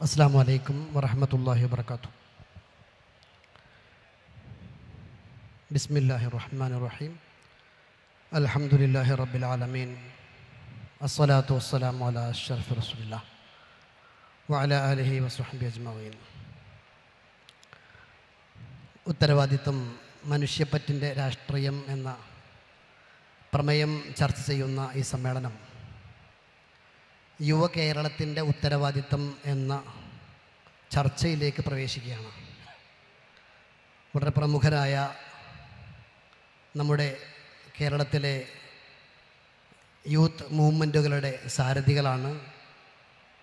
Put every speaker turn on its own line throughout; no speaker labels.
അസ്സലാമു അലൈക്കും വറഹ്മത്തുള്ളാഹി വബറകാതുഹു. ബിസ്മില്ലാഹിർ റഹ്മാനിർ റഹീം. അൽഹംദുലില്ലാഹി റബ്ബിൽ ആലമീൻ. അസ്സലാത്തു വസ്സലാമു അലാ അഷ്റഫി റസൂലില്ലാഹ് വഅലാ ആലിഹി വസ്വഹ്ബിഹി അജ്മഈൻ. ഉത്തരവാദിത്വം മനുഷ്യപ്പറ്റിൻ്റെ രാഷ്ട്രീയം എന്ന പ്രമേയം ചർച്ച ചെയ്യുന്ന ഈ സമ്മേളനം യുവ കേരളത്തിൻ്റെ ഉത്തരവാദിത്വം എന്ന ചർച്ചയിലേക്ക് പ്രവേശിക്കുകയാണ്. വളരെ പ്രമുഖരായ നമ്മുടെ കേരളത്തിലെ യൂത്ത് മൂവ്മെൻറ്റുകളുടെ സാരഥികളാണ്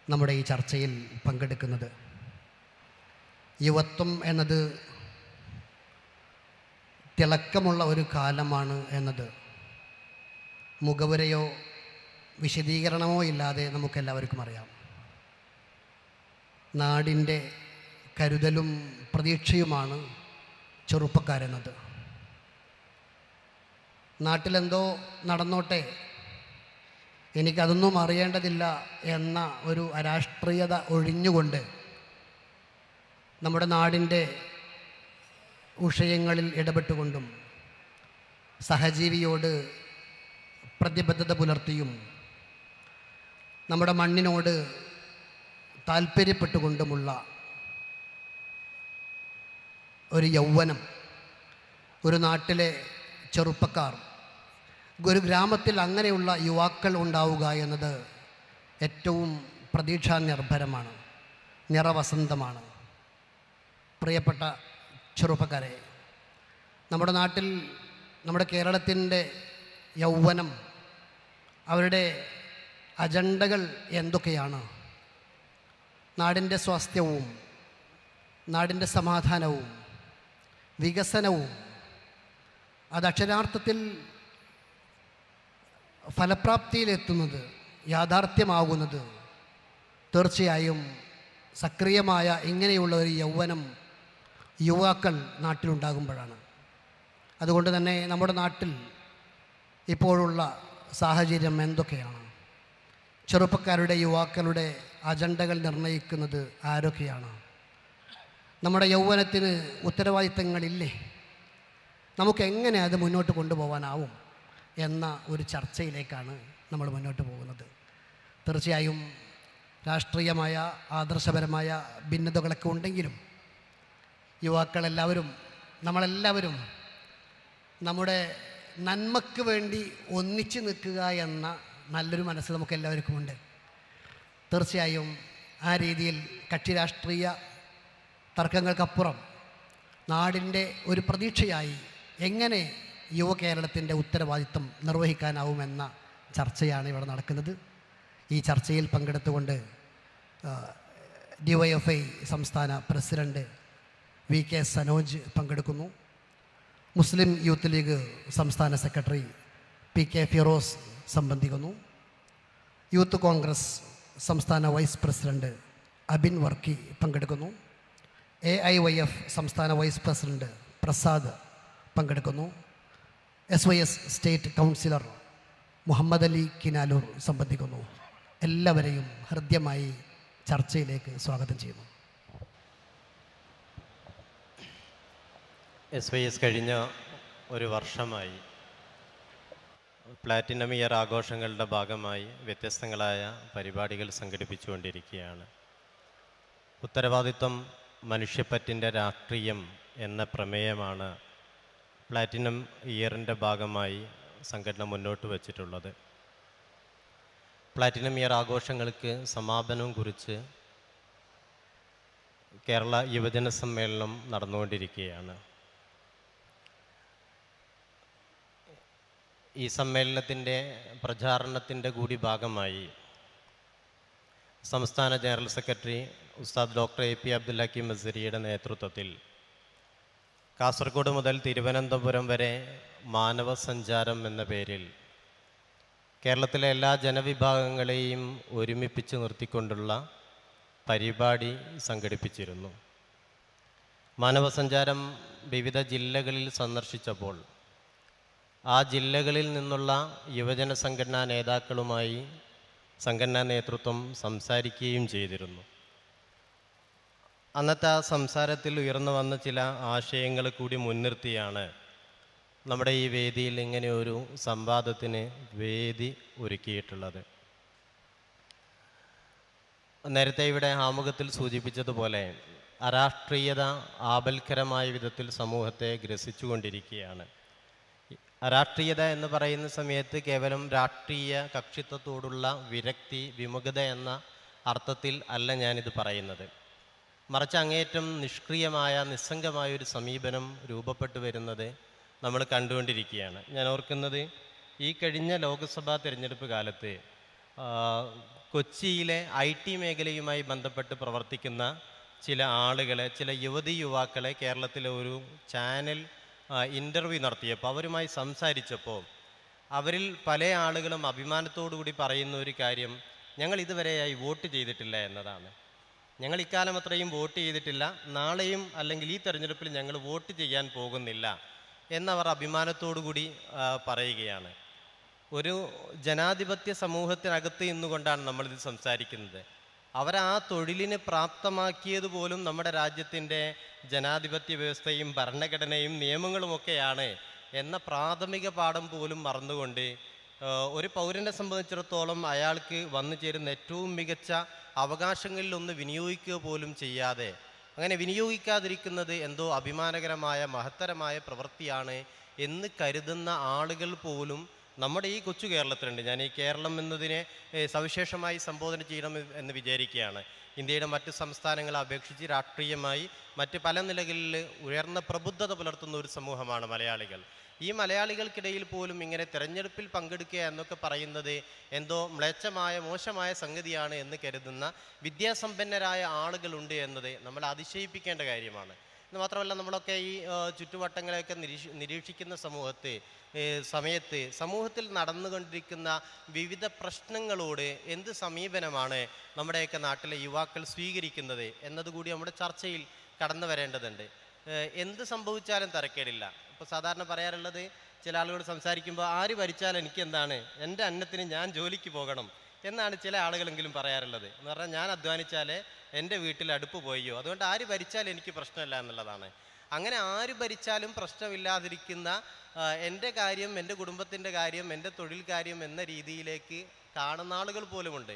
നമ്മുടെ ഈ ചർച്ചയിൽ പങ്കെടുക്കുന്നത്. യുവത്വം എന്നത് തിളക്കമുള്ള ഒരു കാലമാണ് എന്നത് മുഖവുരയോ വിശദീകരണമോ ഇല്ലാതെ നമുക്കെല്ലാവർക്കും അറിയാം. നാടിൻ്റെ കരുതലും പ്രതീക്ഷയുമാണ് ചെറുപ്പക്കാരെന്നത്. നാട്ടിലെന്തോ നടന്നോട്ടെ, എനിക്കതൊന്നും അറിയേണ്ടതില്ല എന്ന ഒരു അരാഷ്ട്രീയത ഒഴിഞ്ഞുകൊണ്ട് നമ്മുടെ നാടിൻ്റെ വിഷയങ്ങളിൽ ഇടപെട്ടുകൊണ്ടും സഹജീവിയോട് പ്രതിബദ്ധത പുലർത്തിയും നമ്മുടെ മണ്ണിനോട് താല്പര്യപ്പെട്ടുകൊണ്ടുമുള്ള ഒരു യൗവനം, ഒരു നാട്ടിലെ ചെറുപ്പക്കാർ, ഒരു ഗ്രാമത്തിൽ അങ്ങനെയുള്ള യുവാക്കൾ ഉണ്ടാവുക എന്നത് ഏറ്റവും പ്രതീക്ഷാനിർഭരമാണ്, നിറവസന്തമാണ്. പ്രിയപ്പെട്ട ചെറുപ്പക്കാരെ, നമ്മുടെ നാട്ടിൽ, നമ്മുടെ കേരളത്തിൻ്റെ യൗവനം, അവരുടെ അജണ്ടകൾ എന്തൊക്കെയാണ്? നാടിൻ്റെ സ്വാസ്ഥ്യവും നാടിൻ്റെ സമാധാനവും വികസനവും അത് അക്ഷരാർത്ഥത്തിൽ ഫലപ്രാപ്തിയിലെത്തുന്നത്, യാഥാർത്ഥ്യമാകുന്നത് തീർച്ചയായും സക്രിയമായ ഇങ്ങനെയുള്ള ഒരു യൗവനം, യുവാക്കൾ നാട്ടിലുണ്ടാകുമ്പോഴാണ്. അതുകൊണ്ട് തന്നെ നമ്മുടെ നാട്ടിൽ ഇപ്പോഴുള്ള സാഹചര്യം എന്തൊക്കെയാണ്? ചെറുപ്പക്കാരുടെ, യുവാക്കളുടെ അജണ്ടകൾ നിർണ്ണയിക്കുന്നത് ആരൊക്കെയാണ്? നമ്മുടെ യൗവനത്തിന് ഉത്തരവാദിത്തങ്ങളില്ലേ? നമുക്കെങ്ങനെ അത് മുന്നോട്ട് കൊണ്ടുപോകാനാവും എന്ന ഒരു ചർച്ചയിലേക്കാണ് നമ്മൾ മുന്നോട്ട് പോകുന്നത്. തീർച്ചയായും രാഷ്ട്രീയമായ, ആദർശപരമായ ഭിന്നതകളൊക്കെ ഉണ്ടെങ്കിലും യുവാക്കളെല്ലാവരും, നമ്മളെല്ലാവരും നമ്മുടെ നന്മയ്ക്ക് വേണ്ടി ഒന്നിച്ചു നിൽക്കുക എന്ന നല്ലൊരു മനസ്സ് നമുക്കെല്ലാവർക്കും ഉണ്ട്. തീർച്ചയായും ആ രീതിയിൽ കക്ഷി രാഷ്ട്രീയ തർക്കങ്ങൾക്കപ്പുറം നാടിൻ്റെ ഒരു പ്രതീക്ഷയായി എങ്ങനെ യുവ കേരളത്തിൻ്റെ ഉത്തരവാദിത്വം നിർവഹിക്കാനാവുമെന്ന ചർച്ചയാണ് ഇവിടെ നടക്കുന്നത്. ഈ ചർച്ചയിൽ പങ്കെടുത്തുകൊണ്ട് DYFI സംസ്ഥാന പ്രസിഡന്റ് VK സനോജ് പങ്കെടുക്കുന്നു. മുസ്ലിം യൂത്ത് ലീഗ് സംസ്ഥാന സെക്രട്ടറി PK ഫിറോസ് സംബന്ധിക്കുന്നു. യൂത്ത് കോൺഗ്രസ് സംസ്ഥാന വൈസ് പ്രസിഡന്റ് അബിൻ വർക്കി പങ്കെടുക്കുന്നു. AIYF സംസ്ഥാന വൈസ് പ്രസിഡന്റ് പ്രസാദ് പങ്കെടുക്കുന്നു. SYS state councillor Muhammad Ali Kinalur സംബന്ധിക്കുന്നു. എല്ലാവരെയും ഹൃദ്യമായി ചർച്ചയിലേക്ക് സ്വാഗതം ചെയ്യുന്നു.
SYS കഴിഞ്ഞ ഒരു വർഷമായി പ്ലാറ്റിനം ഇയർ ആഘോഷങ്ങളുടെ ഭാഗമായി വ്യത്യസ്തങ്ങളായ പരിപാടികൾ സംഘടിപ്പിച്ചുകൊണ്ടിരിക്കുകയാണ്. ഉത്തരവാദിത്വം മനുഷ്യപ്പറ്റിൻ്റെ രാഷ്ട്രീയം എന്ന പ്രമേയമാണ് പ്ലാറ്റിനം ഇയറിൻ്റെ ഭാഗമായി സംഘടന മുന്നോട്ട് വച്ചിട്ടുള്ളത്. പ്ലാറ്റിനം ഇയർ ആഘോഷങ്ങൾക്ക് സമാപനം കുറിച്ച് കേരള യുവജന സമ്മേളനം നടന്നുകൊണ്ടിരിക്കുകയാണ്. ഈ സമ്മേളനത്തിൻ്റെ പ്രചാരണത്തിൻ്റെ കൂടി ഭാഗമായി സംസ്ഥാന ജനറൽ സെക്രട്ടറി ഉസ്താദ് ഡോക്ടർ AP അബ്ദുൽ ഹക്കീം മസ്രിയുടെ നേതൃത്വത്തിൽ കാസർഗോഡ് മുതൽ തിരുവനന്തപുരം വരെ മാനവ സഞ്ചാരം എന്ന പേരിൽ കേരളത്തിലെ എല്ലാ ജനവിഭാഗങ്ങളെയും ഒരുമിപ്പിച്ച് നിർത്തിക്കൊണ്ടുള്ള പരിപാടി സംഘടിപ്പിച്ചിരുന്നു. മാനവ സഞ്ചാരം വിവിധ ജില്ലകളിൽ സന്ദർശിച്ചപ്പോൾ ആ ജില്ലകളിൽ നിന്നുള്ള യുവജന സംഘടനാ നേതാക്കളുമായി സംഘടനാ നേതൃത്വം സംസാരിക്കുകയും ചെയ്തിരുന്നു. അന്നത്തെ ആ സംസാരത്തിൽ ഉയർന്നു വന്ന ചില ആശയങ്ങൾ കൂടി മുൻനിർത്തിയാണ് നമ്മുടെ ഈ വേദിയിൽ ഇങ്ങനെ ഒരു സംവാദത്തിന് വേദി ഒരുക്കിയിട്ടുള്ളത്. നേരത്തെ ഇവിടെ ആമുഖത്തിൽ സൂചിപ്പിച്ചതുപോലെ അരാഷ്ട്രീയത ആപൽക്കരമായ വിധത്തിൽ സമൂഹത്തെ ഗ്രസിച്ചുകൊണ്ടിരിക്കുകയാണ്. അരാഷ്ട്രീയത എന്ന് പറയുന്ന സമയത്ത് കേവലം രാഷ്ട്രീയ കക്ഷിത്വത്തോടുള്ള വിരക്തി, വിമുഖത എന്ന അർത്ഥത്തിൽ അല്ല ഞാനിത് പറയുന്നത്. മറിച്ച് അങ്ങേയറ്റം നിഷ്ക്രിയമായ, നിസ്സംഗമായ ഒരു സമീപനം രൂപപ്പെട്ടു വരുന്നത് നമ്മൾ കണ്ടുകൊണ്ടിരിക്കുകയാണ്. ഞാൻ ഓർക്കുന്നത്, ഈ കഴിഞ്ഞ ലോക്സഭാ തിരഞ്ഞെടുപ്പ് കാലത്ത് കൊച്ചിയിലെ IT മേഖലയുമായി ബന്ധപ്പെട്ട് പ്രവർത്തിക്കുന്ന ചില ആളുകളെ, ചില യുവതി യുവാക്കളെ കേരളത്തിലെ ഒരു ചാനൽ ഇൻ്റർവ്യൂ നടത്തിയപ്പോൾ, അവരുമായി സംസാരിച്ചപ്പോൾ അവരിൽ പല ആളുകളും അഭിമാനത്തോടു കൂടി പറയുന്ന ഒരു കാര്യം, ഞങ്ങൾ ഇതുവരെയായി വോട്ട് ചെയ്തിട്ടില്ല എന്നതാണ്. ഞങ്ങൾ ഇക്കാലം അത്രയും വോട്ട് ചെയ്തിട്ടില്ല, നാളെയും അല്ലെങ്കിൽ ഈ തെരഞ്ഞെടുപ്പിൽ ഞങ്ങൾ വോട്ട് ചെയ്യാൻ പോകുന്നില്ല എന്നവർ അഭിമാനത്തോടു കൂടി പറയുകയാണ്. ഒരു ജനാധിപത്യ സമൂഹത്തിനകത്ത് നിന്നുകൊണ്ടാണ് നമ്മളിത് സംസാരിക്കുന്നത്. അവരാ തൊഴിലിന് പ്രാപ്തമാക്കിയതുപോലും നമ്മുടെ രാജ്യത്തിൻ്റെ ജനാധിപത്യ വ്യവസ്ഥയും ഭരണഘടനയും നിയമങ്ങളുമൊക്കെയാണ് എന്ന പ്രാഥമിക പാഠം പോലും മറന്നുകൊണ്ട് ഒരു പൗരനെ സംബന്ധിച്ചിടത്തോളം അയാൾക്ക് വന്നു ചേരുന്ന ഏറ്റവും മികച്ച അവകാശങ്ങളിലൊന്ന് വിനിയോഗിക്കുക പോലും ചെയ്യാതെ, അങ്ങനെ വിനിയോഗിക്കാതിരിക്കുന്നത് എന്തോ അഭിമാനകരമായ മഹത്തരമായ പ്രവൃത്തിയാണ് എന്ന് കരുതുന്ന ആളുകൾ പോലും നമ്മുടെ ഈ കൊച്ചു കേരളത്തിലുണ്ട്. ഞാൻ ഈ കേരളം എന്നതിനെ സവിശേഷമായി സംബോധന ചെയ്യണം എന്ന് വിചാരിക്കുകയാണ്. ഇന്ത്യയുടെ മറ്റ് സംസ്ഥാനങ്ങളെ അപേക്ഷിച്ച് രാഷ്ട്രീയമായി മറ്റ് പല നിലകളിൽ ഉയർന്ന പ്രബുദ്ധത പുലർത്തുന്ന ഒരു സമൂഹമാണ് മലയാളികൾ. ഈ മലയാളികൾക്കിടയിൽ പോലും ഇങ്ങനെ തെരഞ്ഞെടുപ്പിൽ പങ്കെടുക്കുക എന്നൊക്കെ പറയുന്നത് എന്തോ മ്ലേച്ഛമായ, മോശമായ സംഗതിയാണ് എന്ന് കരുതുന്ന വിദ്യാസമ്പന്നരായ ആളുകളുണ്ട് എന്നത് നമ്മൾ അതിശയിപ്പിക്കേണ്ട കാര്യമാണ്. എന്ന് മാത്രമല്ല, നമ്മളൊക്കെ ഈ ചുറ്റുവട്ടങ്ങളെയൊക്കെ നിരീക്ഷിക്കുന്ന സമയത്ത് സമൂഹത്തിൽ നടന്നുകൊണ്ടിരിക്കുന്ന വിവിധ പ്രശ്നങ്ങളോട് എന്ത് സമീപനമാണ് നമ്മുടെയൊക്കെ നാട്ടിലെ യുവാക്കൾ സ്വീകരിക്കുന്നത് എന്നതുകൂടി നമ്മുടെ ചർച്ചയിൽ കടന്നു വരേണ്ടതുണ്ട്. എന്ത് സംഭവിച്ചാലും തരക്കേടില്ല. ഇപ്പോൾ സാധാരണ പറയാറുള്ളത്, ചില ആളുകളോട് സംസാരിക്കുമ്പോൾ ആര് ഭരിച്ചാൽ എനിക്ക് എന്താണ്, എൻ്റെ അന്നത്തിന് ഞാൻ ജോലിക്ക് പോകണം എന്നാണ് ചില ആളുകളെങ്കിലും പറയാറുള്ളത്. എന്ന് പറഞ്ഞാൽ, ഞാൻ അധ്വാനിച്ചാലേ എൻ്റെ വീട്ടിൽ അടുപ്പ് പോയോ, അതുകൊണ്ട് ആര് ഭരിച്ചാൽ എനിക്ക് പ്രശ്നമില്ല എന്നുള്ളതാണ്. അങ്ങനെ ആര് ഭരിച്ചാലും പ്രശ്നമില്ലാതിരിക്കുന്ന എൻ്റെ കാര്യം, എൻ്റെ കുടുംബത്തിൻ്റെ കാര്യം, എൻ്റെ തൊഴിൽ കാര്യം എന്ന രീതിയിലേക്ക് കാണുന്ന ആളുകൾ പോലുമുണ്ട്.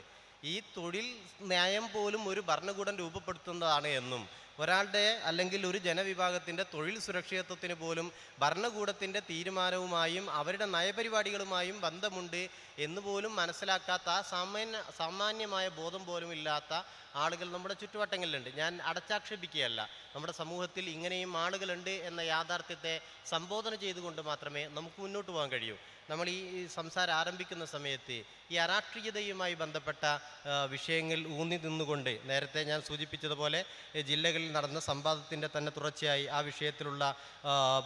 ഈ തൊഴിൽ നയം പോലും ഒരു ഭരണകൂടം രൂപപ്പെടുത്തുന്നതാണ് എന്നും, ഒരാളുടെ അല്ലെങ്കിൽ ഒരു ജനവിഭാഗത്തിൻ്റെ തൊഴിൽ സുരക്ഷിതത്വത്തിന് പോലും ഭരണകൂടത്തിൻ്റെ തീരുമാനവുമായും അവരുടെ നയപരിപാടികളുമായും ബന്ധമുണ്ട് എന്നുപോലും മനസ്സിലാക്കാത്ത, സാമാന്യമായ ബോധം പോലും ഇല്ലാത്ത ആളുകൾ നമ്മുടെ ചുറ്റുവട്ടങ്ങളിലുണ്ട്. ഞാൻ അടച്ചാക്ഷേപിക്കുകയല്ല. നമ്മുടെ സമൂഹത്തിൽ ഇങ്ങനെയും ആളുകളുണ്ട് എന്ന യാഥാർത്ഥ്യത്തെ സംബോധന ചെയ്തുകൊണ്ട് മാത്രമേ നമുക്ക് മുന്നോട്ട് പോകാൻ കഴിയൂ. നമ്മൾ ഈ സംസാരം ആരംഭിക്കുന്ന സമയത്ത് ഈ അരാഷ്ട്രീയതയുമായി ബന്ധപ്പെട്ട വിഷയങ്ങൾ ഊന്നി നിന്നുകൊണ്ട്, നേരത്തെ ഞാൻ സൂചിപ്പിച്ചതുപോലെ ജില്ലകളിൽ നടന്ന സംവാദത്തിൻ്റെ തന്നെ തുടർച്ചയായി ആ വിഷയത്തിലുള്ള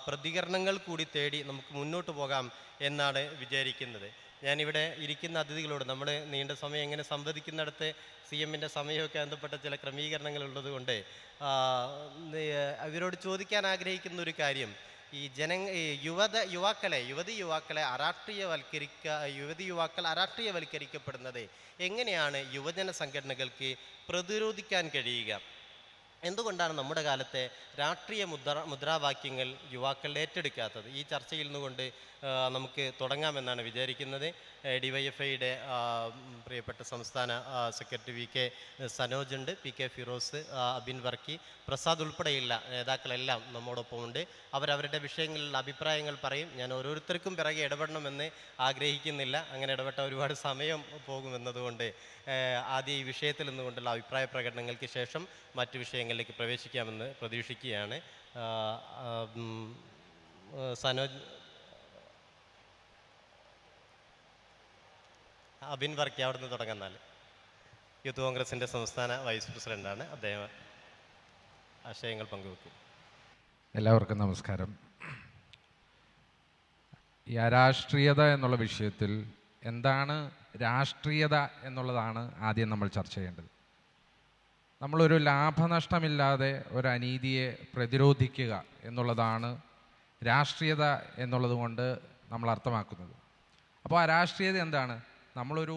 പ്രതികരണങ്ങൾ കൂടി തേടി നമുക്ക് മുന്നോട്ട് പോകാം എന്നാണ് വിചാരിക്കുന്നത്. ഞാനിവിടെ ഇരിക്കുന്ന അതിഥികളോട്, നമ്മൾ നീണ്ട സമയം ഇങ്ങനെ സംവദിക്കുന്നിടത്ത് CMൻ്റെ സമയമൊക്കെ ബന്ധപ്പെട്ട ചില ക്രമീകരണങ്ങൾ ഉള്ളത് കൊണ്ട് ഇവരോട് ചോദിക്കാൻ ആഗ്രഹിക്കുന്ന ഒരു കാര്യം, ഈ യുവതി യുവാക്കൾ അരാഷ്ട്രീയവൽക്കരിക്കപ്പെടുന്നത് എങ്ങനെയാണ് യുവജന സംഘടനകൾക്ക് പ്രതിരോധിക്കാൻ കഴിയുക? എന്തുകൊണ്ടാണ് നമ്മുടെ കാലത്തെ രാഷ്ട്രീയ മുദ്രാവാക്യങ്ങൾ യുവാക്കൾ ഏറ്റെടുക്കാത്തത്? ഈ ചർച്ചയിൽ നിന്നുകൊണ്ട് നമുക്ക് തുടങ്ങാമെന്നാണ് വിചാരിക്കുന്നത്. DYFIയുടെ പ്രിയപ്പെട്ട സംസ്ഥാന സെക്രട്ടറി VK സനോജ് ഉണ്ട്, PK ഫിറോസ്, അബിൻ വർക്കി, പ്രസാദ് ഉൾപ്പെടെയുള്ള നേതാക്കളെല്ലാം നമ്മോടൊപ്പമുണ്ട്. അവരവരുടെ വിഷയങ്ങളിലുള്ള അഭിപ്രായങ്ങൾ പറയും. ഞാൻ ഓരോരുത്തർക്കും പിറകെ ഇടപെടണമെന്ന് ആഗ്രഹിക്കുന്നില്ല. അങ്ങനെ ഇടപെട്ട ഒരുപാട് സമയം പോകുമെന്നതുകൊണ്ട് ആദ്യം ഈ വിഷയത്തിൽ നിന്നുകൊണ്ടുള്ള അഭിപ്രായ പ്രകടനങ്ങൾക്ക് ശേഷം മറ്റു വിഷയങ്ങളിലേക്ക് പ്രവേശിക്കാമെന്ന് പ്രതീക്ഷിക്കുകയാണ്. സനോജ്, അബിൻ വർക്കി അവിടെ നിന്ന് തുടങ്ങുന്നാൽ. യൂത്ത് കോൺഗ്രസിൻ്റെ സംസ്ഥാന വൈസ് പ്രസിഡൻ്റാണ് അദ്ദേഹം. ആശയങ്ങൾ പങ്കുവെക്കും.
എല്ലാവർക്കും നമസ്കാരം. ഈ അരാഷ്ട്രീയത എന്നുള്ള വിഷയത്തിൽ എന്താണ് രാഷ്ട്രീയത എന്നുള്ളതാണ് ആദ്യം നമ്മൾ ചർച്ച ചെയ്യേണ്ടത്. നമ്മളൊരു ലാഭനഷ്ടമില്ലാതെ ഒരു അനീതിയെ പ്രതിരോധിക്കുക എന്നുള്ളതാണ് രാഷ്ട്രീയത എന്നുള്ളത് കൊണ്ട് നമ്മൾ അർത്ഥമാക്കുന്നത്. അപ്പോൾ ആ രാഷ്ട്രീയത എന്താണ്? നമ്മളൊരു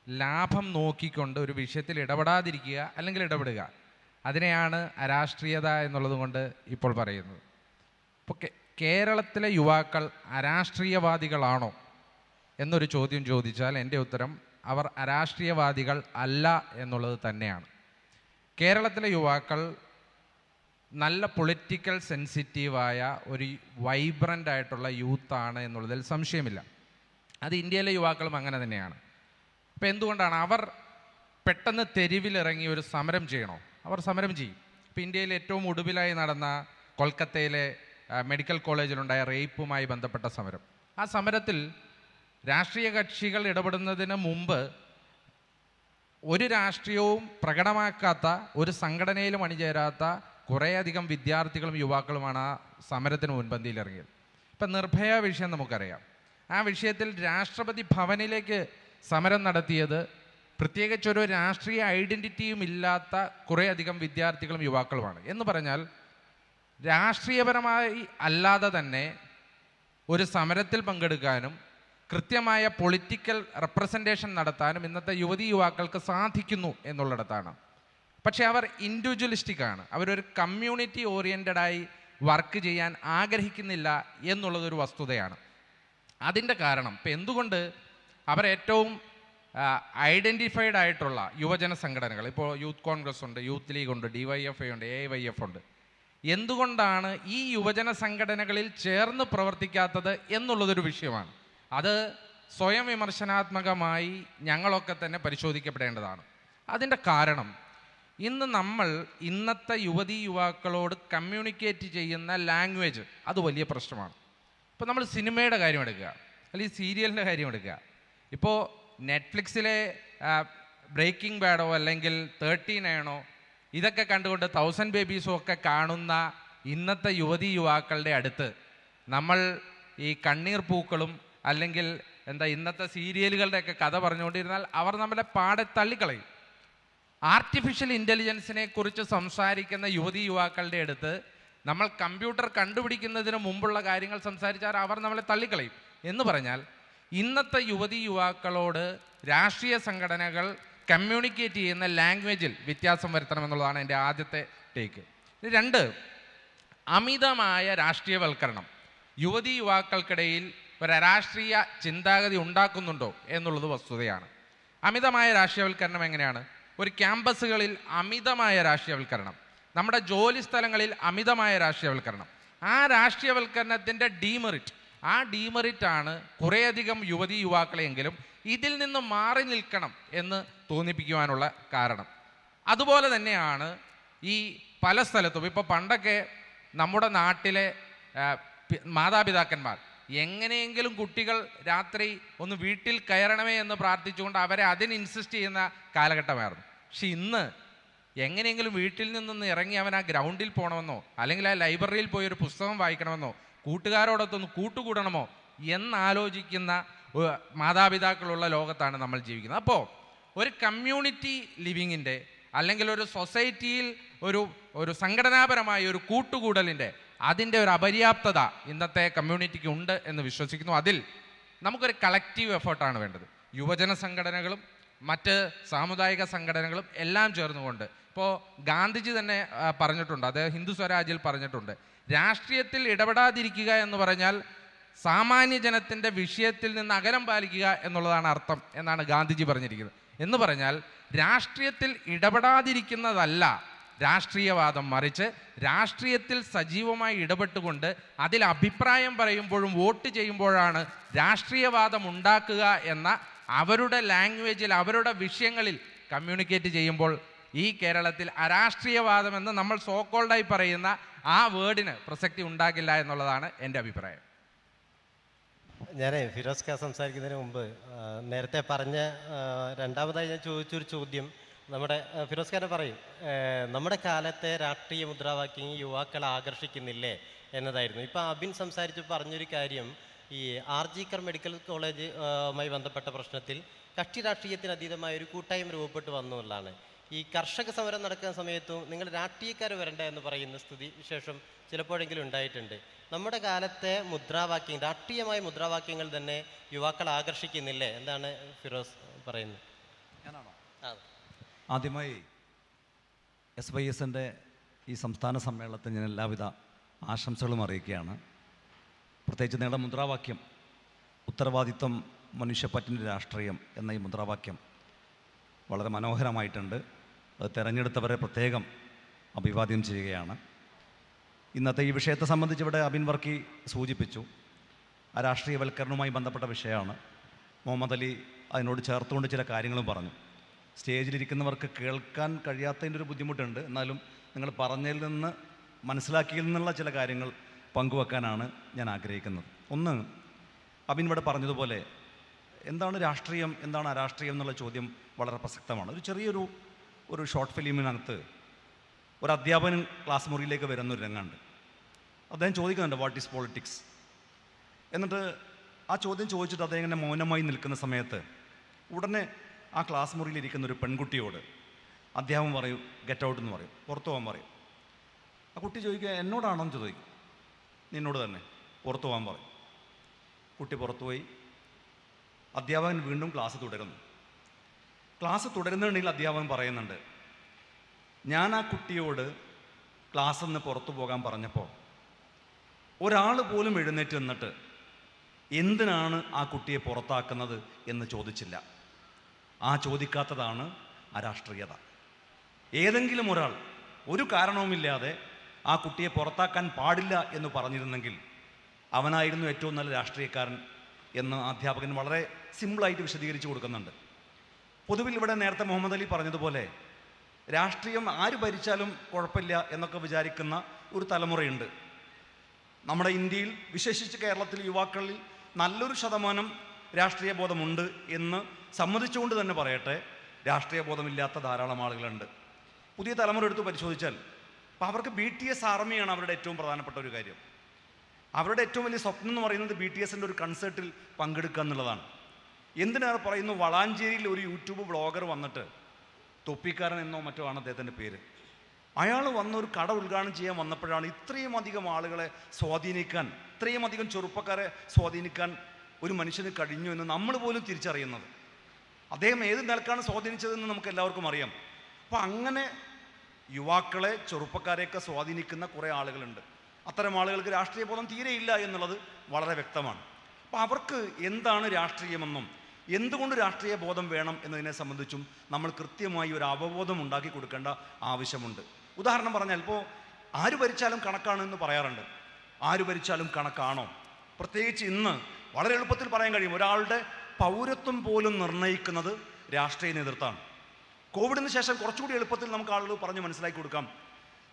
ലാഭം നോക്കിക്കൊണ്ട് ഒരു വിഷയത്തിൽ ഇടപെടാതിരിക്കുക അല്ലെങ്കിൽ ഇടപെടുക. അതിനെയാണ് അരാഷ്ട്രീയത എന്നുള്ളത് കൊണ്ട് ഇപ്പോൾ പറയുന്നത്. ഇപ്പോൾ കേരളത്തിലെ യുവാക്കൾ അരാഷ്ട്രീയവാദികളാണോ എന്നൊരു ചോദ്യം ചോദിച്ചാൽ എൻ്റെ ഉത്തരം അവർ അരാഷ്ട്രീയവാദികൾ അല്ല എന്നുള്ളത് തന്നെയാണ്. കേരളത്തിലെ യുവാക്കൾ നല്ല പൊളിറ്റിക്കൽ സെൻസിറ്റീവായ ഒരു വൈബ്രൻ്റ് ആയിട്ടുള്ള യൂത്താണ് എന്നുള്ളതിൽ സംശയമില്ല. അത് ഇന്ത്യയിലെ യുവാക്കളും അങ്ങനെ തന്നെയാണ്. അപ്പോൾ എന്തുകൊണ്ടാണ് അവർ പെട്ടെന്ന് തെരുവിലിറങ്ങി ഒരു സമരം ചെയ്യണോ? അവർ സമരം ചെയ്യും. ഇപ്പോൾ ഇന്ത്യയിൽ ഏറ്റവും ഒടുവിലായി നടന്ന കൊൽക്കത്തയിലെ മെഡിക്കൽ കോളേജിലുണ്ടായ റേപ്പുമായി ബന്ധപ്പെട്ട സമരം, ആ സമരത്തിൽ രാഷ്ട്രീയ കക്ഷികൾ ഇടപെടുന്നതിന് മുമ്പ് ഒരു രാഷ്ട്രീയവും പ്രകടമാക്കാത്ത, ഒരു സംഘടനയിലും അണിചേരാത്ത കുറേയധികം വിദ്യാർത്ഥികളും യുവാക്കളുമാണ് ആ സമരത്തിന് മുൻപന്തിയിൽ ഇറങ്ങിയത്. ഇപ്പം നിർഭയ വിഷയം നമുക്കറിയാം. ആ വിഷയത്തിൽ രാഷ്ട്രപതി ഭവനിലേക്ക് സമരം നടത്തിയത് പ്രത്യേകിച്ചൊരു രാഷ്ട്രീയ ഐഡൻറ്റിറ്റിയും ഇല്ലാത്ത കുറേയധികം വിദ്യാർത്ഥികളും യുവാക്കളുമാണ്. എന്ന് പറഞ്ഞാൽ രാഷ്ട്രീയപരമായി അല്ലാതെ തന്നെ ഒരു സമരത്തിൽ പങ്കെടുക്കാനും കൃത്യമായ പൊളിറ്റിക്കൽ റെപ്രസെൻറ്റേഷൻ നടത്താനും ഇന്നത്തെ യുവതി യുവാക്കൾക്ക് സാധിക്കുന്നു എന്നുള്ളിടത്താണ്. പക്ഷേ അവർ ഇൻഡിവിജ്വലിസ്റ്റിക്കാണ്. അവരൊരു കമ്മ്യൂണിറ്റി ഓറിയൻറ്റഡായി വർക്ക് ചെയ്യാൻ ആഗ്രഹിക്കുന്നില്ല എന്നുള്ളതൊരു വസ്തുതയാണ്. അതിൻ്റെ കാരണം ഇപ്പം എന്തുകൊണ്ട് അവർ ഏറ്റവും ഐഡൻറ്റിഫൈഡ് ആയിട്ടുള്ള യുവജന സംഘടനകൾ, ഇപ്പോൾ യൂത്ത് കോൺഗ്രസ് ഉണ്ട്, യൂത്ത് ലീഗ് ഉണ്ട്, DYFI ഉണ്ട്, AYF ഉണ്ട്, എന്തുകൊണ്ടാണ് ഈ യുവജന സംഘടനകളിൽ ചേർന്ന് പ്രവർത്തിക്കാത്തത് എന്നുള്ളതൊരു വിഷയമാണ്. അത് സ്വയം വിമർശനാത്മകമായി ഞങ്ങളൊക്കെ തന്നെ പരിശോധിക്കപ്പെടേണ്ടതാണ്. അതിൻ്റെ കാരണം ഇന്ന് നമ്മൾ ഇന്നത്തെ യുവതി യുവാക്കളോട് കമ്മ്യൂണിക്കേറ്റ് ചെയ്യുന്ന ലാംഗ്വേജ് അത് വലിയ പ്രശ്നമാണ്. ഇപ്പോൾ നമ്മൾ സിനിമയുടെ കാര്യം എടുക്കുക, അല്ലെങ്കിൽ സീരിയലിൻ്റെ കാര്യം എടുക്കുക. ഇപ്പോൾ നെറ്റ്ഫ്ലിക്സിലെ ബ്രേക്കിംഗ് ബാഡോ അല്ലെങ്കിൽ 13 ഇതൊക്കെ കണ്ടുകൊണ്ട് 1000 ബേബീസും ഒക്കെ കാണുന്ന ഇന്നത്തെ യുവതി യുവാക്കളുടെ അടുത്ത് നമ്മൾ ഈ കണ്ണീർ പൂക്കളും അല്ലെങ്കിൽ ഇന്നത്തെ സീരിയലുകളുടെയൊക്കെ കഥ പറഞ്ഞുകൊണ്ടിരുന്നാൽ അവർ നമ്മളെ പാടെ തള്ളിക്കളയും. ആർട്ടിഫിഷ്യൽ ഇൻ്റലിജൻസിനെ കുറിച്ച് സംസാരിക്കുന്ന യുവതി യുവാക്കളുടെ അടുത്ത് നമ്മൾ കമ്പ്യൂട്ടർ കണ്ടുപിടിക്കുന്നതിന് മുമ്പുള്ള കാര്യങ്ങൾ സംസാരിച്ചാൽ അവർ നമ്മളെ തള്ളിക്കളയും. എന്ന് പറഞ്ഞാൽ ഇന്നത്തെ യുവതി യുവാക്കളോട് രാഷ്ട്രീയ സംഘടനകൾ കമ്മ്യൂണിക്കേറ്റ് ചെയ്യുന്ന ലാംഗ്വേജിൽ വ്യത്യാസം വരുത്തണമെന്നുള്ളതാണ് എൻ്റെ ആദ്യത്തെ ടേക്ക്. 2, അമിതമായ രാഷ്ട്രീയവൽക്കരണം യുവതി യുവാക്കൾക്കിടയിൽ ഒരു അരാഷ്ട്രീയ ചിന്താഗതി ഉണ്ടാക്കുന്നുണ്ടോ എന്നുള്ളത് വസ്തുതയാണ്. അമിതമായ രാഷ്ട്രീയവൽക്കരണം എങ്ങനെയാണ്? ഒരു ക്യാമ്പസുകളിൽ അമിതമായ രാഷ്ട്രീയവൽക്കരണം, നമ്മുടെ ജോലി സ്ഥലങ്ങളിൽ അമിതമായ രാഷ്ട്രീയവൽക്കരണം. ആ രാഷ്ട്രീയവൽക്കരണത്തിൻ്റെ ആ ഡീമെറിറ്റാണ് കുറേയധികം യുവതി യുവാക്കളെങ്കിലും ഇതിൽ നിന്ന് മാറി നിൽക്കണം എന്ന് തോന്നിപ്പിക്കുവാനുള്ള കാരണം. അതുപോലെ തന്നെയാണ് ഈ പല സ്ഥലത്തും. ഇപ്പോൾ പണ്ടൊക്കെ നമ്മുടെ നാട്ടിലെ മാതാപിതാക്കന്മാർ എങ്ങനെയെങ്കിലും കുട്ടികൾ രാത്രി ഒന്ന് വീട്ടിൽ കയറണമേ എന്ന് പ്രാർത്ഥിച്ചുകൊണ്ട് അവരെ അതിന് ഇൻസിസ്റ്റ് ചെയ്യുന്ന കാലഘട്ടമായിരുന്നു. പക്ഷെ ഇന്ന് എങ്ങനെയെങ്കിലും വീട്ടിൽ നിന്നൊന്ന് ഇറങ്ങി അവൻ ആ ഗ്രൗണ്ടിൽ പോകണമെന്നോ അല്ലെങ്കിൽ ആ ലൈബ്രറിയിൽ പോയി ഒരു പുസ്തകം വായിക്കണമെന്നോ കൂട്ടുകാരോടൊത്തൊന്ന് കൂട്ടുകൂടണമോ എന്നാലോചിക്കുന്ന മാതാപിതാക്കളുള്ള ലോകത്താണ് നമ്മൾ ജീവിക്കുന്നത്. അപ്പോൾ ഒരു കമ്മ്യൂണിറ്റി ലിവിങ്ങിൻ്റെ അല്ലെങ്കിൽ ഒരു സൊസൈറ്റിയിൽ ഒരു സംഘടനാപരമായ ഒരു കൂട്ടുകൂടലിൻ്റെ അതിൻ്റെ ഒരു അപര്യാപ്തത ഇന്നത്തെ കമ്മ്യൂണിറ്റിക്ക് ഉണ്ട് എന്ന് വിശ്വസിക്കുന്നു. അതിൽ നമുക്കൊരു കളക്റ്റീവ് എഫേർട്ടാണ് വേണ്ടത്. യുവജന സംഘടനകളും മറ്റ് സാമുദായിക സംഘടനകളും എല്ലാം ചേർന്നുകൊണ്ട്. ഇപ്പോൾ ഗാന്ധിജി തന്നെ പറഞ്ഞിട്ടുണ്ട്, അത് ഹിന്ദു സ്വരാജിൽ പറഞ്ഞിട്ടുണ്ട്, രാഷ്ട്രീയത്തിൽ ഇടപെടാതിരിക്കുക എന്ന് പറഞ്ഞാൽ സാമാന്യ ജനത്തിൻ്റെ വിഷയത്തിൽ നിന്ന് അകലം പാലിക്കുക എന്നുള്ളതാണ് അർത്ഥം എന്നാണ് ഗാന്ധിജി പറഞ്ഞിരിക്കുന്നത്. എന്ന് പറഞ്ഞാൽ രാഷ്ട്രീയത്തിൽ ഇടപെടാതിരിക്കുന്നതല്ല രാഷ്ട്രീയവാദം, മറിച്ച് രാഷ്ട്രീയത്തിൽ സജീവമായി ഇടപെട്ടുകൊണ്ട് അതിൽ അഭിപ്രായം പറയുമ്പോഴും വോട്ട് ചെയ്യുമ്പോഴാണ് രാഷ്ട്രീയവാദം ഉണ്ടാക്കുക എന്ന അവരുടെ ലാംഗ്വേജിൽ അവരുടെ വിഷയങ്ങളിൽ കമ്മ്യൂണിക്കേറ്റ് ചെയ്യുമ്പോൾ ഈ കേരളത്തിൽ അരാഷ്ട്രീയവാദം എന്ന് നമ്മൾ സോക്കോൾഡായി പറയുന്ന ആ വേർഡിന് പ്രസക്തി ഉണ്ടാകില്ല എന്നുള്ളതാണ് എൻ്റെ അഭിപ്രായം.
ഞാൻ ഫിറോസ് ഖാൻ സംസാരിക്കുന്നതിന് മുമ്പ് നേരത്തെ പറഞ്ഞ രണ്ടാമതായി ഞാൻ ചോദിച്ചൊരു ചോദ്യം നമ്മുടെ ഫിറോസ് ഖാനെ പറയും, നമ്മുടെ കാലത്തെ രാഷ്ട്രീയ മുദ്രാവാക്യം യുവാക്കളെ ആകർഷിക്കുന്നില്ലേ എന്നതായിരുന്നു. ഇപ്പം അബിൻ സംസാരിച്ച് പറഞ്ഞൊരു കാര്യം, ഈ RG കർ മെഡിക്കൽ കോളേജുമായി ബന്ധപ്പെട്ട പ്രശ്നത്തിൽ കക്ഷി രാഷ്ട്രീയത്തിന് അതീതമായ ഒരു കൂട്ടായ്മ രൂപപ്പെട്ട് വന്നു എന്നുള്ളതാണ്. ഈ കർഷക സമരം നടക്കുന്ന സമയത്തും നിങ്ങൾ രാഷ്ട്രീയക്കാർ വരണ്ട എന്ന് പറയുന്ന സ്ഥിതി വിശേഷം ചിലപ്പോഴെങ്കിലും ഉണ്ടായിട്ടുണ്ട്. നമ്മുടെ കാലത്തെ മുദ്രാവാക്യം, രാഷ്ട്രീയമായ മുദ്രാവാക്യങ്ങൾ തന്നെ യുവാക്കളെ ആകർഷിക്കുന്നില്ലേ? എന്താണ് ഫിറോസ് പറയുന്നത്?
ഞാനാണോ? ആദ്യമായി SYSൻ്റെ ഈ സംസ്ഥാന സമ്മേളനത്തിന് ഞാൻ എല്ലാവിധ ആശംസകളും അറിയിക്കുകയാണ്. പ്രത്യേകിച്ച് നിങ്ങളുടെ മുദ്രാവാക്യം ഉത്തരവാദിത്വം മനുഷ്യപ്പറ്റിൻ്റെ രാഷ്ട്രീയം എന്ന ഈ മുദ്രാവാക്യം വളരെ മനോഹരമായിട്ടുണ്ട്. അത് തിരഞ്ഞെടുത്തവരെ പ്രത്യേകം അഭിവാദ്യം ചെയ്യുകയാണ്. ഇന്നത്തെ ഈ വിഷയത്തെ സംബന്ധിച്ച് ഇവിടെ അബിൻ വർക്കി സൂചിപ്പിച്ചു. ആ രാഷ്ട്രീയവൽക്കരണവുമായി ബന്ധപ്പെട്ട വിഷയമാണ്. മുഹമ്മദ് അലി അതിനോട് ചേർത്തുകൊണ്ട് ചില കാര്യങ്ങളും പറഞ്ഞു. സ്റ്റേജിലിരിക്കുന്നവർക്ക് കേൾക്കാൻ കഴിയാത്തതിൻ്റെ ഒരു ബുദ്ധിമുട്ടുണ്ട്. എന്നാലും നിങ്ങൾ പറഞ്ഞതിൽ നിന്ന് മനസ്സിലാക്കിയതിൽ നിന്നുള്ള ചില കാര്യങ്ങൾ പങ്കുവെക്കാനാണ് ഞാൻ ആഗ്രഹിക്കുന്നത്. ഒന്ന്, അബിൻ ഇവിടെ പറഞ്ഞതുപോലെ എന്താണ് രാഷ്ട്രീയം, എന്താണ് അരാഷ്ട്രീയം എന്നുള്ള ചോദ്യം വളരെ പ്രസക്തമാണ്. ഒരു ചെറിയൊരു ഷോർട്ട് ഫിലിമിനകത്ത് ഒരു അധ്യാപകൻ ക്ലാസ് മുറിയിലേക്ക് വരുന്നൊരു രംഗമുണ്ട്. അദ്ദേഹം ചോദിക്കുന്നുണ്ട് വാട്ട് ഈസ് പൊളിറ്റിക്സ്. എന്നിട്ട് ആ ചോദ്യം ചോദിച്ചിട്ട് അദ്ദേഹം ഇങ്ങനെ മൗനമായി നിൽക്കുന്ന സമയത്ത് ഉടനെ ആ ക്ലാസ് മുറിയിലിരിക്കുന്ന ഒരു പെൺകുട്ടിയോട് അധ്യാപകൻ പറയും ഗെറ്റ് ഔട്ട് എന്ന് പറയും, പുറത്തു പോകാൻ പറയും. ആ കുട്ടി ചോദിക്കുക എന്നോടാണോ എന്ന് ചോദിക്കും. നിന്നോട് തന്നെ പുറത്തു പോകാൻ പറയും. കുട്ടി പുറത്തുപോയി. അധ്യാപകൻ വീണ്ടും ക്ലാസ് തുടരുന്നു. ക്ലാസ് തുടരുന്നുണ്ടെങ്കിൽ അധ്യാപകൻ പറയുന്നുണ്ട്, ഞാൻ ആ കുട്ടിയോട് ക്ലാസ്സിൽ നിന്ന് പുറത്തു പോകാൻ പറഞ്ഞപ്പോൾ ഒരാൾ പോലും എഴുന്നേറ്റ് നിന്നിട്ട് എന്തിനാണ് ആ കുട്ടിയെ പുറത്താക്കുന്നത് എന്ന് ചോദിച്ചില്ല. ആ ചോദിക്കാത്തതാണ് അരാഷ്ട്രീയത. ഏതെങ്കിലും ഒരാൾ ഒരു കാരണവുമില്ലാതെ ആ കുട്ടിയെ പുറത്താക്കാൻ പാടില്ല എന്ന് പറഞ്ഞിരുന്നെങ്കിൽ അവനായിരുന്നു ഏറ്റവും നല്ല രാഷ്ട്രീയക്കാരൻ എന്ന് അധ്യാപകൻ വളരെ സിമ്പിളായിട്ട് വിശദീകരിച്ച് കൊടുക്കുന്നുണ്ട്. പൊതുവിൽ ഇവിടെ നേരത്തെ മുഹമ്മദ് അലി പറഞ്ഞതുപോലെ രാഷ്ട്രീയം ആര് ഭരിച്ചാലും കുഴപ്പമില്ല എന്നൊക്കെ വിചാരിക്കുന്ന ഒരു തലമുറയുണ്ട് നമ്മുടെ ഇന്ത്യയിൽ. വിശേഷിച്ച് കേരളത്തിൽ യുവാക്കളിൽ നല്ലൊരു ശതമാനം രാഷ്ട്രീയ ബോധമുണ്ട് എന്ന് സമ്മതിച്ചുകൊണ്ട് തന്നെ പറയട്ടെ, രാഷ്ട്രീയ ബോധമില്ലാത്ത ധാരാളം ആളുകളുണ്ട്. പുതിയ തലമുറ എടുത്ത് പരിശോധിച്ചാൽ അപ്പോൾ അവർക്ക് BTS ആർമിയാണ് അവരുടെ ഏറ്റവും പ്രധാനപ്പെട്ട ഒരു കാര്യം. അവരുടെ ഏറ്റവും വലിയ സ്വപ്നം എന്ന് പറയുന്നത് BTSൻ്റെ ഒരു കൺസേർട്ടിൽ പങ്കെടുക്കുക എന്നുള്ളതാണ്. എന്തിനാണ് പറയുന്നു, വളാഞ്ചേരിയിൽ ഒരു യൂട്യൂബ് ബ്ലോഗർ വന്നിട്ട്, തൊപ്പിക്കാരൻ എന്നോ മറ്റോ ആണ് അദ്ദേഹത്തിൻ്റെ പേര്, അയാൾ വന്ന ഒരു കട ഉദ്ഘാടനം ചെയ്യാൻ വന്നപ്പോഴാണ് ഇത്രയും അധികം ആളുകളെ സ്വാധീനിക്കാൻ, ഇത്രയും അധികം ചെറുപ്പക്കാരെ സ്വാധീനിക്കാൻ ഒരു മനുഷ്യന് കഴിഞ്ഞു എന്ന് നമ്മൾ പോലും തിരിച്ചറിയുന്നത്. അദ്ദേഹം ഏത് നിലക്കാണ് സ്വാധീനിച്ചതെന്ന് നമുക്ക് എല്ലാവർക്കും അറിയാം. അപ്പോൾ അങ്ങനെ യുവാക്കളെ, ചെറുപ്പക്കാരെയൊക്കെ സ്വാധീനിക്കുന്ന കുറേ ആളുകളുണ്ട്. അത്തരം ആളുകൾക്ക് രാഷ്ട്രീയ ബോധം തീരെയില്ല എന്നുള്ളത് വളരെ വ്യക്തമാണ്. അപ്പോൾ അവർക്ക് എന്താണ് രാഷ്ട്രീയമെന്നും എന്തുകൊണ്ട് രാഷ്ട്രീയ ബോധം വേണം എന്നതിനെ സംബന്ധിച്ചും നമ്മൾ കൃത്യമായി ഒരു അവബോധം ഉണ്ടാക്കി കൊടുക്കേണ്ട ആവശ്യമുണ്ട്. ഉദാഹരണം പറഞ്ഞാൽ, ഇപ്പോൾ ആര് ഭരിച്ചാലും കണക്കാണ് എന്ന് പറയാറുണ്ട്. ആര് ഭരിച്ചാലും കണക്കാണോ? പ്രത്യേകിച്ച് ഇന്ന് വളരെ എളുപ്പത്തിൽ പറയാൻ കഴിയും, ഒരാളുടെ പൗരത്വം പോലും നിർണ്ണയിക്കുന്നത് രാഷ്ട്രീയ നേതൃത്വമാണ്. കോവിഡിന് ശേഷം കുറച്ചുകൂടി എളുപ്പത്തിൽ നമുക്ക് ആളുകൾ പറഞ്ഞ് മനസ്സിലാക്കി കൊടുക്കാം.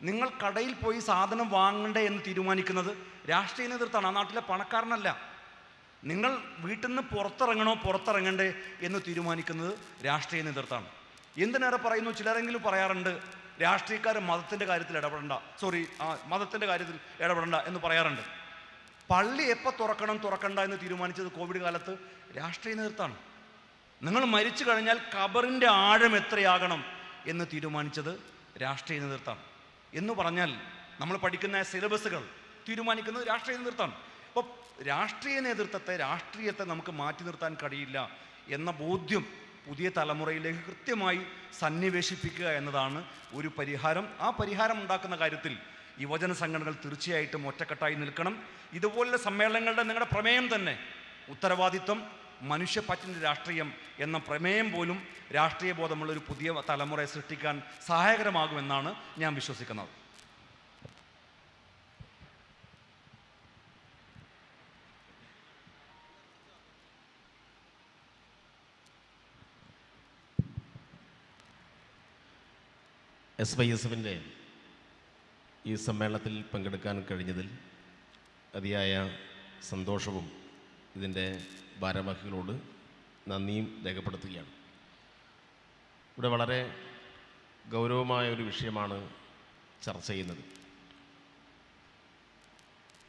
നിങ്ങൾ കടയിൽ പോയി സാധനം വാങ്ങണ്ടേ എന്ന് തീരുമാനിക്കുന്നത് രാഷ്ട്രീയ നേതൃത്വമാണ്, ആ നാട്ടിലെ പണക്കാരനല്ല. നിങ്ങൾ വീട്ടിൽ നിന്ന് പുറത്തിറങ്ങണ്ടേ എന്ന് തീരുമാനിക്കുന്നത് രാഷ്ട്രീയ നേതൃത്വമാണ്. എന്തിനേറെ പറയുന്നു, ചിലരെങ്കിലും പറയാറുണ്ട് രാഷ്ട്രീയക്കാർ മതത്തിൻ്റെ കാര്യത്തിൽ മതത്തിൻ്റെ കാര്യത്തിൽ ഇടപെടണ്ട എന്ന് പറയാറുണ്ട്. പള്ളി എപ്പോൾ തുറക്കണ്ട എന്ന് തീരുമാനിച്ചത് കോവിഡ് കാലത്ത് രാഷ്ട്രീയ നേതൃത്വമാണ്. നിങ്ങൾ മരിച്ചു കഴിഞ്ഞാൽ ഖബറിൻ്റെ ആഴം എത്രയാകണം എന്ന് തീരുമാനിച്ചത് രാഷ്ട്രീയ നേതൃത്വമാണ്. എന്ന് പറഞ്ഞാൽ നമ്മൾ പഠിക്കുന്ന സിലബസുകൾ തീരുമാനിക്കുന്നത് രാഷ്ട്രീയ നേതൃത്വമാണ്. അപ്പോൾ രാഷ്ട്രീയ രാഷ്ട്രീയത്തെ നമുക്ക് മാറ്റി നിർത്താൻ കഴിയില്ല എന്ന ബോധ്യം പുതിയ തലമുറയിലേക്ക് കൃത്യമായി സന്നിവേശിപ്പിക്കുക എന്നതാണ് ഒരു പരിഹാരം. ആ പരിഹാരം ഉണ്ടാക്കുന്ന കാര്യത്തിൽ യുവജന സംഘടനകൾ തീർച്ചയായിട്ടും ഒറ്റക്കെട്ടായി നിൽക്കണം. ഇതുപോലുള്ള സമ്മേളനങ്ങളുടെ നിങ്ങളുടെ പ്രമേയം തന്നെ ഉത്തരവാദിത്വം മനുഷ്യപ്പറ്റിൻ്റെ രാഷ്ട്രീയം എന്ന പ്രമേയം പോലും രാഷ്ട്രീയ ബോധമുള്ളൊരു പുതിയ തലമുറയെ സൃഷ്ടിക്കാൻ സഹായകരമാകുമെന്നാണ് ഞാൻ വിശ്വസിക്കുന്നത്.
SYSFൻ്റെ ഈ സമ്മേളനത്തിൽ പങ്കെടുക്കാൻ കഴിഞ്ഞതിൽ അതിയായ സന്തോഷവും ഇതിൻ്റെ ഭാരവാഹികളോട് നന്ദിയും രേഖപ്പെടുത്തുകയാണ്. ഇവിടെ വളരെ ഗൗരവമായ ഒരു വിഷയമാണ് ചർച്ച ചെയ്യുന്നത്.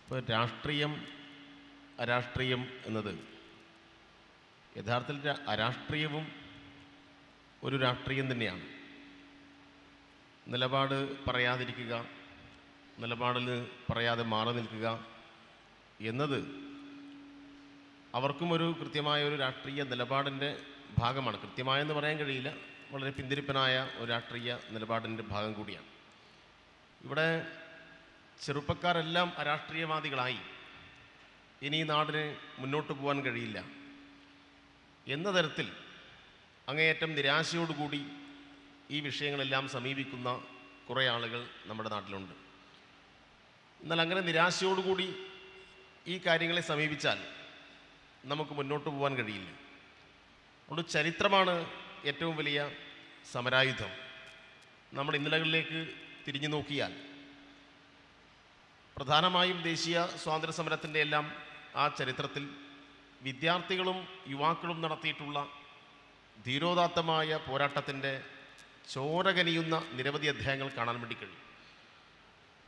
ഇപ്പോൾ രാഷ്ട്രീയം അരാഷ്ട്രീയം എന്നത് യഥാർത്ഥത്തിൽ അരാഷ്ട്രീയവും ഒരു രാഷ്ട്രീയം തന്നെയാണ്. നിലപാട് പറയാതിരിക്കുക, നിലപാടിൽ പറയാതെ മാറി നിൽക്കുക എന്നത് അവർക്കും ഒരു കൃത്യമായ ഒരു രാഷ്ട്രീയ നിലപാടിൻ്റെ ഭാഗമാണ്. കൃത്യമായെന്ന് പറയാൻ കഴിയില്ല, വളരെ പിന്തിരിപ്പനായ ഒരു രാഷ്ട്രീയ നിലപാടിൻ്റെ ഭാഗം കൂടിയാണ്.
ഇവിടെ ചെറുപ്പക്കാരെല്ലാം അരാഷ്ട്രീയവാദികളായി ഇനി ഈ നാടിന് മുന്നോട്ട് പോകാൻ കഴിയില്ല എന്ന തരത്തിൽ അങ്ങേയറ്റം നിരാശയോടുകൂടി ഈ വിഷയങ്ങളെല്ലാം സമീപിക്കുന്ന കുറേ ആളുകൾ നമ്മുടെ നാട്ടിലുണ്ട്. എന്നാൽ അങ്ങനെ നിരാശയോടുകൂടി ഈ കാര്യങ്ങളെ സമീപിച്ചാൽ നമുക്ക് മുന്നോട്ട് പോകാൻ കഴിയില്ല. അതുകൊണ്ട് ചരിത്രമാണ് ഏറ്റവും വലിയ സമരായുധം. നമ്മൾ ഇന്നലകളിലേക്ക് തിരിഞ്ഞു നോക്കിയാൽ പ്രധാനമായും ദേശീയ സ്വാതന്ത്ര്യ സമരത്തിൻ്റെ എല്ലാം ആ ചരിത്രത്തിൽ വിദ്യാർത്ഥികളും യുവാക്കളും നടത്തിയിട്ടുള്ള ധീരോദാത്തമായ പോരാട്ടത്തിൻ്റെ ചോരകനിയുന്ന നിരവധി അധ്യായങ്ങൾ കാണാൻ വേണ്ടി കഴിയും.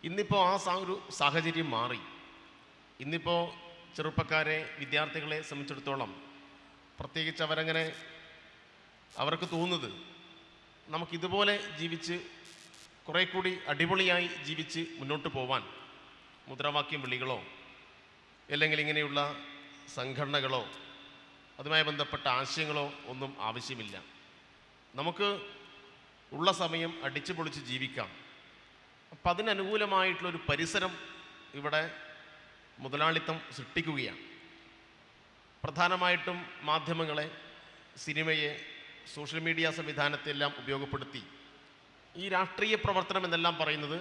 ഇന്നിപ്പോൾ ഒരു സാഹചര്യം മാറി. ഇന്നിപ്പോൾ ചെറുപ്പക്കാരെ, വിദ്യാർത്ഥികളെ സംബന്ധിച്ചിടത്തോളം പ്രത്യേകിച്ച് അവർക്ക് തോന്നുന്നത് നമുക്കിതുപോലെ ജീവിച്ച് കുറേ കൂടി അടിപൊളിയായി ജീവിച്ച് മുന്നോട്ട് പോവാൻ മുദ്രാവാക്യം വിളികളോ അല്ലെങ്കിൽ ഇങ്ങനെയുള്ള സംഘടനകളോ അതുമായി ബന്ധപ്പെട്ട ആശയങ്ങളോ ഒന്നും ആവശ്യമില്ല. നമുക്ക് ഉള്ള സമയം അടിച്ചു പൊളിച്ച് ജീവിക്കാം. അപ്പം അതിനനുകൂലമായിട്ടുള്ളൊരു പരിസരം ഇവിടെ മുതലാളിത്തം സൃഷ്ടിക്കുകയാണ്. പ്രധാനമായിട്ടും മാധ്യമങ്ങളെ, സിനിമയെ, സോഷ്യൽ മീഡിയ സംവിധാനത്തെല്ലാം ഉപയോഗപ്പെടുത്തി ഈ രാഷ്ട്രീയ പ്രവർത്തനം എന്നെല്ലാം പറയുന്നത്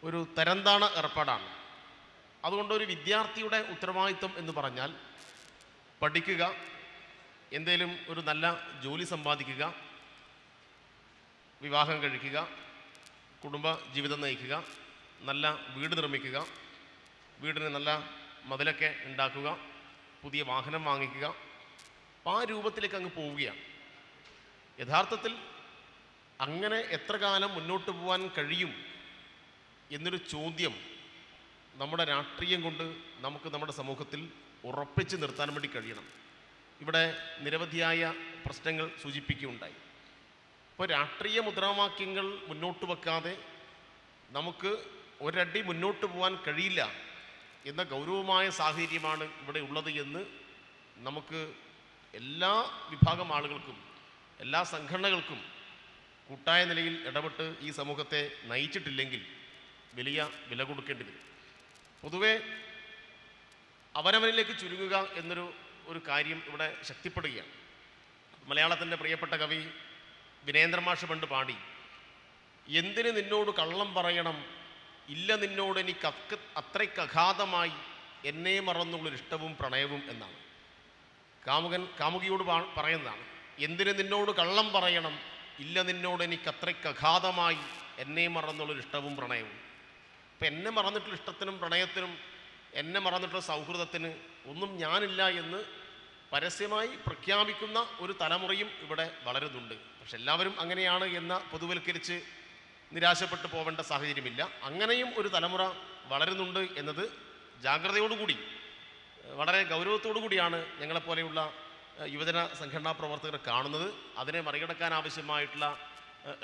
ഒരു തരംതാണ ഏർപ്പാടാണ്. അതുകൊണ്ട് ഒരു വിദ്യാർത്ഥിയുടെ ഉത്തരവാദിത്വം എന്ന് പറഞ്ഞാൽ പഠിക്കുക, എന്തേലും ഒരു നല്ല ജോലി സമ്പാദിക്കുക, വിവാഹം കഴിക്കുക, കുടുംബ ജീവിതം നയിക്കുക, നല്ല വീട് നിർമ്മിക്കുക, വീടിന് നല്ല മതിലൊക്കെ ഉണ്ടാക്കുക, പുതിയ വാഹനം വാങ്ങിക്കുക, ആ രൂപത്തിലേക്ക് അങ്ങ് പോവുകയാണ്. യഥാർത്ഥത്തിൽ അങ്ങനെ എത്ര കാലം മുന്നോട്ട് പോകാൻ കഴിയും എന്നൊരു ചോദ്യം നമ്മുടെ രാഷ്ട്രീയം കൊണ്ട് നമുക്ക് നമ്മുടെ സമൂഹത്തിൽ ഉറപ്പിച്ച് നിർത്താൻ വേണ്ടി കഴിയണം. ഇവിടെ നിരവധിയായ പ്രശ്നങ്ങൾ സൂചിപ്പിക്കുകയുണ്ടായി. ഇപ്പോൾ രാഷ്ട്രീയ മുദ്രാവാക്യങ്ങൾ മുന്നോട്ട് വെക്കാതെ നമുക്ക് ഒരടി മുന്നോട്ട് പോകാൻ കഴിയില്ല എന്ന ഗൗരവമായ സാഹചര്യമാണ് ഇവിടെ ഉള്ളത് എന്ന് നമുക്ക് എല്ലാ വിഭാഗം ആളുകൾക്കും, എല്ലാ സംഘടനകൾക്കും കൂട്ടായ നിലയിൽ ഇടപെട്ട് ഈ സമൂഹത്തെ നയിച്ചിട്ടില്ലെങ്കിൽ വലിയ വില കൊടുക്കേണ്ടി വരും. പൊതുവെ അവനവനിലേക്ക് ചുരുങ്ങുക എന്നൊരു കാര്യം ഇവിടെ ശക്തിപ്പെടുകയാണ്. മലയാളത്തിൻ്റെ പ്രിയപ്പെട്ട കവി വിനേന്ദ്രമാഷ് പണ്ട് പാടി, എന്തിന് നിന്നോട് കള്ളം പറയണം, ഇല്ല നിന്നോട് എനിക്ക് അത്രയ്ക്ക് അഗാധമായി എന്നെ മറന്നുള്ളൊരിഷ്ടവും പ്രണയവും എന്നാണ്. കാമുകിയോട് പറയുന്നതാണ്, എന്തിന് നിന്നോട് കള്ളം പറയണം, ഇല്ല നിന്നോട് എനിക്ക് അത്രയ്ക്ക് അഗാധമായി എന്നെ മറന്നുള്ളൊരിഷ്ടവും പ്രണയവും. അപ്പം എന്നെ മറന്നിട്ടുള്ള ഇഷ്ടത്തിനും പ്രണയത്തിനും, എന്നെ മറന്നിട്ടുള്ള സൗഹൃദത്തിന് ഒന്നും ഞാനില്ല എന്ന് പരസ്യമായി പ്രഖ്യാപിക്കുന്ന ഒരു തലമുറയും ഇവിടെ വളരുന്നുണ്ട്. പക്ഷെ എല്ലാവരും അങ്ങനെയാണ് എന്ന പൊതുവൽക്കരിച്ച് നിരാശപ്പെട്ടു പോവേണ്ട സാഹചര്യമില്ല. അങ്ങനെയും ഒരു തലമുറ വളരുന്നുണ്ട് എന്നത് ജാഗ്രതയോടുകൂടി, വളരെ ഗൗരവത്തോടു കൂടിയാണ് ഞങ്ങളെപ്പോലെയുള്ള യുവജന സംഘടനാ പ്രവർത്തകർ കാണുന്നത്. അതിനെ മറികടക്കാൻ ആവശ്യമായിട്ടുള്ള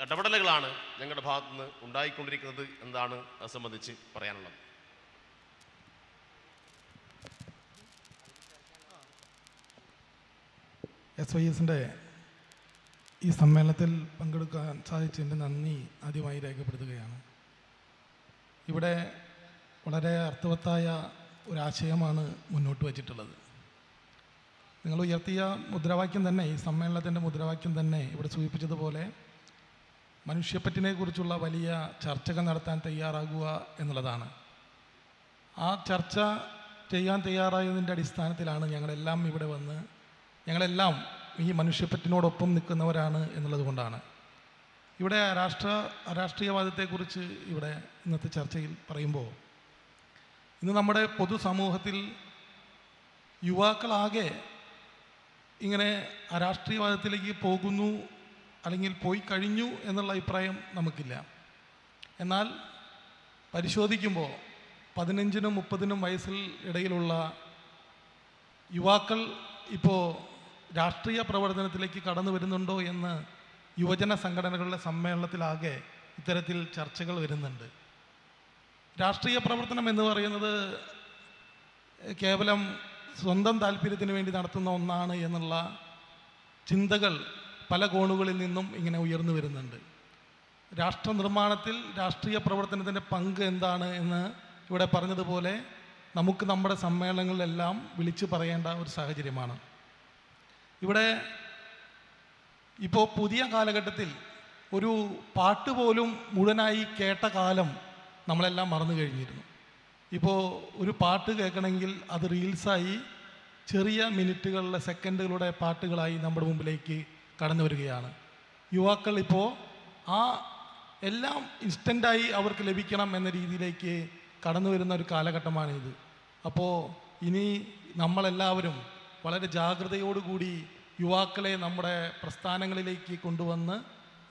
ഇടപെടലുകളാണ് ഞങ്ങളുടെ ഭാഗത്തുനിന്ന് ഉണ്ടായിക്കൊണ്ടിരിക്കുന്നത് എന്നതാണ് അത് സംബന്ധിച്ച് പറയാനുള്ളത്.
SYSൻ്റെ ഈ സമ്മേളനത്തിൽ പങ്കെടുക്കാൻ സാധിച്ചതിൻ്റെ നന്ദി ആദ്യമായി രേഖപ്പെടുത്തുകയാണ്. ഇവിടെ വളരെ അർത്ഥവത്തായ ഒരാശയമാണ് മുന്നോട്ട് വച്ചിട്ടുള്ളത്. നിങ്ങൾ ഉയർത്തിയ മുദ്രാവാക്യം തന്നെ, ഈ സമ്മേളനത്തിൻ്റെ മുദ്രാവാക്യം തന്നെ ഇവിടെ സൂചിപ്പിച്ചതുപോലെ മനുഷ്യപ്പറ്റിനെ കുറിച്ചുള്ള വലിയ ചർച്ചകൾ നടത്താൻ തയ്യാറാകുക എന്നുള്ളതാണ്. ആ ചർച്ച ചെയ്യാൻ തയ്യാറായതിൻ്റെ അടിസ്ഥാനത്തിലാണ് ഞങ്ങളെല്ലാം ഇവിടെ വന്ന്, ഞങ്ങളെല്ലാം ഈ മനുഷ്യപ്പറ്റിനോടൊപ്പം നിൽക്കുന്നവരാണ് എന്നുള്ളത് കൊണ്ടാണ്. ഇവിടെ രാഷ്ട്രീയവാദത്തെക്കുറിച്ച് ഇവിടെ ഇന്നത്തെ ചർച്ചയിൽ പറയുമ്പോൾ, ഇന്ന് നമ്മുടെ പൊതുസമൂഹത്തിൽ യുവാക്കളാകെ ഇങ്ങനെ രാഷ്ട്രീയവാദത്തിലേക്ക് പോകുന്നു അല്ലെങ്കിൽ പോയി കഴിഞ്ഞു എന്നുള്ള അഭിപ്രായം നമുക്കില്ല. എന്നാൽ പരിശോധിക്കുമ്പോൾ 15-നും 30-നും വയസ്സിൽ ഇടയിലുള്ള യുവാക്കൾ ഇപ്പോൾ രാഷ്ട്രീയ പ്രവർത്തനത്തിലേക്ക് കടന്നു വരുന്നുണ്ടോ എന്ന് യുവജന സംഘടനകളുടെ സമ്മേളനത്തിലാകെ ഇത്തരത്തിൽ ചർച്ചകൾ വരുന്നുണ്ട്. രാഷ്ട്രീയ പ്രവർത്തനം എന്ന് പറയുന്നത് കേവലം സ്വന്തം താല്പര്യത്തിന് വേണ്ടി നടത്തുന്ന ഒന്നാണ് എന്നുള്ള ചിന്തകൾ പല കോണുകളിൽ നിന്നും ഇങ്ങനെ ഉയർന്നു വരുന്നുണ്ട്. രാഷ്ട്ര നിർമ്മാണത്തിൽ രാഷ്ട്രീയ പ്രവർത്തനത്തിൻ്റെ പങ്ക് എന്താണ് എന്ന് ഇവിടെ പറഞ്ഞതുപോലെ നമുക്ക് നമ്മുടെ സമ്മേളനങ്ങളിലെല്ലാം വിളിച്ചു പറയേണ്ട ഒരു സാഹചര്യമാണ്. ഇവിടെ ഇപ്പോൾ പുതിയ കാലഘട്ടത്തിൽ ഒരു പാട്ട് പോലും മുഴുവനായി കേട്ട കാലം നമ്മളെല്ലാം മറന്നു കഴിഞ്ഞിരുന്നു. ഇപ്പോൾ ഒരു പാട്ട് കേൾക്കണമെങ്കിൽ അത് റീൽസായി ചെറിയ മിനിറ്റുകളിലെ സെക്കൻഡുകളുടെ പാട്ടുകളായി നമ്മുടെ മുമ്പിലേക്ക് കടന്നു വരികയാണ്. യുവാക്കൾ ഇപ്പോൾ ആ എല്ലാം ഇൻസ്റ്റൻ്റായി അവർക്ക് ലഭിക്കണം എന്ന രീതിയിലേക്ക് കടന്നു വരുന്ന ഒരു കാലഘട്ടമാണിത്. അപ്പോൾ ഇനി നമ്മളെല്ലാവരും വളരെ ജാഗ്രതയോടുകൂടി യുവാക്കളെ നമ്മുടെ പ്രസ്ഥാനങ്ങളിലേക്ക് കൊണ്ടുവന്ന്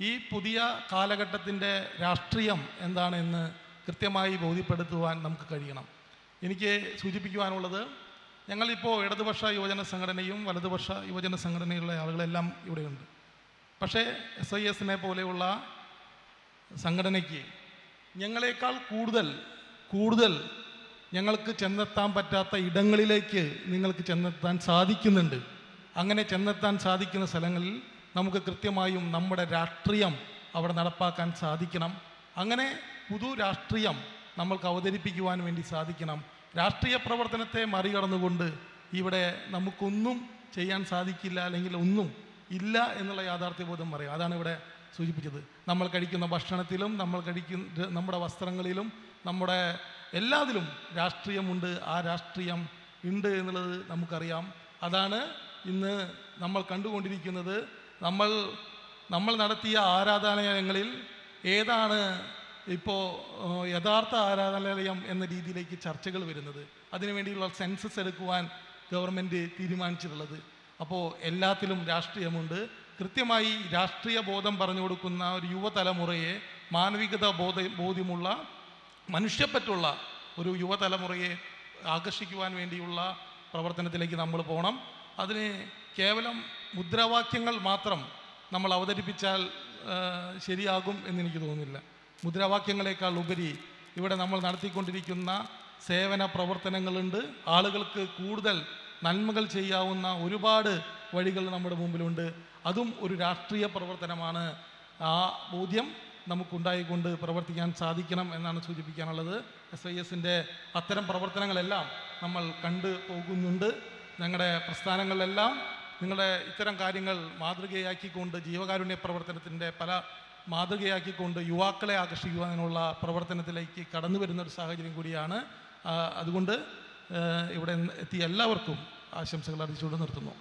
ഈ പുതിയ കാലഘട്ടത്തിൻ്റെ രാഷ്ട്രീയം എന്താണെന്ന് കൃത്യമായി ബോധ്യപ്പെടുത്തുവാൻ നമുക്ക് കഴിയണം. എനിക്ക് സൂചിപ്പിക്കുവാനുള്ളത്, ഞങ്ങളിപ്പോൾ ഇടതുപക്ഷ യുവജന സംഘടനയും വലതുപക്ഷ യുവജന സംഘടനയുള്ള ആളുകളെല്ലാം ഇവിടെയുണ്ട്. പക്ഷേ SIS പോലെയുള്ള സംഘടനയ്ക്ക് ഞങ്ങളെക്കാൾ കൂടുതൽ ഞങ്ങൾക്ക് ചെന്നെത്താൻ പറ്റാത്ത ഇടങ്ങളിലേക്ക് നിങ്ങൾക്ക് ചെന്നെത്താൻ സാധിക്കുന്നുണ്ട്. അങ്ങനെ ചെന്നെത്താൻ സാധിക്കുന്ന സ്ഥലങ്ങളിൽ നമുക്ക് കൃത്യമായും നമ്മുടെ രാഷ്ട്രീയം അവിടെ നടപ്പാക്കാൻ സാധിക്കണം. അങ്ങനെ പുതു രാഷ്ട്രീയം നമ്മൾക്ക് അവതരിപ്പിക്കുവാൻ വേണ്ടി സാധിക്കണം. രാഷ്ട്രീയ പ്രവർത്തനത്തെ മറികടന്നുകൊണ്ട് ഇവിടെ നമുക്കൊന്നും ചെയ്യാൻ സാധിക്കില്ല, അല്ലെങ്കിൽ ഒന്നും ഇല്ല എന്നുള്ള യാഥാർത്ഥ്യബോധം പറയാം. അതാണ് ഇവിടെ സൂചിപ്പിച്ചത്. നമ്മൾ കഴിക്കുന്ന ഭക്ഷണത്തിലും നമ്മുടെ വസ്ത്രങ്ങളിലും നമ്മുടെ എല്ലാത്തിലും രാഷ്ട്രീയമുണ്ട്. ആ രാഷ്ട്രീയം ഉണ്ട് എന്നുള്ളത് നമുക്കറിയാം. അതാണ് ഇന്ന് നമ്മൾ കണ്ടുകൊണ്ടിരിക്കുന്നത്. നമ്മൾ നടത്തിയ ആരാധനാലയങ്ങളിൽ ഏതാണ് ഇപ്പോൾ യഥാർത്ഥ ആരാധനാലയം എന്ന രീതിയിലേക്ക് ചർച്ചകൾ വരുന്നത്? അതിനുവേണ്ടിയുള്ള സെൻസസ് എടുക്കുവാൻ ഗവൺമെൻറ് തീരുമാനിച്ചിട്ടുള്ളത്. അപ്പോൾ എല്ലാത്തിലും രാഷ്ട്രീയമുണ്ട്. കൃത്യമായി രാഷ്ട്രീയ ബോധം പറഞ്ഞു കൊടുക്കുന്ന ഒരു യുവതലമുറയെ, മാനവികത ബോധ്യമുള്ള മനുഷ്യപ്പറ്റുള്ള ഒരു യുവതലമുറയെ ആകർഷിക്കുവാൻ വേണ്ടിയുള്ള പ്രവർത്തനത്തിലേക്ക് നമ്മൾ പോകണം. അതിന് കേവലം മുദ്രാവാക്യങ്ങൾ മാത്രം നമ്മൾ അവതരിപ്പിച്ചാൽ ശരിയാകും എന്നെനിക്ക് തോന്നുന്നില്ല. മുദ്രാവാക്യങ്ങളെക്കാൾ ഉപരി ഇവിടെ നമ്മൾ നടത്തിക്കൊണ്ടിരിക്കുന്ന സേവന പ്രവർത്തനങ്ങളുണ്ട്. ആളുകൾക്ക് കൂടുതൽ നന്മകൾ ചെയ്യാവുന്ന ഒരുപാട് വഴികൾ നമ്മുടെ മുമ്പിലുണ്ട്. അതും ഒരു രാഷ്ട്രീയ പ്രവർത്തനമാണ്. ആ ബോധ്യം നമുക്കുണ്ടായിക്കൊണ്ട് പ്രവർത്തിക്കാൻ സാധിക്കണം എന്നാണ് സൂചിപ്പിക്കാനുള്ളത്. SIS അത്തരം പ്രവർത്തനങ്ങളെല്ലാം നമ്മൾ കണ്ടു പോകുന്നുണ്ട്. ഞങ്ങളുടെ പ്രസ്ഥാനങ്ങളിലെല്ലാം നിങ്ങളുടെ ഇത്തരം കാര്യങ്ങൾ മാതൃകയാക്കിക്കൊണ്ട്, ജീവകാരുണ്യ പ്രവർത്തനത്തിൻ്റെ പല മാതൃകയാക്കിക്കൊണ്ട് യുവാക്കളെ ആകർഷിക്കുവാനുള്ള പ്രവർത്തനത്തിലേക്ക് കടന്നു വരുന്നൊരു സാഹചര്യം കൂടിയാണ്. അതുകൊണ്ട് ഇവിടെ എത്തിയ എല്ലാവർക്കും ആശംസകൾ അറിയിച്ചുകൊണ്ട് നിർത്തുന്നു.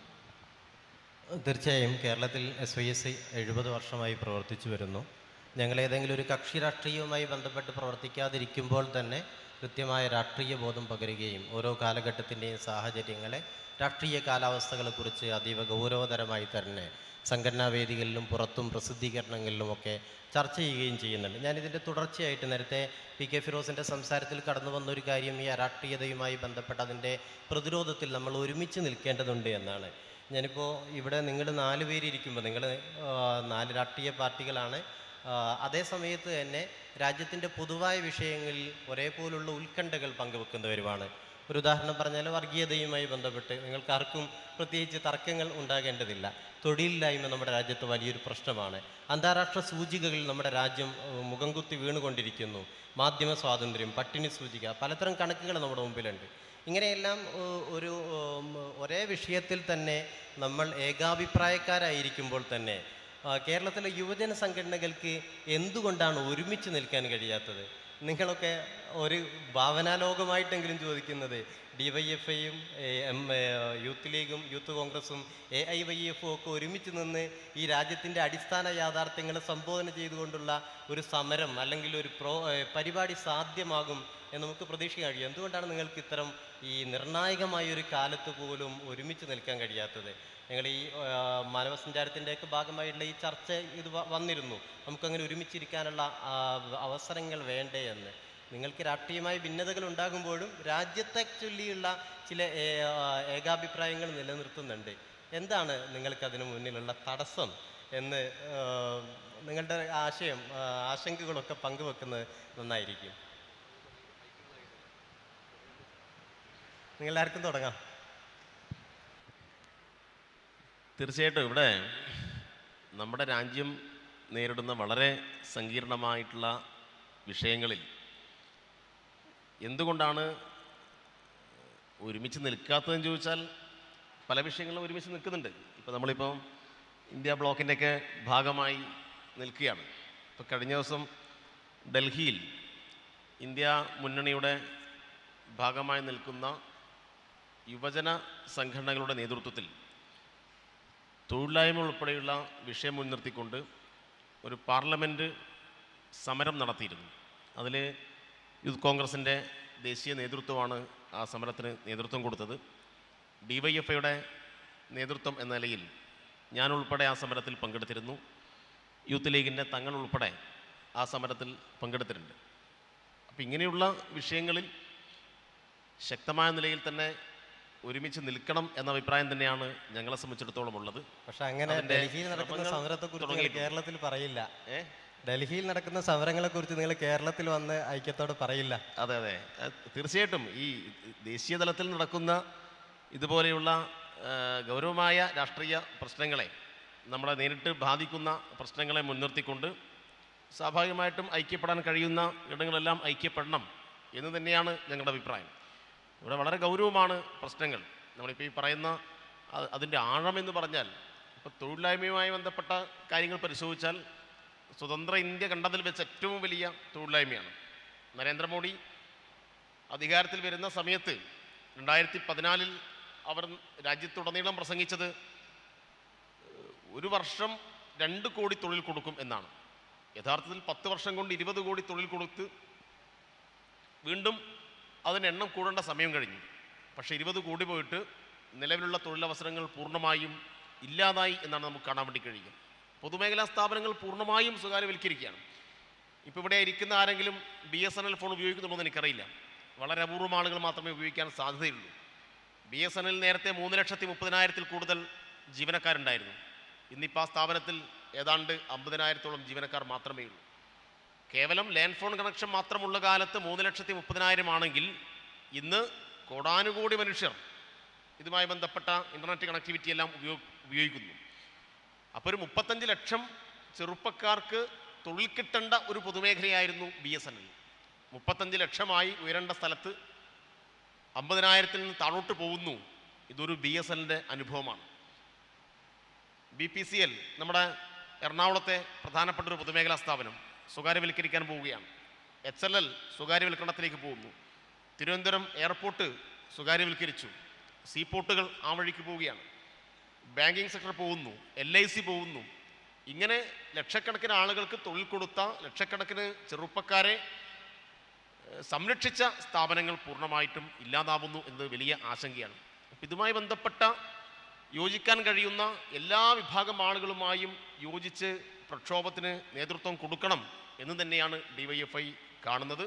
തീർച്ചയായും കേരളത്തിൽ SIS 70 വർഷമായി പ്രവർത്തിച്ചു വരുന്നു. ഞങ്ങൾ ഏതെങ്കിലും ഒരു കക്ഷി രാഷ്ട്രീയവുമായി ബന്ധപ്പെട്ട് പ്രവർത്തിക്കാതിരിക്കുമ്പോൾ തന്നെ കൃത്യമായ രാഷ്ട്രീയ ബോധം പകരുകയും ഓരോ കാലഘട്ടത്തിൻ്റെയും സാഹചര്യങ്ങളെ, രാഷ്ട്രീയ കാലാവസ്ഥകളെക്കുറിച്ച് അതീവ ഗൗരവതരമായി തന്നെ സംഘടനാ വേദികളിലും പുറത്തും പ്രസിദ്ധീകരണങ്ങളിലുമൊക്കെ ചർച്ച ചെയ്യുകയും ചെയ്യുന്നുണ്ട്. ഞാനിതിൻ്റെ തുടർച്ചയായിട്ട് നേരത്തെ PK ഫിറോസിൻ്റെ സംസാരത്തിൽ കടന്നു വന്നൊരു കാര്യം ഈ അരാഷ്ട്രീയതയുമായി ബന്ധപ്പെട്ട് അതിൻ്റെ പ്രതിരോധത്തിൽ നമ്മൾ ഒരുമിച്ച് നിൽക്കേണ്ടതുണ്ട് എന്നാണ്. ഞാനിപ്പോൾ ഇവിടെ നിങ്ങൾ 4 പേര് ഇരിക്കുമ്പോൾ, നിങ്ങൾ 4 രാഷ്ട്രീയ പാർട്ടികളാണ്. അതേ സമയത്ത് തന്നെ രാജ്യത്തിൻ്റെ പൊതുവായ വിഷയങ്ങളിൽ ഒരേപോലുള്ള ഉത്കണ്ഠകൾ പങ്കുവെക്കുന്നവരുമാണ്. ഒരു ഉദാഹരണം പറഞ്ഞാൽ വർഗീയതയുമായി ബന്ധപ്പെട്ട് നിങ്ങൾക്കാർക്കും പ്രത്യേകിച്ച് തർക്കങ്ങൾ ഉണ്ടാകേണ്ടതില്ല. തൊഴിലില്ലായ്മ നമ്മുടെ രാജ്യത്ത് വലിയൊരു പ്രശ്നമാണ്. അന്താരാഷ്ട്ര സൂചികകളിൽ നമ്മുടെ രാജ്യം മുഖം കുത്തി വീണുകൊണ്ടിരിക്കുന്നു. മാധ്യമ സ്വാതന്ത്ര്യം, പട്ടിണി സൂചിക, പലതരം കണക്കുകൾ നമ്മുടെ മുമ്പിലുണ്ട്. ഇങ്ങനെയെല്ലാം ഒരേ വിഷയത്തിൽ തന്നെ നമ്മൾ ഏകാഭിപ്രായക്കാരായിരിക്കുമ്പോൾ തന്നെ കേരളത്തിലെ യുവജന സംഘടനകൾക്ക് എന്തുകൊണ്ടാണ് ഒരുമിച്ച് നിൽക്കാൻ കഴിയാത്തത്? നിങ്ങളൊക്കെ ഒരു ഭാവനാലോകമായിട്ടെങ്കിലും ചോദിക്കുന്നത്, DYFIയും യൂത്ത് ലീഗും യൂത്ത് കോൺഗ്രസും AIYF ഒക്കെ ഒരുമിച്ച് നിന്ന് ഈ രാജ്യത്തിൻ്റെ അടിസ്ഥാന യാഥാർത്ഥ്യങ്ങളെ സംബോധന ചെയ്തുകൊണ്ടുള്ള ഒരു സമരം അല്ലെങ്കിൽ ഒരു പരിപാടി സാധ്യമാകും എന്ന് നമുക്ക് പ്രതീക്ഷിക്കാൻ കഴിയും. എന്തുകൊണ്ടാണ് നിങ്ങൾക്ക് ഇത്തരം ഈ നിർണായകമായൊരു കാലത്ത് പോലും ഒരുമിച്ച് നിൽക്കാൻ കഴിയാത്തത്? ഞങ്ങൾ ഈ മാനവസഞ്ചാരത്തിൻ്റെയൊക്കെ ഭാഗമായിട്ടുള്ള ഈ ചർച്ച ഇത് വന്നിരുന്നു, നമുക്കങ്ങനെ ഒരുമിച്ചിരിക്കാനുള്ള അവസരങ്ങൾ വേണ്ടേ എന്ന്. നിങ്ങൾക്ക് രാഷ്ട്രീയമായ ഭിന്നതകൾ ഉണ്ടാകുമ്പോഴും രാജ്യത്തെ ചൊല്ലിയുള്ള ചില ഏകാഭിപ്രായങ്ങൾ നിലനിർത്തുന്നുണ്ട്. എന്താണ് നിങ്ങൾക്കതിനു മുന്നിലുള്ള തടസ്സം എന്ന് നിങ്ങളുടെ ആശങ്കകളൊക്കെ പങ്കുവെക്കുന്നത് നന്നായിരിക്കും. നിങ്ങളാർക്കും തുടങ്ങാം.
തീർച്ചയായിട്ടും ഇവിടെ നമ്മുടെ രാജ്യം നേരിടുന്ന വളരെ സങ്കീർണമായിട്ടുള്ള വിഷയങ്ങളിൽ എന്തുകൊണ്ടാണ് ഒരുമിച്ച് നിൽക്കാത്തതെന്ന് ചോദിച്ചാൽ പല വിഷയങ്ങളും ഒരുമിച്ച് നിൽക്കുന്നുണ്ട്. ഇപ്പോൾ നമ്മളിപ്പോൾ ഇന്ത്യ ബ്ലോക്കിൻ്റെയൊക്കെ ഭാഗമായി നിൽക്കുകയാണ്. ഇപ്പോൾ കഴിഞ്ഞ ദിവസം ഡൽഹിയിൽ ഇന്ത്യ മുന്നണിയുടെ ഭാഗമായി നിൽക്കുന്ന യുവജന സംഘടനകളുടെ നേതൃത്വത്തിൽ തൊഴിലില്ലായ്മ ഉൾപ്പെടെയുള്ള വിഷയം മുൻനിർത്തിക്കൊണ്ട് ഒരു പാർലമെൻറ്റ് സമരം നടത്തിയിരുന്നു. അതിൽ യൂത്ത് കോൺഗ്രസിൻ്റെ ദേശീയ നേതൃത്വമാണ് ആ സമരത്തിന് നേതൃത്വം കൊടുത്തത്. DYFIയുടെ നേതൃത്വം എന്ന നിലയിൽ ഞാൻ ഉൾപ്പെടെ ആ സമരത്തിൽ പങ്കെടുത്തിരുന്നു. യൂത്ത് ലീഗിൻ്റെ തങ്ങൾ ഉൾപ്പെടെ ആ സമരത്തിൽ പങ്കെടുത്തിട്ടുണ്ട്. അപ്പോൾ ഇങ്ങനെയുള്ള വിഷയങ്ങളിൽ ശക്തമായ നിലയിൽ തന്നെ ഒരുമിച്ച് നിൽക്കണം എന്ന അഭിപ്രായം തന്നെയാണ് ഞങ്ങളെ സംബന്ധിച്ചിടത്തോളം ഉള്ളത്.
പക്ഷെ അങ്ങനെ ഡൽഹിയിൽ നടക്കുന്ന സമരത്തെക്കുറിച്ച് കേരളത്തിൽ പറയില്ല. ഡൽഹിയിൽ നടക്കുന്ന സമരങ്ങളെക്കുറിച്ച് നിങ്ങൾ കേരളത്തിൽ വന്ന് ഐക്യത്തോടെ പറയില്ല.
അതെ അതെ, തീർച്ചയായിട്ടും ഈ ദേശീയ തലത്തിൽ നടക്കുന്ന ഇതുപോലെയുള്ള ഗൗരവമായ രാഷ്ട്രീയ പ്രശ്നങ്ങളെ, നമ്മളെ നേരിട്ട് ബാധിക്കുന്ന പ്രശ്നങ്ങളെ മുൻനിർത്തിക്കൊണ്ട് സ്വാഭാവികമായിട്ടും ഐക്യപ്പെടാൻ കഴിയുന്ന ഇടങ്ങളെല്ലാം ഐക്യപ്പെടണം എന്ന് തന്നെയാണ് ഞങ്ങളുടെ അഭിപ്രായം. ഇവിടെ വളരെ ഗൗരവമാണ് പ്രശ്നങ്ങൾ. നമ്മളിപ്പോൾ ഈ പറയുന്ന അതിൻ്റെ ആഴം എന്ന് പറഞ്ഞാൽ, ഇപ്പോൾ തൊഴിലില്ലായ്മയുമായി ബന്ധപ്പെട്ട കാര്യങ്ങൾ പരിശോധിച്ചാൽ സ്വതന്ത്ര ഇന്ത്യ കണ്ടതിൽ വെച്ച് ഏറ്റവും വലിയ തൊഴിലില്ലായ്മയാണ്. നരേന്ദ്രമോദി അധികാരത്തിൽ വരുന്ന സമയത്ത് 2014 അവർ രാജ്യത്തുടനീളം പ്രസംഗിച്ചത് 1 വർഷം 2 കോടി തൊഴിൽ കൊടുക്കും എന്നാണ്. യഥാർത്ഥത്തിൽ 10 വർഷം കൊണ്ട് 20 കോടി തൊഴിൽ കൊടുത്ത് വീണ്ടും അതിന് എണ്ണം കൂടേണ്ട സമയം കഴിഞ്ഞു. പക്ഷേ 20 കോടി പോയിട്ട് നിലവിലുള്ള തൊഴിലവസരങ്ങൾ പൂർണ്ണമായും ഇല്ലാതായി എന്നാണ് നമുക്ക് കാണാൻ വേണ്ടി കഴിയുക. പൊതുമേഖലാ സ്ഥാപനങ്ങൾ പൂർണ്ണമായും സ്വകാര്യവൽക്കരിക്കുകയാണ്. ഇപ്പോൾ ഇവിടെ ഇരിക്കുന്ന ആരെങ്കിലും BSNL ഫോൺ ഉപയോഗിക്കുന്നുണ്ടോ എന്ന് എനിക്കറിയില്ല. വളരെ അപൂർവം ആളുകൾ മാത്രമേ ഉപയോഗിക്കാൻ സാധ്യതയുള്ളൂ. BSNL നേരത്തെ 3,30,000 കൂടുതൽ ജീവനക്കാരുണ്ടായിരുന്നു. ഇന്നിപ്പോൾ ആ സ്ഥാപനത്തിൽ ഏതാണ്ട് 50,000-ഓളം ജീവനക്കാർ മാത്രമേ ഉള്ളൂ. കേവലം ലാൻഡ് ഫോൺ കണക്ഷൻ മാത്രമുള്ള കാലത്ത് 3,30,000 ആണെങ്കിൽ ഇന്ന് കോടാനുകോടി മനുഷ്യർ ഇതുമായി ബന്ധപ്പെട്ട ഇൻ്റർനെറ്റ് കണക്ടിവിറ്റി എല്ലാം ഉപയോഗിക്കുന്നു. അപ്പോൾ ഒരു 35 ലക്ഷം ചെറുപ്പക്കാർക്ക് തൊഴിൽ കിട്ടേണ്ട ഒരു പൊതുമേഖലയായിരുന്നു BSNL. 35 ലക്ഷമായി ഉയരേണ്ട സ്ഥലത്ത് 50,000-ൽ നിന്ന് താഴോട്ട് പോകുന്നു. ഇതൊരു BSNLൻ്റെ അനുഭവമാണ്. BPCL നമ്മുടെ എറണാകുളത്തെ പ്രധാനപ്പെട്ട ഒരു പൊതുമേഖലാ സ്ഥാപനം സ്വകാര്യവൽക്കരിക്കാൻ പോവുകയാണ്. HLL സ്വകാര്യവൽക്കരണത്തിലേക്ക് പോകുന്നു. തിരുവനന്തപുരം എയർപോർട്ട് സ്വകാര്യവൽക്കരിച്ചു. സീപോർട്ടുകൾ ആ വഴിക്ക് പോവുകയാണ്. ബാങ്കിങ് സെക്ടർ പോകുന്നു, LIC പോകുന്നു. ഇങ്ങനെ ലക്ഷക്കണക്കിന് ആളുകൾക്ക് തൊഴിൽ കൊടുത്ത, ലക്ഷക്കണക്കിന് ചെറുപ്പക്കാരെ സംരക്ഷിച്ച സ്ഥാപനങ്ങൾ പൂർണ്ണമായിട്ടും ഇല്ലാതാവുന്നു എന്നത് വലിയ ആശങ്കയാണ്. അപ്പം ഇതുമായി ബന്ധപ്പെട്ട യോജിക്കാൻ കഴിയുന്ന എല്ലാ വിഭാഗം ആളുകളുമായും യോജിച്ച് പ്രക്ഷോഭത്തിന് നേതൃത്വം കൊടുക്കണം എന്ന് തന്നെയാണ് DYFI കാണുന്നത്.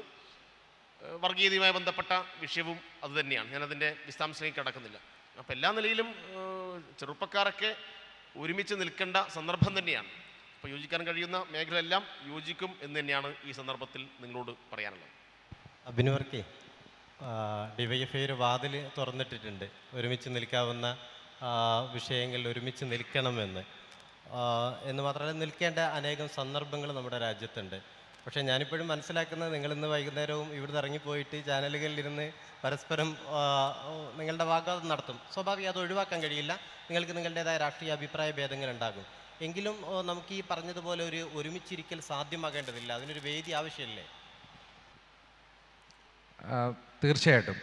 വർഗീയതയുമായി ബന്ധപ്പെട്ട വിഷയവും അതുതന്നെയാണ്. ഞാനതിൻ്റെ വിശദാംശങ്ങളിലേക്ക് കടക്കുന്നില്ല. അപ്പോൾ എല്ലാ നിലയിലും ചെറുപ്പക്കാരൊക്കെ ഒരുമിച്ച് നിൽക്കേണ്ട സന്ദർഭം തന്നെയാണ്. അപ്പോൾ യോജിക്കാൻ കഴിയുന്ന മേഖലയെല്ലാം യോജിക്കും എന്ന് തന്നെയാണ് ഈ സന്ദർഭത്തിൽ നിങ്ങളോട് പറയാനുള്ളത്.
അഭിനവർക്കെ DYFI ഒരു വാതിൽ തുറന്നിട്ടിട്ടുണ്ട്. ഒരുമിച്ച് നിൽക്കാവുന്ന വിഷയങ്ങളിൽ ഒരുമിച്ച് നിൽക്കണമെന്ന്. എന്ന് മാത്രമല്ല, നിൽക്കേണ്ട അനേകം സന്ദർഭങ്ങൾ നമ്മുടെ രാജ്യത്തുണ്ട്. പക്ഷേ ഞാനിപ്പോഴും മനസ്സിലാക്കുന്നത്, നിങ്ങളിന്ന് വൈകുന്നേരവും ഇവിടുന്ന് ഇറങ്ങിപ്പോയിട്ട് ചാനലുകളിലിരുന്ന് പരസ്പരം നിങ്ങളുടെ വാഗ്വാദം നടത്തും. സ്വാഭാവികം, അത് ഒഴിവാക്കാൻ കഴിയില്ല. നിങ്ങൾക്ക് നിങ്ങളുടേതായ രാഷ്ട്രീയ അഭിപ്രായ ഭേദങ്ങളുണ്ടാകും. എങ്കിലും നമുക്ക് ഈ പറഞ്ഞതുപോലെ ഒരു ഒരുമിച്ചിരിക്കൽ സാധ്യമാകേണ്ടതില്ല. അതിനൊരു വേദി ആവശ്യമില്ലേ?
തീർച്ചയായിട്ടും.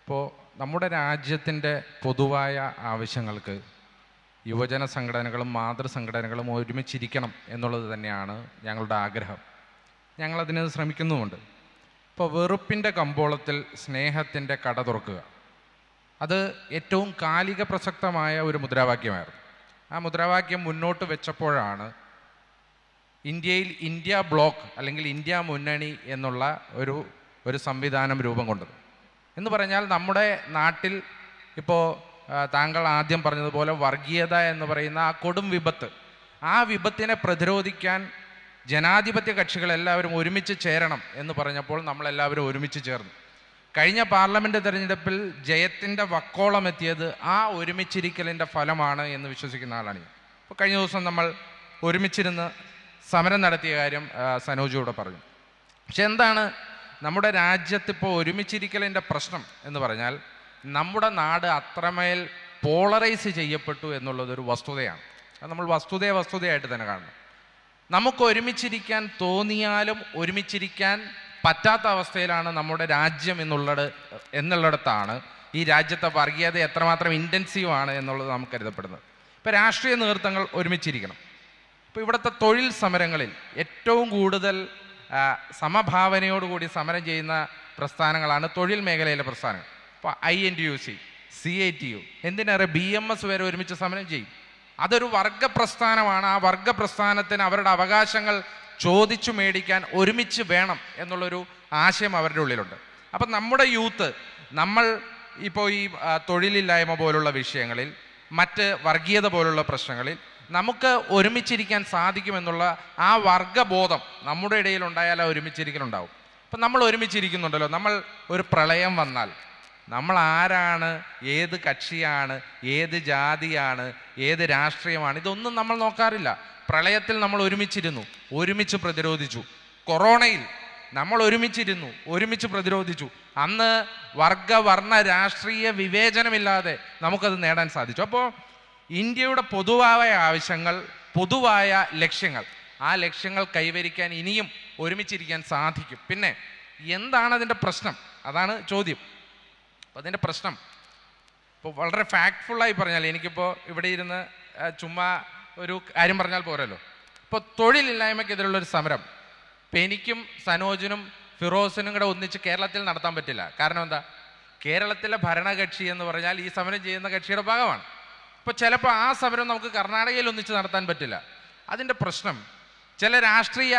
ഇപ്പോൾ നമ്മുടെ രാജ്യത്തിൻ്റെ പൊതുവായ ആവശ്യങ്ങൾക്ക് യുവജന സംഘടനകളും മാതൃസംഘടനകളും ഒരുമിച്ചിരിക്കണം എന്നുള്ളത് തന്നെയാണ് ഞങ്ങളുടെ ആഗ്രഹം. ഞങ്ങളതിന് ശ്രമിക്കുന്നുമുണ്ട്. ഇപ്പോൾ വെറുപ്പിൻ്റെ കമ്പോളത്തിൽ സ്നേഹത്തിൻ്റെ കട തുറക്കുക, അത് ഏറ്റവും കാലിക പ്രസക്തമായ ഒരു മുദ്രാവാക്യമായിരുന്നു. ആ മുദ്രാവാക്യം മുന്നോട്ട് വെച്ചപ്പോഴാണ് ഇന്ത്യയിൽ ഇന്ത്യ ബ്ലോക്ക് അല്ലെങ്കിൽ ഇന്ത്യ മുന്നണി എന്നുള്ള ഒരു സംവിധാനം രൂപം കൊണ്ടത്. എന്ന് പറഞ്ഞാൽ നമ്മുടെ നാട്ടിൽ ഇപ്പോൾ താങ്കൾ ആദ്യം പറഞ്ഞതുപോലെ വർഗീയത എന്ന് പറയുന്ന ആ കൊടും വിപത്ത്, ആ വിപത്തിനെ പ്രതിരോധിക്കാൻ ജനാധിപത്യ കക്ഷികളെല്ലാവരും ഒരുമിച്ച് ചേരണം എന്ന് പറഞ്ഞപ്പോൾ നമ്മളെല്ലാവരും ഒരുമിച്ച് ചേർന്നു. കഴിഞ്ഞ പാർലമെൻറ്റ് തെരഞ്ഞെടുപ്പിൽ ജയത്തിൻ്റെ വക്കോളം എത്തിയത് ആ ഒരുമിച്ചിരിക്കലിൻ്റെ ഫലമാണ് എന്ന് വിശ്വസിക്കുന്ന ആളാണ് ഞാൻ. അപ്പോൾ കഴിഞ്ഞ ദിവസം നമ്മൾ ഒരുമിച്ചിരുന്ന് സമരം നടത്തിയ കാര്യം സനോജ് ഇവിടെ പറഞ്ഞു. പക്ഷെ എന്താണ് നമ്മുടെ രാജ്യത്തിപ്പോൾ ഒരുമിച്ചിരിക്കലിൻ്റെ പ്രശ്നം എന്ന് പറഞ്ഞാൽ നമ്മുടെ നാട് അത്രമേൽ പോളറൈസ് ചെയ്യപ്പെട്ടു എന്നുള്ളതൊരു വസ്തുതയാണ്. അത് നമ്മൾ വസ്തുതയായിട്ട് തന്നെ കാണണം. നമുക്ക് ഒരുമിച്ചിരിക്കാൻ തോന്നിയാലും ഒരുമിച്ചിരിക്കാൻ പറ്റാത്ത അവസ്ഥയിലാണ് നമ്മുടെ രാജ്യം എന്നുള്ളിടത്താണ് ഈ രാജ്യത്തെ വർഗീയത എത്രമാത്രം ഇൻറ്റൻസീവ് ആണ് എന്നുള്ളത് നമുക്ക് കരുതപ്പെടുന്നത്. ഇപ്പോൾ രാഷ്ട്രീയ നേതൃത്വങ്ങൾ ഒരുമിച്ചിരിക്കണം. ഇപ്പോൾ ഇവിടുത്തെ തൊഴിൽ സമരങ്ങളിൽ ഏറ്റവും കൂടുതൽ സമഭാവനയോടുകൂടി സമരം ചെയ്യുന്ന പ്രസ്ഥാനങ്ങളാണ് തൊഴിൽ മേഖലയിലെ പ്രസ്ഥാനങ്ങൾ. ഇപ്പോൾ INTUC, CITU, എന്തിനേറെ BMS വരെ ഒരുമിച്ച് സമരം ചെയ്യും. അതൊരു വർഗ പ്രസ്ഥാനമാണ്. ആ വർഗ പ്രസ്ഥാനത്തിന് അവരുടെ അവകാശങ്ങൾ ചോദിച്ചു മേടിക്കാൻ ഒരുമിച്ച് വേണം എന്നുള്ളൊരു ആശയം അവരുടെ ഉള്ളിലുണ്ട്. അപ്പം നമ്മുടെ യൂത്ത് നമ്മൾ ഇപ്പോൾ ഈ തൊഴിലില്ലായ്മ പോലുള്ള വിഷയങ്ങളിൽ, മറ്റ് വർഗീയത പോലുള്ള പ്രശ്നങ്ങളിൽ നമുക്ക് ഒരുമിച്ചിരിക്കാൻ സാധിക്കുമെന്നുള്ള ആ വർഗബോധം നമ്മുടെ ഇടയിൽ ഉണ്ടായാൽ ആ ഒരുമിച്ചിരിക്കലുണ്ടാവും. ഇപ്പം നമ്മൾ ഒരുമിച്ചിരിക്കുന്നുണ്ടല്ലോ, നമ്മൾ ഒരു പ്രളയം വന്നാൽ നമ്മൾ ആരാണ്, ഏത് കക്ഷിയാണ്, ഏത് ജാതിയാണ്, ഏത് രാഷ്ട്രീയമാണ്, ഇതൊന്നും നമ്മൾ നോക്കാറില്ല. പ്രളയത്തിൽ നമ്മൾ ഒരുമിച്ചിരുന്നു, ഒരുമിച്ച് പ്രതിരോധിച്ചു. കൊറോണയിൽ നമ്മൾ ഒരുമിച്ചിരുന്നു, ഒരുമിച്ച് പ്രതിരോധിച്ചു. അന്ന് വർണ്ണ രാഷ്ട്രീയ വിവേചനമില്ലാതെ നമുക്കത് നേടാൻ സാധിച്ചു. അപ്പോൾ ഇന്ത്യയുടെ പൊതുവായ ആവശ്യങ്ങൾ, പൊതുവായ ലക്ഷ്യങ്ങൾ, ആ ലക്ഷ്യങ്ങൾ കൈവരിക്കാൻ ഇനിയും ഒരുമിച്ചിരിക്കാൻ സാധിക്കും. പിന്നെ എന്താണ് അതിൻ്റെ പ്രശ്നം? അതാണ് ചോദ്യം. അപ്പോൾ അതിൻ്റെ പ്രശ്നം ഇപ്പോൾ വളരെ ഫാക്ട്ഫുള്ളായി പറഞ്ഞാൽ, എനിക്കിപ്പോൾ ഇവിടെ ഇരുന്ന് ചുമ്മാ ഒരു കാര്യം പറഞ്ഞാൽ പോരല്ലോ. ഇപ്പോൾ തൊഴിലില്ലായ്മയ്ക്കെതിരുള്ളൊരു സമരം ഇപ്പം എനിക്കും സനോജിനും ഫിറോസിനും കൂടെ ഒന്നിച്ച് കേരളത്തിൽ നടത്താൻ പറ്റില്ല. കാരണം എന്താ? കേരളത്തിലെ ഭരണകക്ഷി എന്ന് പറഞ്ഞാൽ ഈ സമരം ചെയ്യുന്ന കക്ഷിയുടെ ഭാഗമാണ്. ഇപ്പോൾ ചിലപ്പോൾ ആ സമരം നമുക്ക് കർണാടകയിൽ ഒന്നിച്ച് നടത്താൻ പറ്റില്ല. അതിൻ്റെ പ്രശ്നം ചില രാഷ്ട്രീയ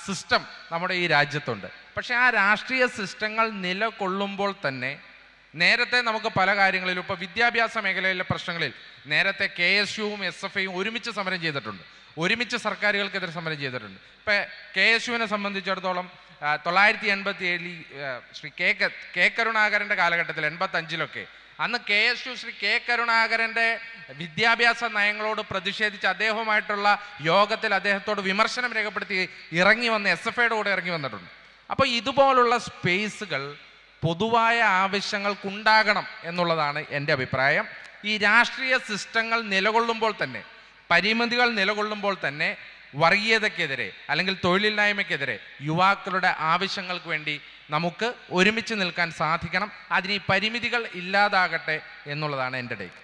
സിസ്റ്റം നമ്മുടെ ഈ രാജ്യത്തുണ്ട്. പക്ഷേ ആ രാഷ്ട്രീയ സിസ്റ്റങ്ങൾ നിലകൊള്ളുമ്പോൾ തന്നെ നേരത്തെ നമുക്ക് പല കാര്യങ്ങളിലും, ഇപ്പോൾ വിദ്യാഭ്യാസ മേഖലയിലെ പ്രശ്നങ്ങളിൽ നേരത്തെ KSUവും SFIയും ഒരുമിച്ച് സമരം ചെയ്തിട്ടുണ്ട്, ഒരുമിച്ച് സർക്കാരുകൾക്കെതിരെ സമരം ചെയ്തിട്ടുണ്ട്. ഇപ്പം KSUവിനെ സംബന്ധിച്ചിടത്തോളം 1987 ശ്രീ കെ കരുണാകരൻ്റെ കാലഘട്ടത്തിൽ 85-ലൊക്കെ അന്ന് KSU ശ്രീ കെ കരുണാകരൻ്റെ വിദ്യാഭ്യാസ നയങ്ങളോട് പ്രതിഷേധിച്ച് അദ്ദേഹവുമായിട്ടുള്ള യോഗത്തിൽ അദ്ദേഹത്തോട് വിമർശനം രേഖപ്പെടുത്തി ഇറങ്ങി വന്ന് SFIയുടെ കൂടെ ഇറങ്ങി വന്നിട്ടുണ്ട്. അപ്പോൾ ഇതുപോലുള്ള സ്പേസുകൾ പൊതുവായ ആവശ്യങ്ങൾക്കുണ്ടാകണം എന്നുള്ളതാണ് എൻ്റെ അഭിപ്രായം. ഈ രാഷ്ട്രീയ സിസ്റ്റങ്ങൾ നിലകൊള്ളുമ്പോൾ തന്നെ, പരിമിതികൾ നിലകൊള്ളുമ്പോൾ തന്നെ വർഗീയതയ്ക്കെതിരെ അല്ലെങ്കിൽ തൊഴിലില്ലായ്മയ്ക്കെതിരെ യുവാക്കളുടെ ആവശ്യങ്ങൾക്ക് വേണ്ടി നമുക്ക് ഒരുമിച്ച് നിൽക്കാൻ സാധിക്കണം. അതിന് ഈ പരിമിതികൾ ഇല്ലാതാകട്ടെ എന്നുള്ളതാണ് എൻ്റെ ടേക്ക്.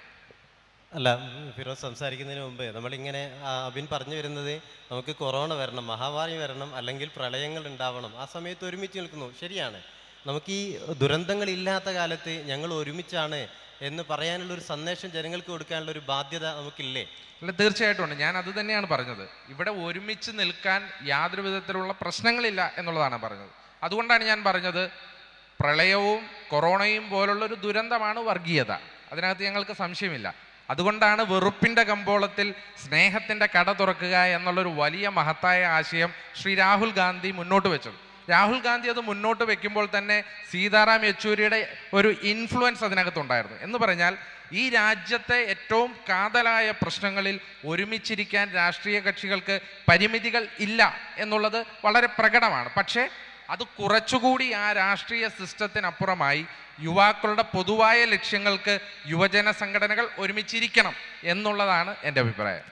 അല്ല, ഫിറോസ് സംസാരിക്കുന്നതിന് മുമ്പ് നമ്മളിങ്ങനെ അബിൻ പറഞ്ഞു വരുന്നത് നമുക്ക് കൊറോണ വരണം, മഹാമാരി വരണം, അല്ലെങ്കിൽ പ്രളയങ്ങൾ ഉണ്ടാവണം, ആ സമയത്ത് ഒരുമിച്ച് നിൽക്കുന്നു. ശരിയാണ്. നമുക്ക് ഈ ദുരന്തങ്ങളില്ലാത്ത കാലത്ത് ഞങ്ങൾ ഒരുമിച്ചാണ് എന്ന് പറയാനുള്ളൊരു സന്ദേശം ജനങ്ങൾക്ക് കൊടുക്കാനുള്ളൊരു ബാധ്യത നമുക്കില്ലേ?
അല്ല, തീർച്ചയായിട്ടും ഉണ്ട്. ഞാൻ അത് തന്നെയാണ് പറഞ്ഞത്. ഇവിടെ ഒരുമിച്ച് നിൽക്കാൻ യാതൊരു വിധത്തിലുള്ള പ്രശ്നങ്ങളില്ല എന്നുള്ളതാണ് പറഞ്ഞത്. അതുകൊണ്ടാണ് ഞാൻ പറഞ്ഞത് പ്രളയവും കൊറോണയും പോലുള്ളൊരു ദുരന്തമാണ് വർഗീയത. അതിനകത്ത് ഞങ്ങൾക്ക് സംശയമില്ല. അതുകൊണ്ടാണ് വെറുപ്പിൻ്റെ കമ്പോളത്തിൽ സ്നേഹത്തിൻ്റെ കട തുറക്കുക എന്നുള്ളൊരു വലിയ മഹത്തായ ആശയം ശ്രീ രാഹുൽ ഗാന്ധി മുന്നോട്ട് വെച്ചത്. രാഹുൽ ഗാന്ധി അത് മുന്നോട്ട് വെക്കുമ്പോൾ തന്നെ സീതാറാം യെച്ചൂരിയുടെ ഒരു ഇൻഫ്ലുവൻസ് അതിനകത്തുണ്ടായിരുന്നു. എന്ന് പറഞ്ഞാൽ ഈ രാജ്യത്തെ ഏറ്റവും കാതലായ പ്രശ്നങ്ങളിൽ ഒരുമിച്ചിരിക്കാൻ രാഷ്ട്രീയ കക്ഷികൾക്ക് പരിമിതികൾ ഇല്ല എന്നുള്ളത് വളരെ പ്രകടമാണ്. പക്ഷേ അത് കുറച്ചുകൂടി ആ രാഷ്ട്രീയ സിസ്റ്റത്തിനപ്പുറമായി യുവാക്കളുടെ പൊതുവായ ലക്ഷ്യങ്ങൾക്ക് യുവജന സംഘടനകൾ ഒരുമിച്ചിരിക്കണം എന്നുള്ളതാണ് എൻ്റെ അഭിപ്രായം.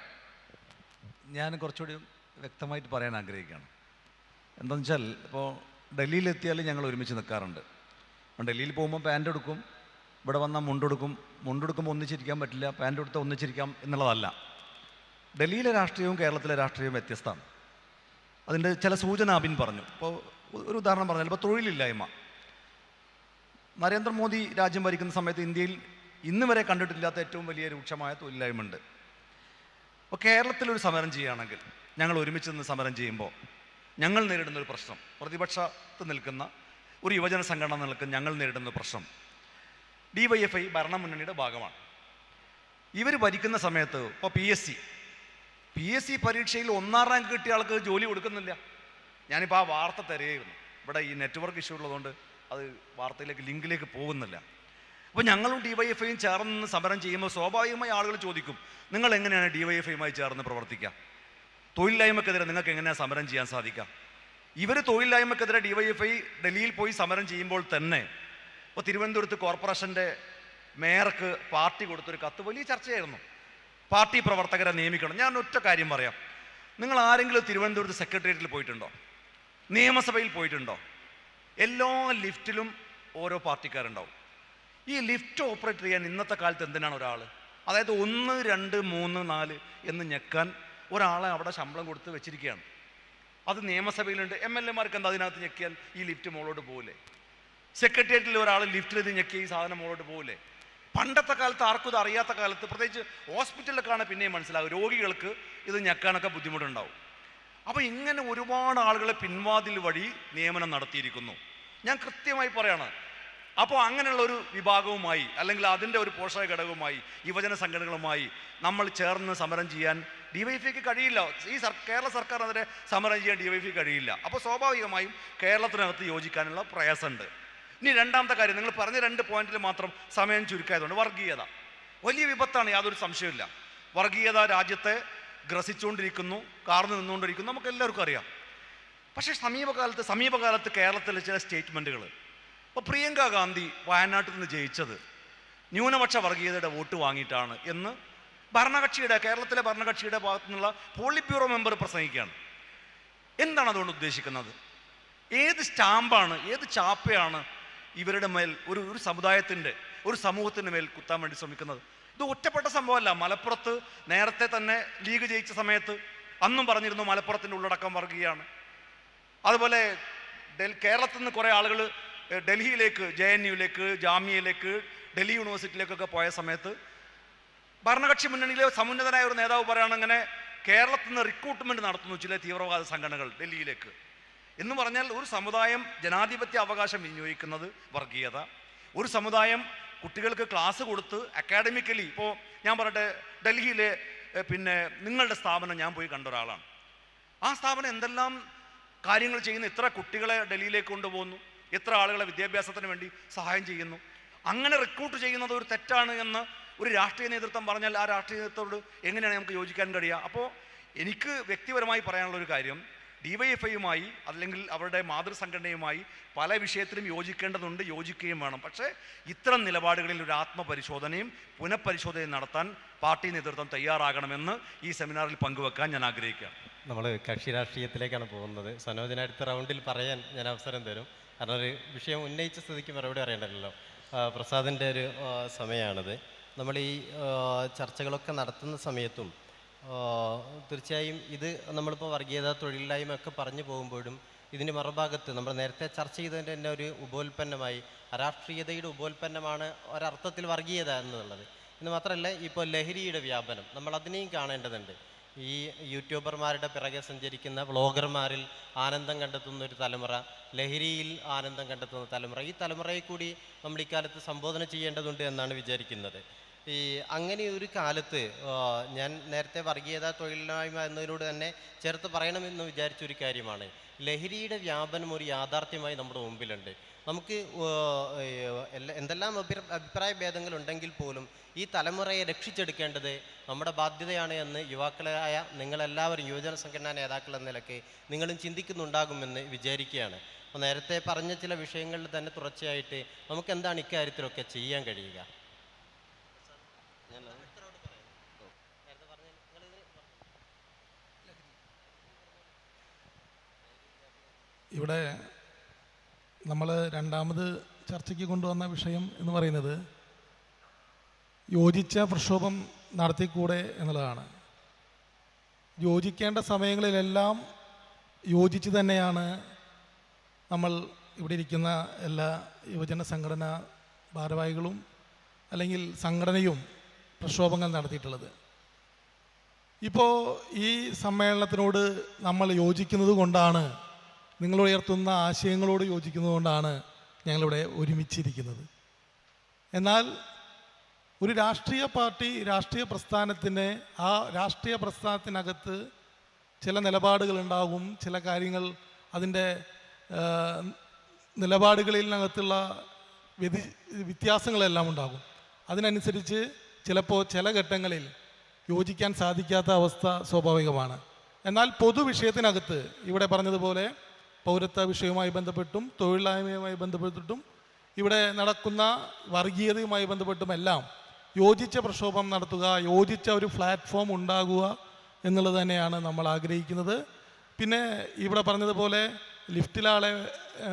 ഞാൻ കുറച്ചുകൂടി വ്യക്തമായിട്ട് പറയാൻ ആഗ്രഹിക്കുകയാണ്. എന്താണെന്ന് വെച്ചാൽ, ഇപ്പോൾ ഡൽഹിയിലെത്തിയാൽ ഞങ്ങൾ ഒരുമിച്ച് നിൽക്കാറുണ്ട്. ഡൽഹിയിൽ പോകുമ്പോൾ പാൻ്റ് എടുക്കും, ഇവിടെ വന്നാൽ മുണ്ടെടുക്കുമ്പോൾ ഒന്നിച്ചിരിക്കാൻ പറ്റില്ല, പാൻ്റ് എടുത്താൽ ഒന്നിച്ചിരിക്കാം എന്നുള്ളതല്ല. ഡൽഹിയിലെ രാഷ്ട്രീയവും കേരളത്തിലെ രാഷ്ട്രീയവും വ്യത്യസ്തമാണ്. അതിൻ്റെ ചില സൂചന അബിൻ പറഞ്ഞു. ഇപ്പോൾ ഒരു ഉദാഹരണം പറഞ്ഞാൽ, ഇപ്പോൾ തൊഴിലില്ലായ്മ. നരേന്ദ്രമോദി രാജ്യം ഭരിക്കുന്ന സമയത്ത് ഇന്ത്യയിൽ ഇന്ന് വരെ കണ്ടിട്ടില്ലാത്ത ഏറ്റവും വലിയ രൂക്ഷമായ തൊഴിലില്ലായ്മ ഉണ്ട്. അപ്പോൾ കേരളത്തിലൊരു സമരം ചെയ്യുകയാണെങ്കിൽ, ഞങ്ങൾ ഒരുമിച്ച് നിന്ന് സമരം ചെയ്യുമ്പോൾ ഞങ്ങൾ നേരിടുന്നൊരു പ്രശ്നം, പ്രതിപക്ഷത്ത് നിൽക്കുന്ന ഒരു യുവജന സംഘടന നിൽക്കുന്ന ഞങ്ങൾ നേരിടുന്ന പ്രശ്നം, DYFI ഭരണമുന്നണിയുടെ ഭാഗമാണ്. ഇവർ ഭരിക്കുന്ന സമയത്ത് ഇപ്പോൾ PSC പരീക്ഷയിൽ 1ാം റാങ്ക് കിട്ടിയ ആൾക്ക് ജോലി കൊടുക്കുന്നില്ല. ഞാനിപ്പോൾ ആ വാർത്ത തിരയായിരുന്നു. ഇവിടെ ഈ നെറ്റ്വർക്ക് ഇഷ്യൂ ഉള്ളതുകൊണ്ട് അത് വാർത്തയിലേക്ക് ലിങ്കിലേക്ക് പോകുന്നില്ല. അപ്പോൾ ഞങ്ങളും DYFIയും ചേർന്ന് സമരം ചെയ്യുമ്പോൾ സ്വാഭാവികമായി ആളുകൾ ചോദിക്കും, നിങ്ങൾ എങ്ങനെയാണ് DYFIയുമായി ചേർന്ന് പ്രവർത്തിക്കുക? തൊഴിലില്ലായ്മക്കെതിരെ നിങ്ങൾക്ക് എങ്ങനെയാണ് സമരം ചെയ്യാൻ സാധിക്കുക? ഇവർ തൊഴിലില്ലായ്മക്കെതിരെ DYFI ഡൽഹിയിൽ പോയി സമരം ചെയ്യുമ്പോൾ തന്നെ ഇപ്പോൾ തിരുവനന്തപുരത്ത് കോർപ്പറേഷൻ്റെ മേയർക്ക് പാർട്ടി കൊടുത്തൊരു കത്ത് വലിയ ചർച്ചയായിരുന്നു. പാർട്ടി പ്രവർത്തകരെ നിയമിക്കണം. ഞാൻ ഒറ്റ കാര്യം പറയാം. നിങ്ങൾ ആരെങ്കിലും തിരുവനന്തപുരത്ത് സെക്രട്ടേറിയറ്റിൽ പോയിട്ടുണ്ടോ? നിയമസഭയിൽ പോയിട്ടുണ്ടോ? എല്ലാ ലിഫ്റ്റിലും ഓരോ പാർട്ടിക്കാരുണ്ടാവും. ഈ ലിഫ്റ്റ് ഓപ്പറേറ്റ് ചെയ്യാൻ ഇന്നത്തെ കാലത്ത് എന്തിനാണ് ഒരാൾ, അതായത് 1, 2, 3, 4 എന്ന് ഞെക്കാൻ ഒരാളെ അവിടെ ശമ്പളം കൊടുത്ത് വെച്ചിരിക്കുകയാണ്. അത് നിയമസഭയിലുണ്ട്. MLA-മാർക്ക് എന്താ അതിനകത്ത് ഞെക്കിയാൽ ഈ ലിഫ്റ്റ് മുകളോട്ട് പോകില്ലേ? സെക്രട്ടേറിയറ്റിൽ ഒരാൾ ലിഫ്റ്റിൽ ഇത് ഞെക്കിയ ഈ സാധനം മുകളോട്ട് പോകില്ലേ? പണ്ടത്തെ കാലത്ത് ആർക്കും ഇത് അറിയാത്ത കാലത്ത്, പ്രത്യേകിച്ച് ഹോസ്പിറ്റലിലൊക്കെയാണ് പിന്നെയും മനസ്സിലാവും, രോഗികൾക്ക് ഇത് ഞെക്കാനൊക്കെ ബുദ്ധിമുട്ടുണ്ടാവും. അപ്പോൾ ഇങ്ങനെ ഒരുപാട് ആളുകളെ പിൻവാതിൽ വഴി നിയമനം നടത്തിയിരിക്കുന്നു. ഞാൻ കൃത്യമായി പറയാണ്. അപ്പോൾ അങ്ങനെയുള്ള ഒരു വിഭാഗവുമായി അല്ലെങ്കിൽ അതിൻ്റെ ഒരു പോഷക ഘടകവുമായി യുവജന സംഘടനകളുമായി നമ്മൾ ചേർന്ന് സമരം ചെയ്യാൻ DYFIക്ക് കഴിയില്ല. ഈ കേരള സർക്കാരിനെതിരെ സമരം ചെയ്യാൻ DYFI കഴിയില്ല. അപ്പോൾ സ്വാഭാവികമായും കേരളത്തിനകത്ത് യോജിക്കാനുള്ള പ്രയാസമുണ്ട്. ഇനി രണ്ടാമത്തെ കാര്യം, നിങ്ങൾ പറഞ്ഞ 2 പോയിന്റിൽ മാത്രം സമയം ചുരുക്കായതുകൊണ്ട്, വർഗീയത വലിയ വിപത്താണ്, യാതൊരു സംശയമില്ല. വർഗീയത രാജ്യത്തെ ഗ്രസിച്ചുകൊണ്ടിരിക്കുന്നു, കാർന്നു നിന്നുകൊണ്ടിരിക്കുന്നു, നമുക്ക് എല്ലാവർക്കും അറിയാം. പക്ഷേ സമീപകാലത്ത് കേരളത്തിലെ ചില സ്റ്റേറ്റ്മെൻറ്റുകൾ, ഇപ്പോൾ പ്രിയങ്ക ഗാന്ധി വയനാട്ടിൽ നിന്ന് ജയിച്ചത് ന്യൂനപക്ഷ വർഗീയതയുടെ വോട്ട് വാങ്ങിയിട്ടാണ് എന്ന് കേരളത്തിലെ ഭരണകക്ഷിയുടെ ഭാഗത്തു നിന്നുള്ള പോളിറ്റ് ബ്യൂറോ മെമ്പർ പ്രസംഗിക്കുകയാണ്. എന്താണ് അതുകൊണ്ട് ഉദ്ദേശിക്കുന്നത്? ഏത് സ്റ്റാമ്പാണ്, ഏത് ചാപ്പയാണ് ഇവരുടെ മേൽ ഒരു സമുദായത്തിൻ്റെ, ഒരു സമൂഹത്തിൻ്റെ മേൽ കുത്താൻ വേണ്ടി ശ്രമിക്കുന്നത്? ഇത് ഒറ്റപ്പെട്ട സംഭവമല്ല. മലപ്പുറത്ത് നേരത്തെ തന്നെ ലീഗ് ജയിച്ച സമയത്ത് അന്നും പറഞ്ഞിരുന്നു മലപ്പുറത്തിൻ്റെ ഉള്ളടക്കം വർഗീയമാണ്. അതുപോലെ കേരളത്തിൽ നിന്ന് കുറേ ആളുകൾ ഡൽഹിയിലേക്ക്, JNUവിലേക്ക്, ജാമ്യയിലേക്ക്, ഡൽഹി യൂണിവേഴ്സിറ്റിയിലേക്കൊക്കെ പോയ സമയത്ത് ഭരണകക്ഷി മുന്നണിയിലെ സമുന്നതനായ ഒരു നേതാവ് പറയുകയാണ്, അങ്ങനെ കേരളത്തിൽ നിന്ന് റിക്രൂട്ട്മെൻറ്റ് നടത്തുന്നു ചില തീവ്രവാദ സംഘടനകൾ ഡൽഹിയിലേക്ക് എന്ന് പറഞ്ഞാൽ, ഒരു സമുദായം ജനാധിപത്യ അവകാശം വിനിയോഗിക്കുന്നത് വർഗീയത. ഒരു സമുദായം കുട്ടികൾക്ക് ക്ലാസ് കൊടുത്ത് അക്കാഡമിക്കലി, ഇപ്പോൾ ഞാൻ പറയട്ടെ, ഡൽഹിയിലെ നിങ്ങളുടെ സ്ഥാപനം ഞാൻ പോയി കണ്ട ഒരാളാണ്. ആ സ്ഥാപനം എന്തെല്ലാം കാര്യങ്ങൾ ചെയ്യുന്നു, എത്ര കുട്ടികളെ ഡൽഹിയിലേക്ക് കൊണ്ടുപോകുന്നു, എത്ര ആളുകളെ വിദ്യാഭ്യാസത്തിന് വേണ്ടി സഹായം ചെയ്യുന്നു. അങ്ങനെ റിക്രൂട്ട് ചെയ്യുന്നത് ഒരു തെറ്റാണ് എന്ന് ഒരു രാഷ്ട്രീയ നേതൃത്വം പറഞ്ഞാൽ ആ രാഷ്ട്രീയ നേതൃത്വത്തോട് എങ്ങനെയാണ് നമുക്ക് യോജിക്കാൻ കഴിയുക? അപ്പോൾ എനിക്ക് വ്യക്തിപരമായി പറയാനുള്ളൊരു കാര്യം, DYFIയുമായി അല്ലെങ്കിൽ അവരുടെ മാതൃസംഘടനയുമായി പല വിഷയത്തിലും യോജിക്കേണ്ടതുണ്ട്, യോജിക്കുകയും വേണം. പക്ഷേ ഇത്തരം നിലപാടുകളിൽ ഒരു ആത്മപരിശോധനയും പുനഃപരിശോധനയും നടത്താൻ പാർട്ടി നേതൃത്വം തയ്യാറാകണമെന്ന് ഈ സെമിനാറിൽ പങ്കുവെക്കാൻ ഞാൻ ആഗ്രഹിക്കുകയാണ്.
നമ്മൾ കക്ഷി രാഷ്ട്രീയത്തിലേക്കാണ് പോകുന്നത്. സനോജിന് അടുത്ത റൗണ്ടിൽ പറയാൻ ഞാൻ അവസരം തരും. കാരണം ഒരു വിഷയം ഉന്നയിച്ച സ്ഥിതിക്ക് മറുപടി അറിയണ്ടല്ലോ. പ്രസാദിൻ്റെ ഒരു സമയമാണിത്. നമ്മൾ ഈ ചർച്ചകളൊക്കെ നടത്തുന്ന സമയത്തും തീർച്ചയായും ഇത് നമ്മളിപ്പോൾ വർഗീയത, തൊഴിലില്ലായ്മ ഒക്കെ പറഞ്ഞു പോകുമ്പോഴും ഇതിൻ്റെ മറുഭാഗത്ത് നമ്മൾ നേരത്തെ ചർച്ച ചെയ്തതിൻ്റെ തന്നെ ഒരു ഉപോൽപ്പന്നമായി, അരാഷ്ട്രീയതയുടെ ഉപോൽപ്പന്നമാണ് ഒരർത്ഥത്തിൽ വർഗീയത എന്നുള്ളത്. എന്ന് മാത്രമല്ല, ഇപ്പോൾ ലഹരിയുടെ വ്യാപനം നമ്മൾ അതിനെയും കാണേണ്ടതുണ്ട്. ഈ യൂട്യൂബർമാരുടെ പിറകെ സഞ്ചരിക്കുന്ന വ്ളോഗർമാരിൽ ആനന്ദം കണ്ടെത്തുന്ന ഒരു തലമുറ, ലഹരിയിൽ ആനന്ദം കണ്ടെത്തുന്ന തലമുറ, ഈ തലമുറയെ കൂടി നമ്മൾ ഇക്കാലത്ത് സംബോധന ചെയ്യേണ്ടതുണ്ട് എന്നാണ് വിചാരിക്കുന്നത്. അങ്ങനെ ഒരു കാലത്ത് ഞാൻ നേരത്തെ വർഗീയത, തൊഴിലില്ലായ്മ എന്നതിനോട് തന്നെ ചേർത്ത് പറയണമെന്ന് വിചാരിച്ചൊരു കാര്യമാണ്, ലഹരിയുടെ വ്യാപനം ഒരു യാഥാർത്ഥ്യമായി നമ്മുടെ മുമ്പിലുണ്ട്. നമുക്ക് എന്തെല്ലാം അഭിപ്രായ ഭേദങ്ങളുണ്ടെങ്കിൽ പോലും ഈ തലമുറയെ രക്ഷിച്ചെടുക്കേണ്ടത് നമ്മുടെ ബാധ്യതയാണ് എന്ന് യുവാക്കളായ നിങ്ങളെല്ലാവരും, യുവജന സംഘടനാ നേതാക്കൾ എന്ന നിലയ്ക്ക് നിങ്ങളും ചിന്തിക്കുന്നുണ്ടാകുമെന്ന് വിചാരിക്കുകയാണ്. അപ്പോൾ നേരത്തെ പറഞ്ഞ ചില വിഷയങ്ങളിൽ തന്നെ തുടർച്ചയായിട്ട് നമുക്ക് എന്താണ് ഇക്കാര്യത്തിലൊക്കെ ചെയ്യാൻ കഴിയുക?
ഇവിടെ നമ്മൾ രണ്ടാമത് ചർച്ചയ്ക്ക് കൊണ്ടുവന്ന വിഷയം എന്ന് പറയുന്നത് യോജിച്ച പ്രക്ഷോഭം നടത്തിക്കൂടെ എന്നുള്ളതാണ്. യോജിക്കേണ്ട സമയങ്ങളിലെല്ലാം യോജിച്ച് തന്നെയാണ് നമ്മൾ ഇവിടെ ഇരിക്കുന്ന എല്ലാ യുവജന സംഘടനാ ഭാരവാഹികളും അല്ലെങ്കിൽ സംഘടനയും പ്രക്ഷോഭങ്ങൾ നടത്തിയിട്ടുള്ളത്. ഇപ്പോൾ ഈ സമ്മേളനത്തിനോട് നമ്മൾ യോജിക്കുന്നത് കൊണ്ടാണ്, നിങ്ങൾ ഉയർത്തുന്ന ആശയങ്ങളോട് യോജിക്കുന്നത് കൊണ്ടാണ് ഞങ്ങളിവിടെ ഒരുമിച്ചിരിക്കുന്നത്. എന്നാൽ ഒരു രാഷ്ട്രീയ പാർട്ടി, രാഷ്ട്രീയ പ്രസ്ഥാനത്തിന് ആ രാഷ്ട്രീയ പ്രസ്ഥാനത്തിനകത്ത് ചില നിലപാടുകളുണ്ടാകും, ചില കാര്യങ്ങൾ അതിൻ്റെ നിലപാടുകളിനകത്തുള്ള വ്യത്യാസങ്ങളെല്ലാം ഉണ്ടാകും. അതിനനുസരിച്ച് ചിലപ്പോൾ ചില ഘട്ടങ്ങളിൽ യോജിക്കാൻ സാധിക്കാത്ത അവസ്ഥ സ്വാഭാവികമാണ്. എന്നാൽ പൊതുവിഷയത്തിനകത്ത് ഇവിടെ പറഞ്ഞതുപോലെ പൗരത്വ വിഷയവുമായി ബന്ധപ്പെട്ടും തൊഴിലില്ലായ്മയുമായി ബന്ധപ്പെട്ടിട്ടും ഇവിടെ നടക്കുന്ന വർഗീയതയുമായി ബന്ധപ്പെട്ടുമെല്ലാം യോജിച്ച പ്രക്ഷോഭം നടത്തുക, യോജിച്ച ഒരു പ്ലാറ്റ്ഫോം ഉണ്ടാകുക എന്നുള്ളത് തന്നെയാണ് നമ്മൾ ആഗ്രഹിക്കുന്നത്. പിന്നെ ഇവിടെ പറഞ്ഞതുപോലെ ലിഫ്റ്റിലാളെ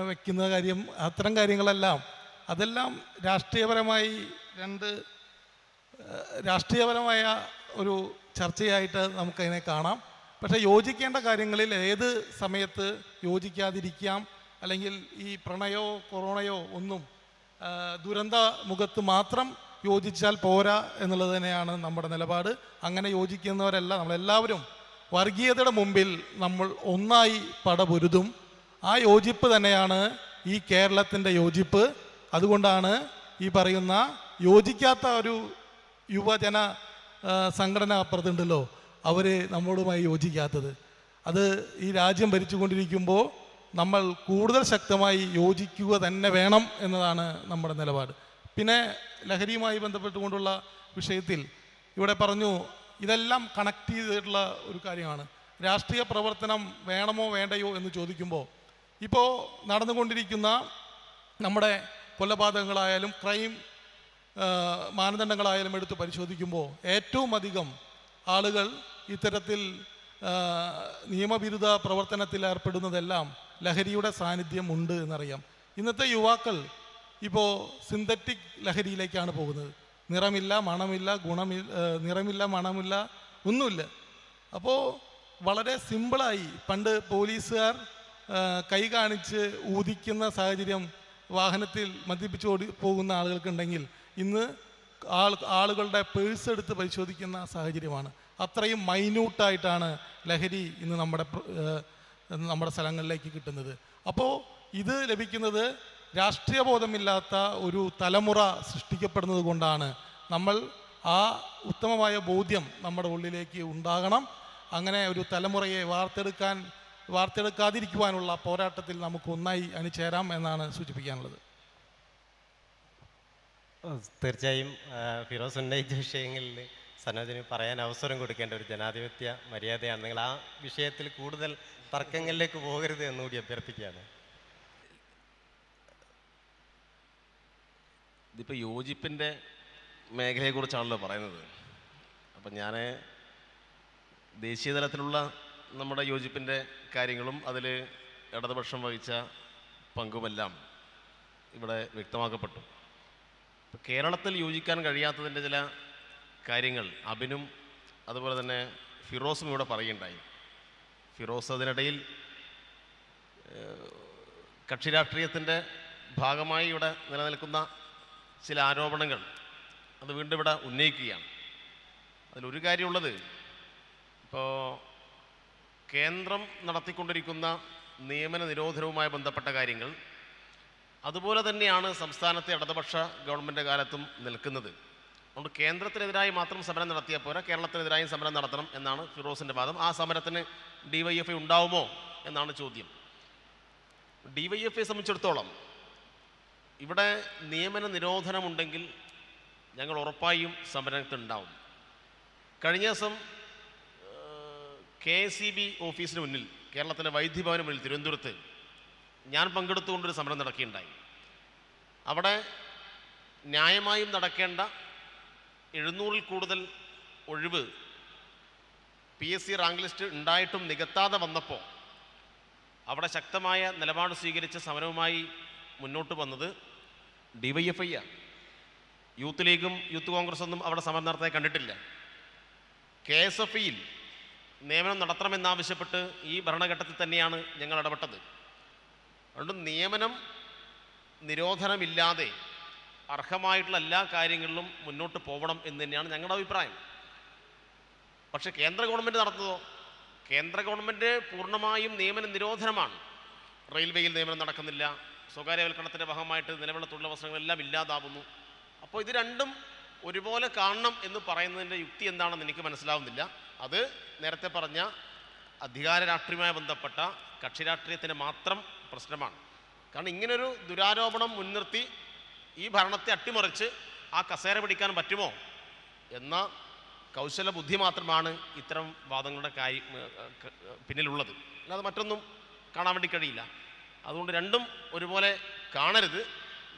വയ്ക്കുന്ന കാര്യം, അത്തരം കാര്യങ്ങളെല്ലാം അതെല്ലാം രാഷ്ട്രീയപരമായ ഒരു ചർച്ചയായിട്ട് നമുക്കതിനെ കാണാം. പക്ഷേ യോജിക്കേണ്ട കാര്യങ്ങളിൽ ഏത് സമയത്ത് യോജിക്കാതിരിക്കാം, അല്ലെങ്കിൽ ഈ പ്രണയോ കൊറോണയോ ഒന്നും ദുരന്ത മുഖത്ത് മാത്രം യോജിച്ചാൽ പോരാ എന്നുള്ളത് തന്നെയാണ് നമ്മുടെ നിലപാട്. അങ്ങനെ യോജിക്കുന്നവരല്ല, നമ്മളെല്ലാവരും വർഗീയതയുടെ മുമ്പിൽ നമ്മൾ ഒന്നായി പടപൊരുതും. ആ യോജിപ്പ് തന്നെയാണ് ഈ കേരളത്തിൻ്റെ യോജിപ്പ്. അതുകൊണ്ടാണ് ഈ പറയുന്ന യോജിക്കാത്ത ഒരു യുവജന സംഘടന അപ്പുറത്തുണ്ടല്ലോ, അവർ നമ്മളുമായി യോജിക്കാത്തത്. അത് ഈ രാജ്യം ഭരിച്ചുകൊണ്ടിരിക്കുമ്പോൾ നമ്മൾ കൂടുതൽ ശക്തമായി യോജിക്കുക തന്നെ വേണം എന്നതാണ് നമ്മുടെ നിലപാട്. പിന്നെ ലഹരിയുമായി ബന്ധപ്പെട്ടുകൊണ്ടുള്ള വിഷയത്തിൽ ഇവിടെ പറഞ്ഞു, ഇതെല്ലാം കണക്ട് ചെയ്തിട്ടുള്ള ഒരു കാര്യമാണ്. രാഷ്ട്രീയ പ്രവർത്തനം വേണമോ വേണ്ടയോ എന്ന് ചോദിക്കുമ്പോൾ ഇപ്പോൾ നടന്നുകൊണ്ടിരിക്കുന്ന നമ്മുടെ കൊലപാതകങ്ങളായാലും ക്രൈം മാനദണ്ഡങ്ങളായാലും എടുത്ത് പരിശോധിക്കുമ്പോൾ ഏറ്റവും അധികം ആളുകൾ ഇത്തരത്തിൽ നിയമവിരുദ്ധ പ്രവർത്തനത്തിൽ ഏർപ്പെടുന്നതെല്ലാം ലഹരിയുടെ സാന്നിധ്യം ഉണ്ട് എന്നറിയാം. ഇന്നത്തെ യുവാക്കൾ ഇപ്പോൾ സിന്തറ്റിക് ലഹരിയിലേക്കാണ് പോകുന്നത്. നിറമില്ല, മണമില്ല, നിറമില്ല, മണമില്ല, ഒന്നുമില്ല. അപ്പോൾ വളരെ സിമ്പിളായി പണ്ട് പോലീസുകാർ കൈ കാണിച്ച് ഊതിക്കുന്ന സാഹചര്യം വാഹനത്തിൽ മദ്യപിച്ച് പോകുന്ന ആളുകൾക്കുണ്ടെങ്കിൽ ഇന്ന് ആളുകളുടെ പേഴ്സ് എടുത്ത് പരിശോധിക്കുന്ന സാഹചര്യമാണ്. അത്രയും മൈന്യൂട്ടായിട്ടാണ് ലഹരി ഇന്ന് നമ്മുടെ സ്ഥലങ്ങളിലേക്ക് കിട്ടുന്നത്. അപ്പോൾ ഇത് ലഭിക്കുന്നത് രാഷ്ട്രീയ ബോധമില്ലാത്ത ഒരു തലമുറ സൃഷ്ടിക്കപ്പെടുന്നത് കൊണ്ടാണ്. നമ്മൾ ആ ഉത്തമമായ ബോധ്യം നമ്മുടെ ഉള്ളിലേക്ക് ഉണ്ടാകണം. അങ്ങനെ ഒരു തലമുറയെ വാർത്തെടുക്കാതിരിക്കുവാനുള്ള പോരാട്ടത്തിൽ നമുക്ക് ഒന്നായി അണിചേരാം എന്നാണ് സൂചിപ്പിക്കാനുള്ളത്.
തീർച്ചയായും ഫിറോസ് ഉന്നയിച്ച വിഷയങ്ങളിൽ സനോജിന് പറയാൻ അവസരം കൊടുക്കേണ്ട ഒരു ജനാധിപത്യ മര്യാദയാണ്. നിങ്ങൾ ആ വിഷയത്തിൽ കൂടുതൽ തർക്കങ്ങളിലേക്ക് പോകരുത് എന്നുകൂടി അഭ്യർത്ഥിക്കുകയാണ്.
ഇതിപ്പോൾ യോജിപ്പിൻ്റെ മേഖലയെക്കുറിച്ചാണല്ലോ പറയുന്നത്. അപ്പം ഞാൻ ദേശീയ തലത്തിലുള്ള നമ്മുടെ യോജിപ്പിൻ്റെ കാര്യങ്ങളും അതിൽ ഇടതുപക്ഷം വഹിച്ച പങ്കുമെല്ലാം ഇവിടെ വ്യക്തമാക്കപ്പെട്ടു. കേരളത്തിൽ യോജിക്കാൻ കഴിയാത്തതിൻ്റെ ചില കാര്യങ്ങൾ അബിനും അതുപോലെ തന്നെ ഫിറോസും ഇവിടെ പറയുകയുണ്ടായി. ഫിറോസ് അതിനിടയിൽ കക്ഷി രാഷ്ട്രീയത്തിൻ്റെ ഭാഗമായി ഇവിടെ നിലനിൽക്കുന്ന ചില ആരോപണങ്ങൾ അത് വീണ്ടും ഇവിടെ ഉന്നയിക്കുകയാണ്. അതിലൊരു കാര്യമുള്ളത്, ഇപ്പോൾ കേന്ദ്രം നടത്തിക്കൊണ്ടിരിക്കുന്ന നിയമന നിരോധനവുമായി ബന്ധപ്പെട്ട കാര്യങ്ങൾ അതുപോലെ തന്നെയാണ് സംസ്ഥാനത്തെ ഇടതുപക്ഷ ഗവൺമെൻറ് കാലത്തും നിൽക്കുന്നത്. അതുകൊണ്ട് കേന്ദ്രത്തിനെതിരായി മാത്രം സമരം നടത്തിയാൽ പോരാ, കേരളത്തിനെതിരായും സമരം നടത്തണം എന്നാണ് ഫിറോസിൻ്റെ വാദം. ആ സമരത്തിന് DYFI ഉണ്ടാവുമോ എന്നാണ് ചോദ്യം. DYFI സംബന്ധിച്ചിടത്തോളം ഇവിടെ നിയമന നിരോധനമുണ്ടെങ്കിൽ ഞങ്ങൾ ഉറപ്പായും സമരത്തിനുണ്ടാവും. കഴിഞ്ഞ ദിവസം KSEB ഓഫീസിന് മുന്നിൽ, കേരളത്തിലെ വൈദ്യുതിഭവന് മുന്നിൽ തിരുവനന്തപുരത്ത് ഞാൻ പങ്കെടുത്തുകൊണ്ടൊരു സമരം നടക്കുകയുണ്ടായി. അവിടെ ന്യായമായും നടക്കേണ്ട 700-ൽ കൂടുതൽ ഒഴിവ് PSC റാങ്ക് ലിസ്റ്റ് ഉണ്ടായിട്ടും നികത്താതെ വന്നപ്പോൾ അവിടെ ശക്തമായ നിലപാട് സ്വീകരിച്ച സമരവുമായി മുന്നോട്ട് വന്നത് DYFI ആണ്. യൂത്ത് ലീഗും യൂത്ത് കോൺഗ്രസൊന്നും അവിടെ സമരം നടത്താൻ കണ്ടിട്ടില്ല. KSFIയിൽ നിയമനം നടത്തണമെന്നാവശ്യപ്പെട്ട് ഈ ഭരണഘട്ടത്തിൽ തന്നെയാണ് ഞങ്ങൾ ഇടപെട്ടത്. അതുകൊണ്ട് നിയമനം നിരോധനമില്ലാതെ അർഹമായിട്ടുള്ള എല്ലാ കാര്യങ്ങളിലും മുന്നോട്ട് പോകണം എന്ന് തന്നെയാണ് ഞങ്ങളുടെ അഭിപ്രായം. പക്ഷേ കേന്ദ്ര ഗവൺമെൻറ് നടത്തുന്നതോ, കേന്ദ്ര ഗവൺമെൻറ് പൂർണ്ണമായും നിയമന നിരോധനമാണ്. റെയിൽവേയിൽ നിയമനം നടക്കുന്നില്ല, സ്വകാര്യവൽക്കരണത്തിൻ്റെ ഭാഗമായിട്ട് നിലവിലുള്ള തൊഴിലവസരങ്ങളെല്ലാം ഇല്ലാതാവുന്നു. അപ്പോൾ ഇത് രണ്ടും ഒരുപോലെ കാണണം എന്ന് പറയുന്നതിൻ്റെ യുക്തി എന്താണെന്ന് എനിക്ക് മനസ്സിലാവുന്നില്ല. അത് നേരത്തെ പറഞ്ഞ അധികാര രാഷ്ട്രീയവുമായി ബന്ധപ്പെട്ട കക്ഷി രാഷ്ട്രീയത്തിൻ്റെ മാത്രം പ്രശ്നമാണ്. കാരണം ഇങ്ങനൊരു ദുരാരോപണം മുൻനിർത്തി ഈ ഭരണത്തെ അട്ടിമറിച്ച് ആ കസേര പിടിക്കാൻ പറ്റുമോ എന്ന കൗശല ബുദ്ധി മാത്രമാണ് ഇത്തരം വാദങ്ങളുടെ പിന്നിലുള്ളത്. അല്ലാതെ മറ്റൊന്നും കാണാൻ വേണ്ടി കഴിയില്ല. അതുകൊണ്ട് രണ്ടും ഒരുപോലെ കാണരുത്.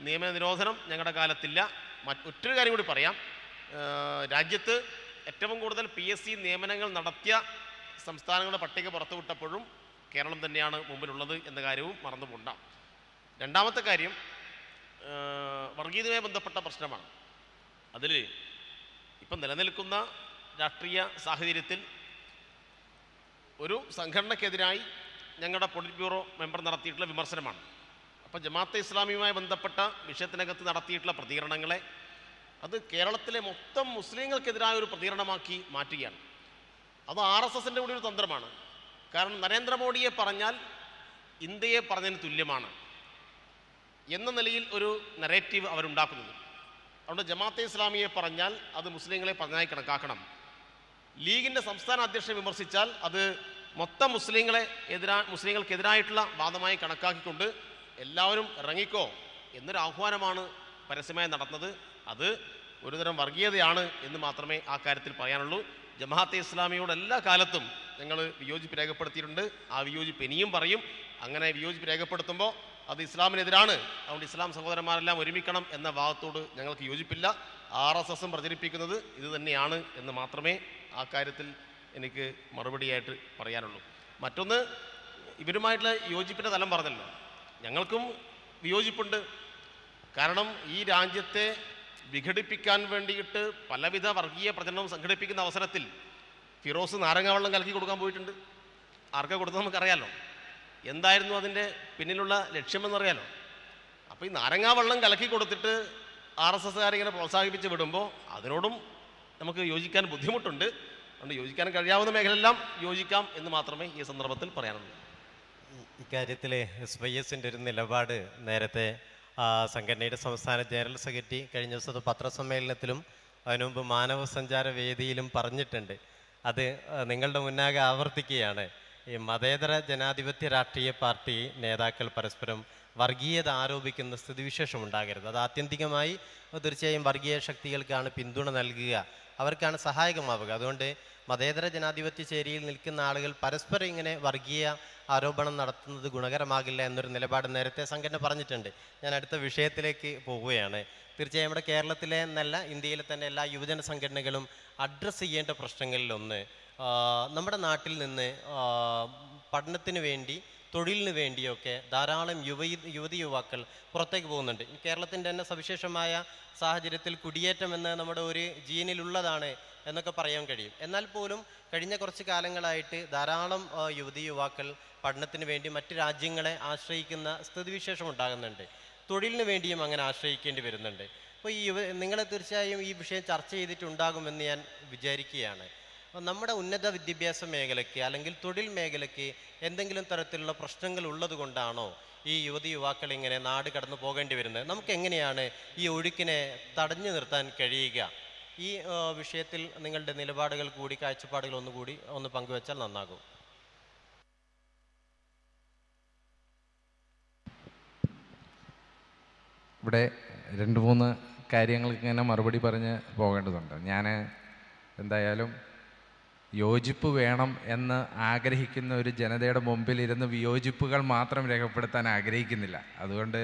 നിയമനിരോധനം ഞങ്ങളുടെ കാലത്തില്ല. മറ്റൊരു കാര്യം കൂടി പറയാം. രാജ്യത്ത് ഏറ്റവും കൂടുതൽ PSC നിയമനങ്ങൾ നടത്തിയ സംസ്ഥാനങ്ങളുടെ പട്ടിക പുറത്തുവിട്ടപ്പോഴും കേരളം തന്നെയാണ് മുമ്പിലുള്ളത് എന്ന കാര്യവും മറന്നുപോണ്ട. രണ്ടാമത്തെ കാര്യം വർഗീയതയുമായി ബന്ധപ്പെട്ട പ്രശ്നമാണ്. അതിൽ ഇപ്പം നിലനിൽക്കുന്ന രാഷ്ട്രീയ സാഹചര്യത്തിൽ ഒരു സംഘടനയ്ക്കെതിരായി ഞങ്ങളുടെ പൊളിറ്റ് ബ്യൂറോ മെമ്പർ നടത്തിയിട്ടുള്ള വിമർശനമാണ്. അപ്പോൾ ജമാഅത്തെ ഇസ്ലാമിയുമായി ബന്ധപ്പെട്ട വിഷയത്തിനകത്ത് നടത്തിയിട്ടുള്ള പ്രതികരണങ്ങളെ അത് കേരളത്തിലെ മൊത്തം മുസ്ലിങ്ങൾക്കെതിരായ ഒരു പ്രതികരണമാക്കി മാറ്റുകയാണ്. അത് RSSൻ്റെ കൂടി ഒരു തന്ത്രമാണ്. കാരണം നരേന്ദ്രമോദിയെ പറഞ്ഞാൽ ഇന്ത്യയെ പറഞ്ഞതിന് തുല്യമാണ് എന്ന നിലയിൽ ഒരു നരേറ്റീവ് അവരുണ്ടാക്കുന്നത്. അതുകൊണ്ട് ജമാഅത്തെ ഇസ്ലാമിയെ പറഞ്ഞാൽ അത് മുസ്ലിങ്ങളെ പറഞ്ഞായി കണക്കാക്കണം. ലീഗിൻ്റെ സംസ്ഥാന അധ്യക്ഷൻ വിമർശിച്ചാൽ അത് മൊത്തം മുസ്ലിങ്ങൾക്കെതിരായിട്ടുള്ള വാദമായി കണക്കാക്കിക്കൊണ്ട് എല്ലാവരും ഇറങ്ങിക്കോ എന്നൊരു ആഹ്വാനമാണ് പരസ്യമായി നടന്നത്. അത് ഒരുതരം വർഗീയതയാണ് എന്ന് മാത്രമേ ആ കാര്യത്തിൽ പറയാനുള്ളൂ. ജമാഅത്തെ ഇസ്ലാമിയോട് എല്ലാ കാലത്തും ഞങ്ങൾ വിയോജിപ്പ് രേഖപ്പെടുത്തിയിട്ടുണ്ട്. ആ വിയോജിപ്പ് ഇനിയും പറയും. അങ്ങനെ വിയോജിപ്പ് രേഖപ്പെടുത്തുമ്പോൾ അത് ഇസ്ലാമിനെതിരാണ്. അതുകൊണ്ട് ഇസ്ലാം സഹോദരന്മാരെല്ലാം ഒരുമിക്കണം എന്ന വാദത്തോട് ഞങ്ങൾക്ക് യോജിപ്പില്ല. RSSും പ്രചരിപ്പിക്കുന്നത് ഇത് തന്നെയാണ് എന്ന് മാത്രമേ ആ കാര്യത്തിൽ എനിക്ക് മറുപടിയായിട്ട് പറയാനുള്ളൂ. മറ്റൊന്ന്, ഇവരുമായിട്ടുള്ള യോജിപ്പിൻ്റെ തലം പറഞ്ഞല്ലോ. ഞങ്ങൾക്കും വിയോജിപ്പുണ്ട്. കാരണം ഈ രാജ്യത്തെ വിഘടിപ്പിക്കാൻ വേണ്ടിയിട്ട് പലവിധ വർഗീയ പ്രചരണവും സംഘടിപ്പിക്കുന്ന അവസരത്തിൽ ഫിറോസ് നാരങ്ങാവെള്ളം കലക്കി കൊടുക്കാൻ പോയിട്ടുണ്ട്. ആർക്കാ കൊടുത്തത് നമുക്കറിയാലോ. എന്തായിരുന്നു അതിൻ്റെ പിന്നിലുള്ള ലക്ഷ്യമെന്നറിയാലോ. അപ്പോൾ ഈ നാരങ്ങാവെള്ളം കലക്കി കൊടുത്തിട്ട് RSSകാരിങ്ങനെ പ്രോത്സാഹിപ്പിച്ച് വിടുമ്പോൾ അതിനോടും നമുക്ക് യോജിക്കാൻ ബുദ്ധിമുട്ടുണ്ട്. അതുകൊണ്ട് യോജിക്കാൻ കഴിയാവുന്ന മേഖലയെല്ലാം യോജിക്കാം എന്ന് മാത്രമേ ഈ സന്ദർഭത്തിൽ പറയാനുള്ളൂ.
ഇക്കാര്യത്തിൽ SYSൻ്റെ ഒരു നിലപാട് നേരത്തെ സംഘടനയുടെ സംസ്ഥാന ജനറൽ സെക്രട്ടറി കഴിഞ്ഞ ദിവസത്തെ പത്രസമ്മേളനത്തിലും അതിനുമുമ്പ് മാനവ സഞ്ചാര വേദിയിലും പറഞ്ഞിട്ടുണ്ട്. അത് നിങ്ങളുടെ മുന്നാകെ ആവർത്തിക്കുകയാണ്. ഈ മതേതര ജനാധിപത്യ രാഷ്ട്രീയ പാർട്ടി നേതാക്കൾ പരസ്പരം വർഗീയത ആരോപിക്കുന്ന സ്ഥിതിവിശേഷം ഉണ്ടാകരുത്. അത് ആത്യന്തികമായി തീർച്ചയായും വർഗീയ ശക്തികൾക്കാണ് പിന്തുണ നൽകുക, അവർക്കാണ് സഹായകമാവുക. അതുകൊണ്ട് മതേതര ജനാധിപത്യ ചേരിയിൽ നിൽക്കുന്ന ആളുകൾ പരസ്പരം ഇങ്ങനെ വർഗീയ ആരോപണം നടത്തുന്നത് ഗുണകരമാകില്ല എന്നൊരു നിലപാട് നേരത്തെ സംഘടന പറഞ്ഞിട്ടുണ്ട്. ഞാൻ അടുത്ത വിഷയത്തിലേക്ക് പോവുകയാണ്. തീർച്ചയായും നമ്മുടെ കേരളത്തിലെ എന്നല്ല ഇന്ത്യയിലെ തന്നെ എല്ലാ യുവജന സംഘടനകളും അഡ്രസ്സ് ചെയ്യേണ്ട പ്രശ്നങ്ങളിലൊന്ന് നമ്മുടെ നാട്ടിൽ നിന്ന് പഠനത്തിന് വേണ്ടി തൊഴിലിന് വേണ്ടിയൊക്കെ ധാരാളം യുവതി യുവാക്കൾ പുറത്തേക്ക് പോകുന്നുണ്ട്. കേരളത്തിൻ്റെ തന്നെ സവിശേഷമായ സാഹചര്യത്തിൽ കുടിയേറ്റം എന്ന് നമ്മുടെ ഒരു ജീനിലുള്ളതാണ് എന്നൊക്കെ പറയാൻ കഴിയും. എന്നാൽ പോലും കഴിഞ്ഞ കുറച്ച് കാലങ്ങളായിട്ട് ധാരാളം യുവതി യുവാക്കൾ പഠനത്തിന് വേണ്ടി മറ്റ് രാജ്യങ്ങളെ ആശ്രയിക്കുന്ന സ്ഥിതിവിശേഷം ഉണ്ടാകുന്നുണ്ട്. തൊഴിലിന് വേണ്ടിയും അങ്ങനെ ആശ്രയിക്കേണ്ടി വരുന്നുണ്ട്. അപ്പോൾ നിങ്ങൾ തീർച്ചയായും ഈ വിഷയം ചർച്ച ചെയ്തിട്ടുണ്ടാകുമെന്ന് ഞാൻ വിചാരിക്കുകയാണ്. നമ്മുടെ ഉന്നത വിദ്യാഭ്യാസ മേഖലയ്ക്ക് അല്ലെങ്കിൽ തൊഴിൽ മേഖലയ്ക്ക് എന്തെങ്കിലും തരത്തിലുള്ള പ്രശ്നങ്ങൾ ഉള്ളത് കൊണ്ടാണോ ഈ യുവതി യുവാക്കൾ ഇങ്ങനെ നാട് കടന്നു പോകേണ്ടി വരുന്നത്? നമുക്ക് എങ്ങനെയാണ് ഈ ഒഴുക്കിനെ തടഞ്ഞു നിർത്താൻ കഴിയുക? ഈ വിഷയത്തിൽ നിങ്ങളുടെ നിലപാടുകൾ കൂടി കാഴ്ചപ്പാടുകൾ ഒന്ന് പങ്കുവച്ചാൽ നന്നാകും.
ഇവിടെ 2-3 കാര്യങ്ങൾക്ക് ഇങ്ങനെ മറുപടി പറഞ്ഞ് പോകേണ്ടതുണ്ട്. ഞാൻ എന്തായാലും യോജിപ്പ് വേണം എന്ന് ആഗ്രഹിക്കുന്ന ഒരു ജനതയുടെ മുമ്പിലിരുന്ന് വിയോജിപ്പുകൾ മാത്രം രേഖപ്പെടുത്താൻ ആഗ്രഹിക്കുന്നില്ല. അതുകൊണ്ട്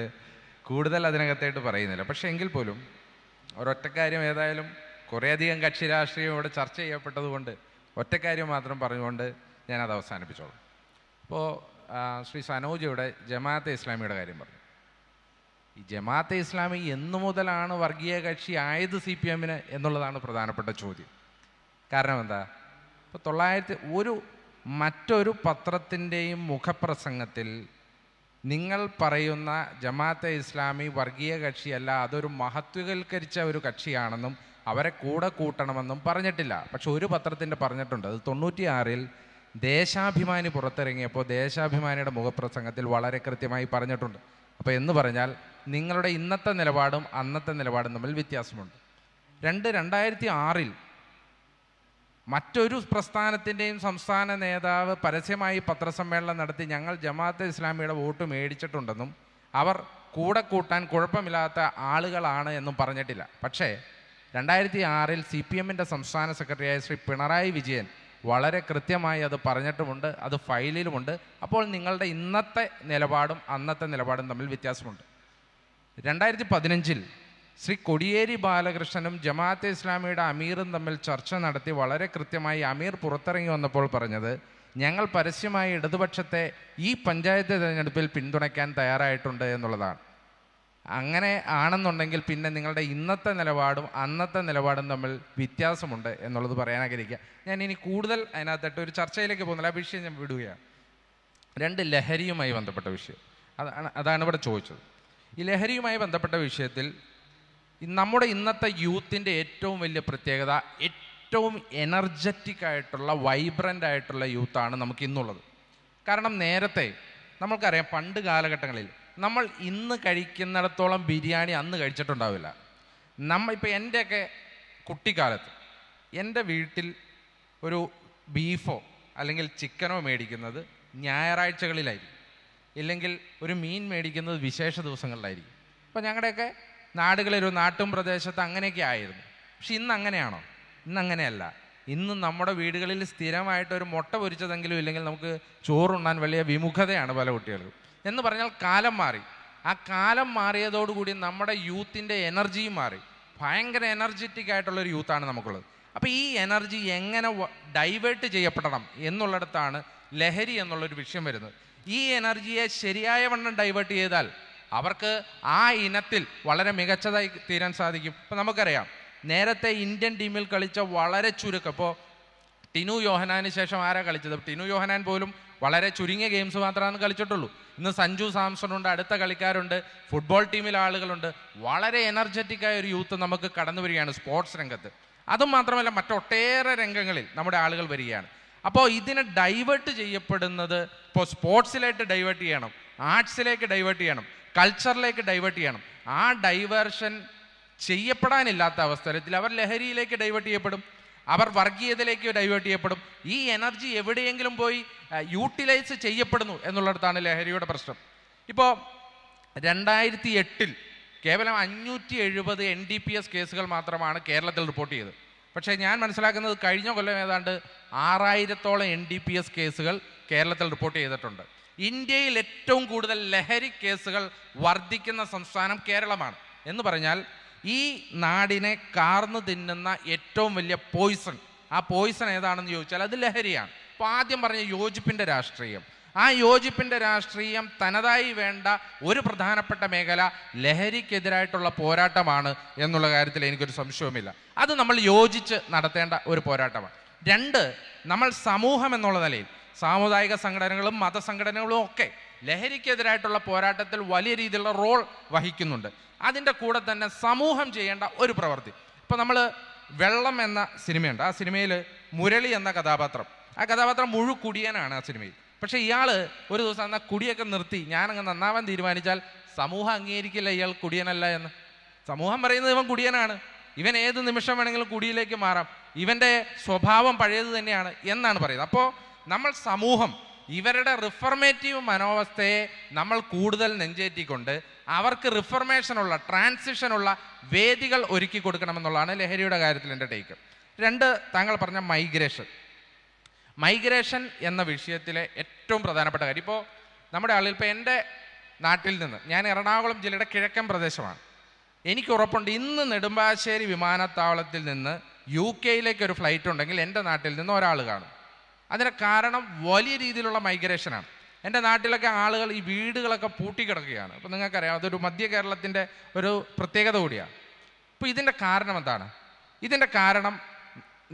കൂടുതൽ അതിനകത്തായിട്ട് പറയുന്നില്ല. പക്ഷേ എങ്കിൽ പോലും ഒരൊറ്റക്കാര്യം ഏതായാലും കുറേയധികം കക്ഷി രാഷ്ട്രീയം ഇവിടെ ചർച്ച ചെയ്യപ്പെട്ടതുകൊണ്ട് ഒറ്റക്കാര്യം മാത്രം പറഞ്ഞുകൊണ്ട് ഞാനത് അവസാനിപ്പിച്ചോളാം. അപ്പോൾ ശ്രീ സനോജ് ഇവിടെ ജമാഅത്തെ ഇസ്ലാമിയുടെ കാര്യം പറഞ്ഞു. ഈ ജമാഅത്തെ ഇസ്ലാമി എന്നു മുതലാണ് വർഗീയ കക്ഷി ആയത് CPMന് എന്നുള്ളതാണ് പ്രധാനപ്പെട്ട ചോദ്യം. കാരണം എന്താ? ഇപ്പോൾ മറ്റൊരു പത്രത്തിൻ്റെയും മുഖപ്രസംഗത്തിൽ നിങ്ങൾ പറയുന്ന ജമാഅത്തെ ഇസ്ലാമി വർഗീയ കക്ഷിയല്ല, അതൊരു മഹത്വവൽക്കരിച്ച ഒരു കക്ഷിയാണെന്നും അവരെ കൂടെ കൂട്ടണമെന്നും പറഞ്ഞിട്ടില്ല. പക്ഷെ ഒരു പത്രത്തിൻ്റെ പറഞ്ഞിട്ടുണ്ട്. അത് 96-ൽ ദേശാഭിമാനി പുറത്തിറങ്ങിയപ്പോൾ ദേശാഭിമാനിയുടെ മുഖപ്രസംഗത്തിൽ വളരെ കൃത്യമായി പറഞ്ഞിട്ടുണ്ട്. അപ്പോൾ എന്ന് പറഞ്ഞാൽ നിങ്ങളുടെ ഇന്നത്തെ നിലപാടും അന്നത്തെ നിലപാടും തമ്മിൽ വ്യത്യാസമുണ്ട്. 2006-ൽ മറ്റൊരു പ്രസ്ഥാനത്തിൻ്റെയും സംസ്ഥാന നേതാവ് പരസ്യമായി പത്രസമ്മേളനം നടത്തി ഞങ്ങൾ ജമാഅത്തെ ഇസ്ലാമിയുടെ വോട്ട് മേടിച്ചിട്ടുണ്ടെന്നും അവർ കൂടെ കൂട്ടാൻ കുഴപ്പമില്ലാത്ത ആളുകളാണ് എന്നും പറഞ്ഞിട്ടില്ല. പക്ഷേ 2006 CPM-ന്റെ സംസ്ഥാന സെക്രട്ടറിയായ ശ്രീ പിണറായി വിജയൻ വളരെ കൃത്യമായി അത് പറഞ്ഞിട്ടുമുണ്ട്, അത് ഫയലിലുമുണ്ട്. അപ്പോൾ നിങ്ങളുടെ ഇന്നത്തെ നിലപാടും അന്നത്തെ നിലപാടും തമ്മിൽ വ്യത്യാസമുണ്ട്. 2015 ശ്രീ കോടിയേരി ബാലകൃഷ്ണനും ജമാഅത്തെ ഇസ്ലാമിയുടെ അമീറും തമ്മിൽ ചർച്ച നടത്തി വളരെ കൃത്യമായി അമീർ പുറത്തിറങ്ങി വന്നപ്പോൾ പറഞ്ഞത്, ഞങ്ങൾ പരസ്യമായി ഇടതുപക്ഷത്തെ ഈ പഞ്ചായത്ത് തിരഞ്ഞെടുപ്പിൽ പിന്തുണയ്ക്കാൻ തയ്യാറായിട്ടുണ്ട് എന്നുള്ളതാണ്. അങ്ങനെ ആണെന്നുണ്ടെങ്കിൽ പിന്നെ നിങ്ങളുടെ ഇന്നത്തെ നിലപാടും അന്നത്തെ നിലപാടും തമ്മിൽ വ്യത്യാസമുണ്ട് എന്നുള്ളത് പറയാൻ ആഗ്രഹിക്കുക. ഞാൻ ഇനി കൂടുതൽ അതിനകത്തിട്ട് ഒരു ചർച്ചയിലേക്ക് പോകുന്നില്ല, ആ വിഷയം ഞാൻ വിടുകയാണ്. 2 ലഹരിയുമായി ബന്ധപ്പെട്ട വിഷയം, അതാണ് ഇവിടെ ചോദിച്ചത്. ഈ ലഹരിയുമായി ബന്ധപ്പെട്ട വിഷയത്തിൽ നമ്മുടെ ഇന്നത്തെ യൂത്തിൻ്റെ ഏറ്റവും വലിയ പ്രത്യേകത, ഏറ്റവും എനർജറ്റിക് ആയിട്ടുള്ള വൈബ്രൻ്റ് ആയിട്ടുള്ള യൂത്താണ് നമുക്ക് ഇന്നുള്ളത്. കാരണം നേരത്തെ നമ്മൾക്കറിയാം, പണ്ട് കാലഘട്ടങ്ങളിൽ നമ്മൾ ഇന്ന് കഴിക്കുന്നിടത്തോളം ബിരിയാണി അന്ന് കഴിച്ചിട്ടുണ്ടാവില്ല. ഇപ്പോൾ എൻ്റെയൊക്കെ കുട്ടിക്കാലത്ത് എൻ്റെ വീട്ടിൽ ഒരു ബീഫോ അല്ലെങ്കിൽ ചിക്കനോ മേടിക്കുന്നത് ഞായറാഴ്ചകളിലായിരിക്കും, ഇല്ലെങ്കിൽ ഒരു മീൻ മേടിക്കുന്നത് വിശേഷ ദിവസങ്ങളിലായിരിക്കും. അപ്പോൾ ഞങ്ങളുടെയൊക്കെ നാടുകളിലൊരു നാട്ടും പ്രദേശത്ത് അങ്ങനെയൊക്കെ ആയിരുന്നു. പക്ഷെ ഇന്ന് അങ്ങനെയാണോ? ഇന്ന് അങ്ങനെയല്ല. ഇന്ന് നമ്മുടെ വീടുകളിൽ സ്ഥിരമായിട്ടൊരു മുട്ട പൊരിച്ചതെങ്കിലും ഇല്ലെങ്കിൽ നമുക്ക് ചോറുണ്ണാൻ വലിയ വിമുഖതയാണ് പല കുട്ടികൾക്കും. എന്ന് പറഞ്ഞാൽ കാലം മാറി. ആ കാലം മാറിയതോടുകൂടി നമ്മുടെ യൂത്തിൻ്റെ എനർജിയും മാറി. ഭയങ്കര എനർജറ്റിക് ആയിട്ടുള്ളൊരു യൂത്താണ് നമുക്കുള്ളത്. അപ്പോൾ ഈ എനർജി എങ്ങനെ ഡൈവേർട്ട് ചെയ്യപ്പെടണം എന്നുള്ളിടത്താണ് ലഹരി എന്നുള്ളൊരു വിഷയം വരുന്നത്. ഈ എനർജിയെ ശരിയായ വണ്ണം ഡൈവേർട്ട് ചെയ്താൽ അവർക്ക് ആ ഇനത്തിൽ വളരെ മികച്ചതായി തീരാൻ സാധിക്കും. ഇപ്പം നമുക്കറിയാം, നേരത്തെ ഇന്ത്യൻ ടീമിൽ കളിച്ച വളരെ ചുരുക്കം, ഇപ്പോൾ ടിനു യോഹനാന് ശേഷം ആരാ കളിച്ചത്? ടിനു യോഹനാൻ പോലും വളരെ ചുരുങ്ങിയ ഗെയിംസ് മാത്രമാണ് കളിച്ചിട്ടുള്ളൂ. ഇന്ന് സഞ്ജു സാംസൺ ഉണ്ട്, അടുത്ത കളിക്കാരുണ്ട്, ഫുട്ബോൾ ടീമിൽ ആളുകളുണ്ട്. വളരെ എനർജറ്റിക്കായ ഒരു യൂത്ത് നമുക്ക് കടന്നു വരികയാണ് സ്പോർട്സ് രംഗത്ത്. അതും മാത്രമല്ല, മറ്റൊട്ടേറെ രംഗങ്ങളിൽ നമ്മുടെ ആളുകൾ വരികയാണ്. അപ്പോൾ ഇതിനെ ഡൈവേർട്ട് ചെയ്യപ്പെടുന്നത്, ഇപ്പോൾ സ്പോർട്സിലേക്ക് ഡൈവേർട്ട് ചെയ്യണം, ആർട്സിലേക്ക് ഡൈവേർട്ട് ചെയ്യണം, കൾച്ചറിലേക്ക് ഡൈവേർട്ട് ചെയ്യണം. ആ ഡൈവേർഷൻ ചെയ്യപ്പെടാനില്ലാത്ത അവസരത്തിൽ അവർ ലഹരിയിലേക്ക് ഡൈവേർട്ട് ചെയ്യപ്പെടും, അവർ വർഗീയതയിലേക്ക് ഡൈവേർട്ട് ചെയ്യപ്പെടും. ഈ എനർജി എവിടെയെങ്കിലും പോയി യൂട്ടിലൈസ് ചെയ്യപ്പെടുന്നു എന്നുള്ളിടത്താണ് ലഹരിയുടെ പ്രശ്നം. ഇപ്പോൾ 2008 കേവലം 570 NDPS കേസുകൾ മാത്രമാണ് കേരളത്തിൽ റിപ്പോർട്ട് ചെയ്തത്. പക്ഷേ ഞാൻ മനസ്സിലാക്കുന്നത് കഴിഞ്ഞ കൊല്ലം ഏതാണ്ട് 6000-ഓളം NDPS കേസുകൾ കേരളത്തിൽ റിപ്പോർട്ട് ചെയ്തിട്ടുണ്ട്. ഇന്ത്യയിൽ ഏറ്റവും കൂടുതൽ ലഹരി കേസുകൾ വർദ്ധിക്കുന്ന സംസ്ഥാനം കേരളമാണ്. എന്ന് പറഞ്ഞാൽ ഈ നാടിനെ കാർന്നു തിന്നുന്ന ഏറ്റവും വലിയ പോയിസൺ, ആ പോയിസൺ ഏതാണെന്ന് ചോദിച്ചാൽ അത് ലഹരിയാണ്. അപ്പോൾ ആദ്യം പറഞ്ഞ യോജിപ്പിൻ്റെ രാഷ്ട്രീയം, ആ യോജിപ്പിൻ്റെ രാഷ്ട്രീയം തനതായി വേണ്ട ഒരു പ്രധാനപ്പെട്ട മേഖല ലഹരിക്കെതിരായിട്ടുള്ള പോരാട്ടമാണ് എന്നുള്ള കാര്യത്തിൽ എനിക്കൊരു സംശയവുമില്ല. അത് നമ്മൾ യോജിച്ച് നടത്തേണ്ട ഒരു പോരാട്ടമാണ്. 2, നമ്മൾ സമൂഹം എന്നുള്ള നിലയിൽ സാമുദായിക സംഘടനകളും മതസംഘടനകളും ഒക്കെ ലഹരിക്കെതിരായിട്ടുള്ള പോരാട്ടത്തിൽ വലിയ രീതിയിലുള്ള റോൾ വഹിക്കുന്നുണ്ട്. അതിൻ്റെ കൂടെ തന്നെ സമൂഹം ചെയ്യേണ്ട ഒരു പ്രവൃത്തി, ഇപ്പോൾ നമ്മൾ വെള്ളം എന്ന സിനിമയുണ്ട്, ആ സിനിമയിൽ മുരളി എന്ന കഥാപാത്രം, ആ കഥാപാത്രം കുടിയനാണ് ആ സിനിമയിൽ. പക്ഷേ ഇയാൾ ഒരു ദിവസം എന്നാൽ കുടിയൊക്കെ നിർത്തി ഞാനങ്ങ് നന്നാവാൻ തീരുമാനിച്ചാൽ സമൂഹം അംഗീകരിക്കില്ല ഇയാൾ കുടിയനല്ല എന്ന്. സമൂഹം പറയുന്നത് ഇവൻ കുടിയനാണ്, ഇവൻ ഏത് നിമിഷം വേണമെങ്കിലും കുടിയിലേക്ക് മാറാം, ഇവൻ്റെ സ്വഭാവം പഴയത് തന്നെയാണ് എന്നാണ് പറയുന്നത്. അപ്പോൾ നമ്മൾ സമൂഹം ഇവരുടെ റിഫർമേറ്റീവ് മനോവസ്ഥയെ നമ്മൾ കൂടുതൽ നെഞ്ചേറ്റിക്കൊണ്ട് അവർക്ക് റിഫർമേഷനുള്ള, ട്രാൻസിഷനുള്ള വേദികൾ ഒരുക്കി കൊടുക്കണമെന്നുള്ളതാണ് ലഹരിയുടെ കാര്യത്തിൽ എൻ്റെ ടേക്ക്. 2, താങ്കൾ പറഞ്ഞ മൈഗ്രേഷൻ എന്ന വിഷയത്തിലെ ഏറ്റവും പ്രധാനപ്പെട്ട കാര്യം, ഇപ്പോൾ നമ്മുടെ ആളുകൾ, ഇപ്പോൾ എൻ്റെ നാട്ടിൽ നിന്ന്, ഞാൻ എറണാകുളം ജില്ലയുടെ കിഴക്കൻ പ്രദേശമാണ്, എനിക്ക് ഉറപ്പുണ്ട് ഇന്ന് നെടുമ്പാശ്ശേരി വിമാനത്താവളത്തിൽ നിന്ന് UK-യിലേക്ക് ഒരു ഫ്ലൈറ്റ് ഉണ്ടെങ്കിൽ എൻ്റെ നാട്ടിൽ നിന്ന് ഒരാൾ കാണും. അതിന് കാരണം വലിയ രീതിയിലുള്ള മൈഗ്രേഷനാണ്. എൻ്റെ നാട്ടിലൊക്കെ ആളുകൾ ഈ വീടുകളൊക്കെ പൂട്ടിക്കിടക്കുകയാണ്. അപ്പോൾ നിങ്ങൾക്കറിയാം, അതൊരു മധ്യ കേരളത്തിൻ്റെ ഒരു പ്രത്യേകത കൂടിയാണ്. അപ്പോൾ ഇതിൻ്റെ കാരണം എന്താണ്? ഇതിൻ്റെ കാരണം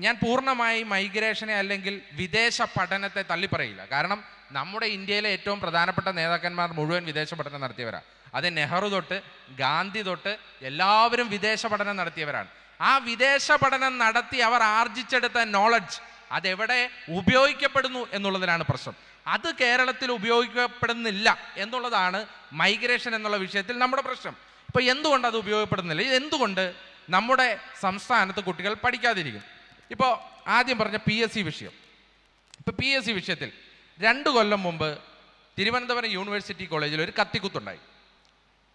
ഞാൻ പൂർണ്ണമായി മൈഗ്രേഷനെ അല്ലെങ്കിൽ വിദേശ പഠനത്തെ തള്ളിപ്പറയില്ല. കാരണം നമ്മുടെ ഇന്ത്യയിലെ ഏറ്റവും പ്രധാനപ്പെട്ട നേതാക്കന്മാർ മുഴുവൻ വിദേശ പഠനം നടത്തിയവരാണ്. അത് നെഹ്റു തൊട്ട് ഗാന്ധി തൊട്ട് എല്ലാവരും വിദേശ പഠനം നടത്തിയവരാണ്. ആ വിദേശ പഠനം നടത്തി അവർ ആർജിച്ചെടുത്ത നോളജ് അതെവിടെ ഉപയോഗിക്കപ്പെടുന്നു എന്നുള്ളതിനാണ് പ്രശ്നം. അത് കേരളത്തിൽ ഉപയോഗിക്കപ്പെടുന്നില്ല എന്നുള്ളതാണ് മൈഗ്രേഷൻ എന്നുള്ള വിഷയത്തിൽ നമ്മുടെ പ്രശ്നം. ഇപ്പോൾ എന്തുകൊണ്ട് അത് ഉപയോഗപ്പെടുന്നില്ല? എന്തുകൊണ്ട് നമ്മുടെ സംസ്ഥാനത്ത് കുട്ടികൾ പഠിക്കാതിരിക്കും? ഇപ്പോൾ ആദ്യം പറഞ്ഞ PSC വിഷയം. ഇപ്പോൾ PSC വിഷയത്തിൽ 2 കൊല്ലം മുമ്പ് തിരുവനന്തപുരം യൂണിവേഴ്സിറ്റി കോളേജിൽ ഒരു കത്തിക്കുത്തുണ്ടായി.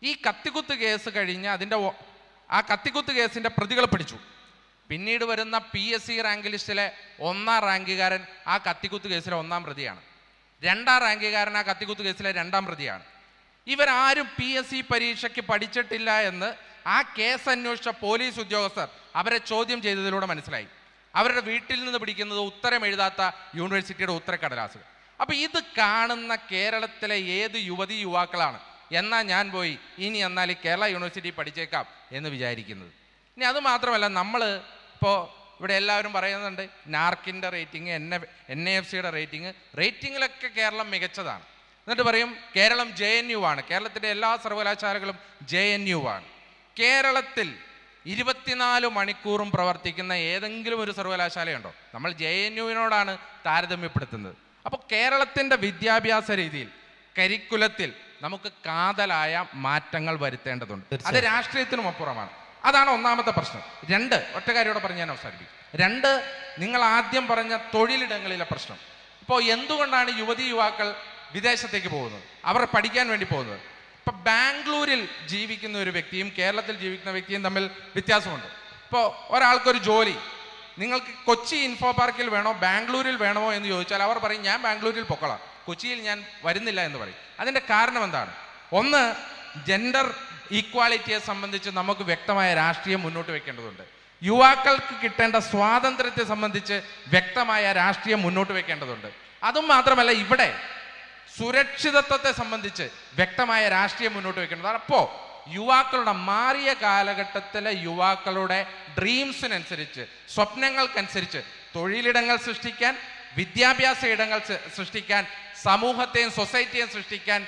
ഈ കത്തിക്കുത്ത് കേസ് കഴിഞ്ഞ് അതിൻ്റെ ആ കത്തിക്കുത്ത് കേസിൻ്റെ പ്രതികൾ പിടിച്ചു. പിന്നീട് വരുന്ന PSC റാങ്ക് ലിസ്റ്റിലെ 1ാം റാങ്കുകാരൻ ആ കത്തിക്കുത്ത് കേസിലെ 1ാം പ്രതിയാണ്. 2ാം റാങ്കുകാരൻ ആ കത്തിക്കുത്ത് കേസിലെ 2ാം പ്രതിയാണ്. ഇവരാരും PSC പരീക്ഷയ്ക്ക് പഠിച്ചിട്ടില്ല എന്ന് ആ കേസ് അന്വേഷിച്ച പോലീസ് ഉദ്യോഗസ്ഥർ അവരെ ചോദ്യം ചെയ്തതിലൂടെ മനസ്സിലായി. അവരുടെ വീട്ടിൽ നിന്ന് പിടിക്കുന്നത് ഉത്തരം എഴുതാത്ത യൂണിവേഴ്സിറ്റിയുടെ ഉത്തരക്കടലാസുകൾ. അപ്പോൾ ഇത് കാണുന്ന കേരളത്തിലെ ഏത് യുവതി യുവാക്കളാണ് എന്നാൽ ഞാൻ പോയി ഇനി എന്നാൽ കേരള യൂണിവേഴ്സിറ്റി പഠിച്ചേക്കാം എന്ന് വിചാരിക്കുന്നത്? ഇനി അത് മാത്രമല്ല, നമ്മൾ ഇപ്പോൾ ഇവിടെ എല്ലാവരും പറയുന്നുണ്ട് നാർക്കിൻ്റെ റേറ്റിംഗ്, NAFCയുടെ റേറ്റിങ്ങിലൊക്കെ കേരളം മികച്ചതാണ്. എന്നിട്ട് പറയും കേരളം JNU ആണ്, കേരളത്തിൻ്റെ എല്ലാ സർവകലാശാലകളും JNU ആണ്. കേരളത്തിൽ 24 മണിക്കൂറും പ്രവർത്തിക്കുന്ന ഏതെങ്കിലും ഒരു സർവകലാശാലയുണ്ടോ? നമ്മൾ JNUവിനോടാണ് താരതമ്യപ്പെടുത്തുന്നത്. അപ്പോൾ കേരളത്തിൻ്റെ വിദ്യാഭ്യാസ രീതിയിൽ, കരിക്കുലത്തിൽ നമുക്ക് കാതലായ മാറ്റങ്ങൾ വരുത്തേണ്ടതുണ്ട്. അത് രാഷ്ട്രീയത്തിനും അപ്പുറമാണ്. അതാണ് ഒന്നാമത്തെ പ്രശ്നം. 2, ഒറ്റ കാര്യത്തോടെ പറഞ്ഞ് ഞാൻ അവസാനിപ്പിക്കും. 2, നിങ്ങൾ ആദ്യം പറഞ്ഞ തൊഴിലിടങ്ങളിലെ പ്രശ്നം. ഇപ്പോൾ എന്തുകൊണ്ടാണ് യുവാക്കൾ വിദേശത്തേക്ക് പോകുന്നത്, അവർ പഠിക്കാൻ വേണ്ടി പോകുന്നത്? ഇപ്പം ബാംഗ്ലൂരിൽ ജീവിക്കുന്ന ഒരു വ്യക്തിയും കേരളത്തിൽ ജീവിക്കുന്ന വ്യക്തിയും തമ്മിൽ വ്യത്യാസമുണ്ട്. ഇപ്പോൾ ഒരാൾക്കൊരു ജോലി നിങ്ങൾക്ക് കൊച്ചി ഇൻഫോ പാർക്കിൽ വേണോ ബാംഗ്ലൂരിൽ വേണോ എന്ന് ചോദിച്ചാൽ അവർ പറയും ഞാൻ ബാംഗ്ലൂരിൽ പൊക്കോളാം, കൊച്ചിയിൽ ഞാൻ വരുന്നില്ല എന്ന് പറയും. അതിൻ്റെ കാരണം എന്താണ്? ഒന്ന്, ജെൻഡർ ഈക്വാലിറ്റിയെ സംബന്ധിച്ച് നമുക്ക് വ്യക്തമായ രാഷ്ട്രീയം മുന്നോട്ട് വെക്കേണ്ടതുണ്ട്. യുവാക്കൾക്ക് കിട്ടേണ്ട സ്വാതന്ത്ര്യത്തെ സംബന്ധിച്ച് വ്യക്തമായ രാഷ്ട്രീയം മുന്നോട്ട് വെക്കേണ്ടതുണ്ട്. അതും മാത്രമല്ല, ഇവിടെ സുരക്ഷിതത്വത്തെ സംബന്ധിച്ച് വ്യക്തമായ രാഷ്ട്രീയം മുന്നോട്ട് വെക്കേണ്ടതാണ്. അപ്പോൾ യുവാക്കളുടെ മാറിയ കാലഘട്ടത്തിലെ യുവാക്കളുടെ ഡ്രീംസിനനുസരിച്ച്, സ്വപ്നങ്ങൾക്കനുസരിച്ച് തൊഴിലിടങ്ങൾ സൃഷ്ടിക്കാൻ, വിദ്യാഭ്യാസ ഇടങ്ങൾ സൃഷ്ടിക്കാൻ, സമൂഹത്തെയും സൊസൈറ്റിയെയും സൃഷ്ടിക്കാൻ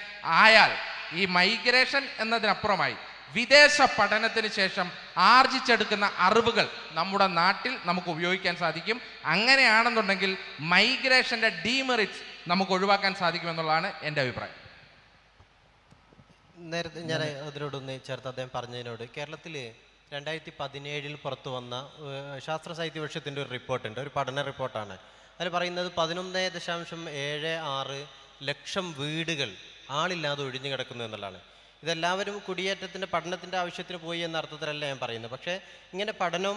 ആയാൽ ഈ മൈഗ്രേഷൻ എന്നതിനപ്പുറമായി വിദേശ പഠനത്തിന് ശേഷം ആർജിച്ചെടുക്കുന്ന അറിവുകൾ നമ്മുടെ നാട്ടിൽ നമുക്ക് ഉപയോഗിക്കാൻ സാധിക്കും. അങ്ങനെയാണെന്നുണ്ടെങ്കിൽ മൈഗ്രേഷൻ്റെ ഡീമെറിറ്റ്സ് നമുക്ക് ഒഴിവാക്കാൻ സാധിക്കുമെന്നുള്ളതാണ് എൻ്റെ അഭിപ്രായം.
നേരത്തെ ഞാൻ അതിനോടൊന്ന് ചേർത്ത് അദ്ദേഹം പറഞ്ഞതിനോട്, കേരളത്തിൽ 2017 പുറത്തു വന്ന ശാസ്ത്ര സാഹിത്യ വർഷത്തിൻ്റെ ഒരു റിപ്പോർട്ടുണ്ട്, ഒരു പഠന റിപ്പോർട്ടാണ്. അതിൽ പറയുന്നത് 11.76 ലക്ഷം വീടുകൾ ആളില്ലാതെ ഒഴിഞ്ഞു കിടക്കുന്നു എന്നുള്ളതാണ്. ഇതെല്ലാവരും കുടിയേറ്റത്തിൻ്റെ പഠനത്തിൻ്റെ ആവശ്യത്തിന് പോയി എന്ന അർത്ഥത്തിലല്ല ഞാൻ പറയുന്നത്. പക്ഷേ ഇങ്ങനെ പഠനം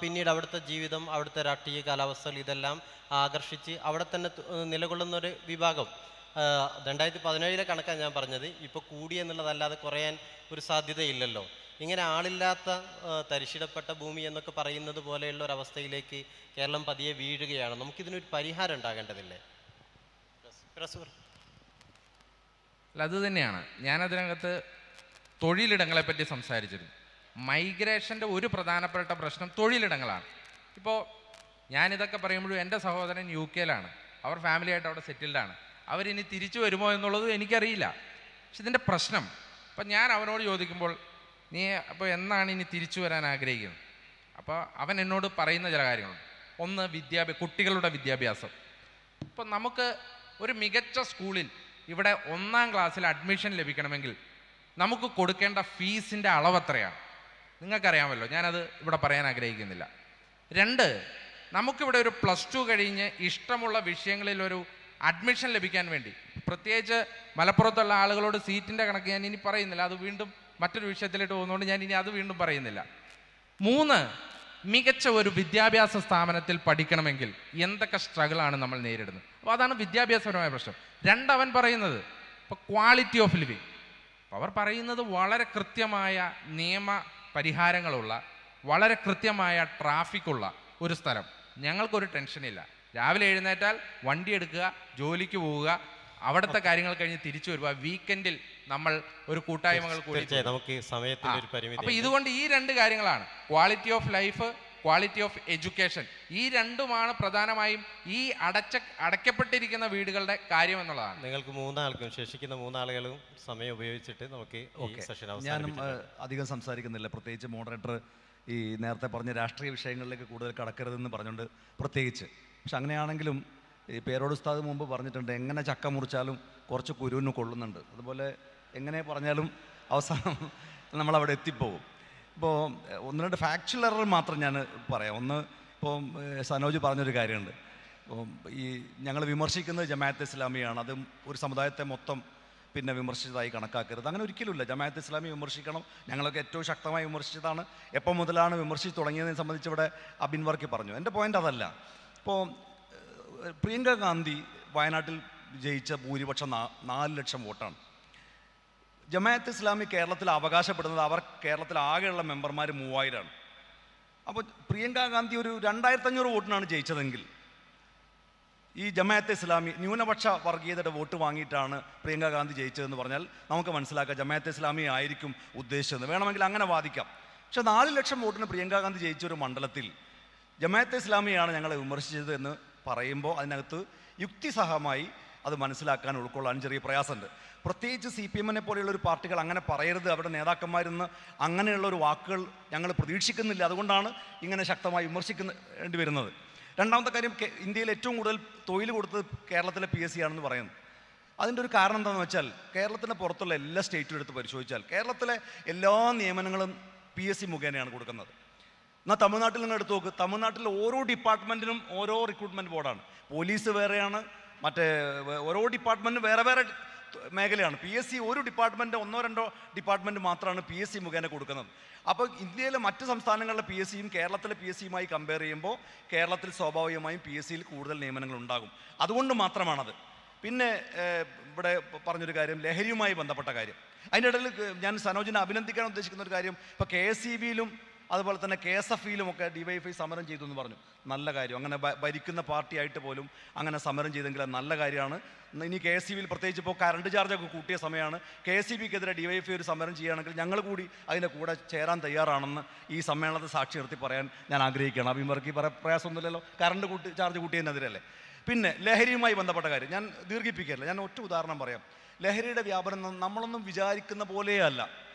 പിന്നീട് അവിടുത്തെ ജീവിതം, അവിടുത്തെ രാഷ്ട്രീയ കാലാവസ്ഥകൾ ഇതെല്ലാം ആകർഷിച്ച് അവിടെ തന്നെ നിലകൊള്ളുന്നൊരു വിഭാഗം 2017 കണക്കാണ് ഞാൻ പറഞ്ഞത്. ഇപ്പോൾ കൂടി എന്നുള്ളതല്ലാതെ കുറയാൻ ഒരു സാധ്യതയില്ലല്ലോ. ഇങ്ങനെ ആളില്ലാത്ത തരിശിടപ്പെട്ട ഭൂമി എന്നൊക്കെ പറയുന്നത് പോലെയുള്ള ഒരവസ്ഥയിലേക്ക് കേരളം പതിയെ വീഴുകയാണ്. നമുക്കിതിനൊരു പരിഹാരം ഉണ്ടാകേണ്ടതില്ലേ?
അല്ല, അത് തന്നെയാണ് ഞാനതിനകത്ത് തൊഴിലിടങ്ങളെപ്പറ്റി സംസാരിച്ചിരുന്നു. മൈഗ്രേഷൻ്റെ ഒരു പ്രധാനപ്പെട്ട പ്രശ്നം തൊഴിലിടങ്ങളാണ്. ഇപ്പോൾ ഞാനിതൊക്കെ പറയുമ്പോഴും എൻ്റെ സഹോദരൻ UK-ലാണ്, അവർ ഫാമിലിയായിട്ട് അവിടെ സെറ്റിൽഡാണ്. അവരിനി തിരിച്ചു വരുമോ എന്നുള്ളതും എനിക്കറിയില്ല. പക്ഷെ ഇതിൻ്റെ പ്രശ്നം, അപ്പം ഞാൻ അവനോട് ചോദിക്കുമ്പോൾ നീ അപ്പോൾ എന്നാണ് ഇനി തിരിച്ചു വരാൻ ആഗ്രഹിക്കുന്നത്? അപ്പോൾ അവൻ എന്നോട് പറയുന്ന ചില കാര്യങ്ങളുണ്ട്. ഒന്ന്, കുട്ടികളുടെ വിദ്യാഭ്യാസം. ഇപ്പോൾ നമുക്ക് ഒരു മികച്ച സ്കൂളിൽ ഇവിടെ 1ാം ക്ലാസ്സിൽ അഡ്മിഷൻ ലഭിക്കണമെങ്കിൽ നമുക്ക് കൊടുക്കേണ്ട ഫീസിൻ്റെ അളവ് എത്രയാണ് നിങ്ങൾക്കറിയാമല്ലോ, ഞാനത് ഇവിടെ പറയാൻ ആഗ്രഹിക്കുന്നില്ല. 2, നമുക്കിവിടെ ഒരു +2 കഴിഞ്ഞ് ഇഷ്ടമുള്ള വിഷയങ്ങളിൽ ഒരു അഡ്മിഷൻ ലഭിക്കാൻ വേണ്ടി, പ്രത്യേകിച്ച് മലപ്പുറത്തുള്ള ആളുകളോട് സീറ്റിൻ്റെ കണക്ക് ഞാൻ ഇനി പറയുന്നില്ല, അത് വീണ്ടും മറ്റൊരു വിഷയത്തിലേക്ക് പോകുന്നതുകൊണ്ട് ഞാൻ ഇനി അത് വീണ്ടും പറയുന്നില്ല. 3, മികച്ച ഒരു വിദ്യാഭ്യാസ സ്ഥാപനത്തിൽ പഠിക്കണമെങ്കിൽ എന്തൊക്കെ സ്ട്രഗിളാണ് നമ്മൾ നേരിടുന്നത്. അപ്പോൾ അതാണ് വിദ്യാഭ്യാസപരമായ പ്രശ്നം. 2, അവൻ പറയുന്നത് ഇപ്പോൾ ക്വാളിറ്റി ഓഫ് ലിവിങ്. അവർ പറയുന്നത് വളരെ കൃത്യമായ നിയമ പരിഹാരങ്ങളുള്ള, വളരെ കൃത്യമായ ട്രാഫിക്കുള്ള ഒരു സ്ഥലം. ഞങ്ങൾക്കൊരു ടെൻഷനില്ല. രാവിലെ എഴുന്നേറ്റാൽ വണ്ടി എടുക്കുക, ജോലിക്ക് പോവുക, അവിടുത്തെ കാര്യങ്ങൾ കഴിഞ്ഞ് തിരിച്ചു വരിക. വീക്കെൻഡിൽ നമ്മൾ ഒരു കൂട്ടായ്മകൾ കൂടി. അപ്പോൾ ഇതുകൊണ്ട് ഈ 2 കാര്യങ്ങളാണ്, quality of life, quality of education, ഈ 2മാണ് പ്രധാനമായും ഈ അടയ്ക്കപ്പെട്ടിരിക്കുന്ന വീടുകളുടെ കാര്യം എന്നുള്ളതാണ്.
നിങ്ങൾക്ക് 3 ആൾക്കും, ശേഷിക്കുന്ന 3 ആളുകളും സമയം ഉപയോഗിച്ചിട്ട് നമുക്ക്
ഞാനും അധികം സംസാരിക്കുന്നില്ല. പ്രത്യേകിച്ച് മോഡറേറ്റർ ഈ നേരത്തെ പറഞ്ഞ രാഷ്ട്രീയ വിഷയങ്ങളിലേക്ക് കൂടുതൽ കടക്കരുതെന്ന് പറഞ്ഞുകൊണ്ട് പ്രത്യേകിച്ച്. പക്ഷെ അങ്ങനെയാണെങ്കിലും ഈ പേരോട് ഉസ്താദ് മുമ്പ് പറഞ്ഞിട്ടുണ്ട്, എങ്ങനെ ചക്ക മുറിച്ചാലും കുറച്ച് കുരുവിന് കൊള്ളുന്നുണ്ട്. അതുപോലെ എങ്ങനെ പറഞ്ഞാലും അവസാനം നമ്മളവിടെ എത്തിപ്പോകും. ഇപ്പോൾ 1-2 ഫാക്ച്വൽ എറർ മാത്രം ഞാൻ പറയാം. ഒന്ന്, ഇപ്പോൾ സനോജ് പറഞ്ഞൊരു കാര്യമുണ്ട്. ഇപ്പോൾ ഈ ഞങ്ങൾ വിമർശിക്കുന്നത് ജമാഅത്തെ ഇസ്ലാമിയാണ്, അത് ഒരു സമുദായത്തെ മൊത്തം പിന്നെ വിമർശിച്ചതായി കണക്കാക്കരുത്. അങ്ങനെ ഒരിക്കലുമില്ല. ജമാഅത്ത് ഇസ്ലാമി വിമർശിക്കണം, ഞങ്ങളൊക്കെ ഏറ്റവും ശക്തമായി വിമർശിച്ചതാണ്. എപ്പോൾ മുതലാണ് വിമർശിച്ച് തുടങ്ങിയതിനെ സംബന്ധിച്ച് ഇവിടെ അബിൻ വർക്കി പറഞ്ഞു. എൻ്റെ പോയിൻ്റ് അതല്ല. ഇപ്പോൾ പ്രിയങ്ക ഗാന്ധി വയനാട്ടിൽ ജയിച്ച ഭൂരിപക്ഷം 4 ലക്ഷം വോട്ടാണ്. ജമാഅത്ത് ഇസ്ലാമി കേരളത്തിൽ അവകാശപ്പെടുന്നത് അവർ കേരളത്തിൽ ആകെയുള്ള മെമ്പർമാർ 3000 ആണ്. അപ്പോൾ പ്രിയങ്ക ഗാന്ധി ഒരു 2500 വോട്ടിനാണ് ജയിച്ചതെങ്കിൽ ഈ ജമാഅത്തെ ഇസ്ലാമി ന്യൂനപക്ഷ വർഗീയതയുടെ വോട്ട് വാങ്ങിയിട്ടാണ് പ്രിയങ്ക ഗാന്ധി ജയിച്ചതെന്ന് പറഞ്ഞാൽ നമുക്ക് മനസ്സിലാക്കാം ജമാഅത്തെ ഇസ്ലാമി ആയിരിക്കും ഉദ്ദേശിച്ചത്. വേണമെങ്കിൽ അങ്ങനെ വാദിക്കാം. പക്ഷെ 4 ലക്ഷം വോട്ടിന് പ്രിയങ്ക ഗാന്ധി ജയിച്ച ഒരു മണ്ഡലത്തിൽ ജമാഅത്തെ ഇസ്ലാമിയാണ് ഞങ്ങളെ വിമർശിച്ചത് എന്ന് പറയുമ്പോൾ അതിനകത്ത് യുക്തിസഹമായി അത് മനസ്സിലാക്കാൻ ഉൾക്കൊള്ളാൻ ചെറിയ പ്രയാസമുണ്ട്. പ്രത്യേകിച്ച് CPM-നെ പോലെയുള്ള ഒരു പാർട്ടികൾ അങ്ങനെ പറയരുത്, അവരുടെ നേതാക്കന്മാരിന്ന് അങ്ങനെയുള്ള ഒരു വാക്കുകൾ ഞങ്ങൾ പ്രതീക്ഷിക്കുന്നില്ല. അതുകൊണ്ടാണ് ഇങ്ങനെ ശക്തമായി വിമർശിക്കേണ്ടി വരുന്നത്. രണ്ടാമത്തെ കാര്യം, ഇന്ത്യയിൽ ഏറ്റവും കൂടുതൽ തൊഴിൽ കൊടുത്തത് കേരളത്തിലെ PSC ആണെന്ന് പറയുന്നത്. അതിൻ്റെ ഒരു കാരണം എന്താണെന്ന് വെച്ചാൽ കേരളത്തിന് പുറത്തുള്ള എല്ലാ സ്റ്റേറ്റും എടുത്ത് പരിശോധിച്ചാൽ കേരളത്തിലെ എല്ലാ നിയമനങ്ങളും PSC മുഖേനയാണ് കൊടുക്കുന്നത്. എന്നാൽ തമിഴ്നാട്ടിൽ നിങ്ങൾ എടുത്ത് നോക്ക്, തമിഴ്നാട്ടിൽ ഓരോ ഡിപ്പാർട്ട്മെൻറ്റിനും ഓരോ റിക്രൂട്ട്മെൻറ്റ് ബോർഡാണ്. പോലീസ് വേറെയാണ്, മറ്റേ ഓരോ ഡിപ്പാർട്ട്മെൻറ്റും വേറെ വേറെ മേഖലയാണ്. PSC ഒരു ഡിപ്പാർട്ട്മെൻറ്റ് 1-2 ഡിപ്പാർട്ട്മെൻറ്റ് മാത്രമാണ് PSC മുഖേന കൊടുക്കുന്നത്. അപ്പോൾ ഇന്ത്യയിലെ മറ്റ് സംസ്ഥാനങ്ങളിലെ PSCയും കേരളത്തിലെ PSCയുമായി കമ്പയർ ചെയ്യുമ്പോൾ കേരളത്തിൽ സ്വാഭാവികമായും PSCയിൽ കൂടുതൽ നിയമനങ്ങൾ ഉണ്ടാകും. അതുകൊണ്ട് മാത്രമാണത്. പിന്നെ ഇവിടെ പറഞ്ഞൊരു കാര്യം, ലഹരിയുമായി ബന്ധപ്പെട്ട കാര്യം. അതിൻ്റെ ഇടയിൽ ഞാൻ സനോജിനെ അഭിനന്ദിക്കാൻ ഉദ്ദേശിക്കുന്ന ഒരു കാര്യം, ഇപ്പോൾ KSEBയിലും അതുപോലെ തന്നെ KSFയിലും ഒക്കെ DYFI സമരം ചെയ്തു എന്ന് പറഞ്ഞു. നല്ല കാര്യം. അങ്ങനെ ഭരിക്കുന്ന പാർട്ടിയായിട്ട് പോലും അങ്ങനെ സമരം ചെയ്തെങ്കിൽ അത് നല്ല കാര്യമാണ്. ഇനി KSEBയിൽ പ്രത്യേകിച്ച് ഇപ്പോൾ കറണ്ട് ചാർജൊക്കെ കൂട്ടിയ സമയമാണ്. KSEBക്കെതിരെ DYFI ഒരു സമരം ചെയ്യുകയാണെങ്കിൽ ഞങ്ങൾ കൂടി അതിൻ്റെ കൂടെ ചേരാൻ തയ്യാറാണെന്ന് ഈ സമ്മേളനത്തെ സാക്ഷി നിർത്തി പറയാൻ ഞാൻ ആഗ്രഹിക്കുകയാണ്. അഭിമർക്ക് പ്രയാസമൊന്നുമില്ലല്ലോ, കറണ്ട് ചാർജ് കൂട്ടിയതിനെതിരല്ലേ. പിന്നെ ലഹരിയുമായി ബന്ധപ്പെട്ട കാര്യം ഞാൻ ദീർഘിപ്പിക്കില്ല. ഞാൻ ഒറ്റ ഉദാഹരണം പറയാം. ലഹരിയുടെ വ്യാപനം നമ്മളൊന്നും വിചാരിക്കുന്ന പോലെയല്ല.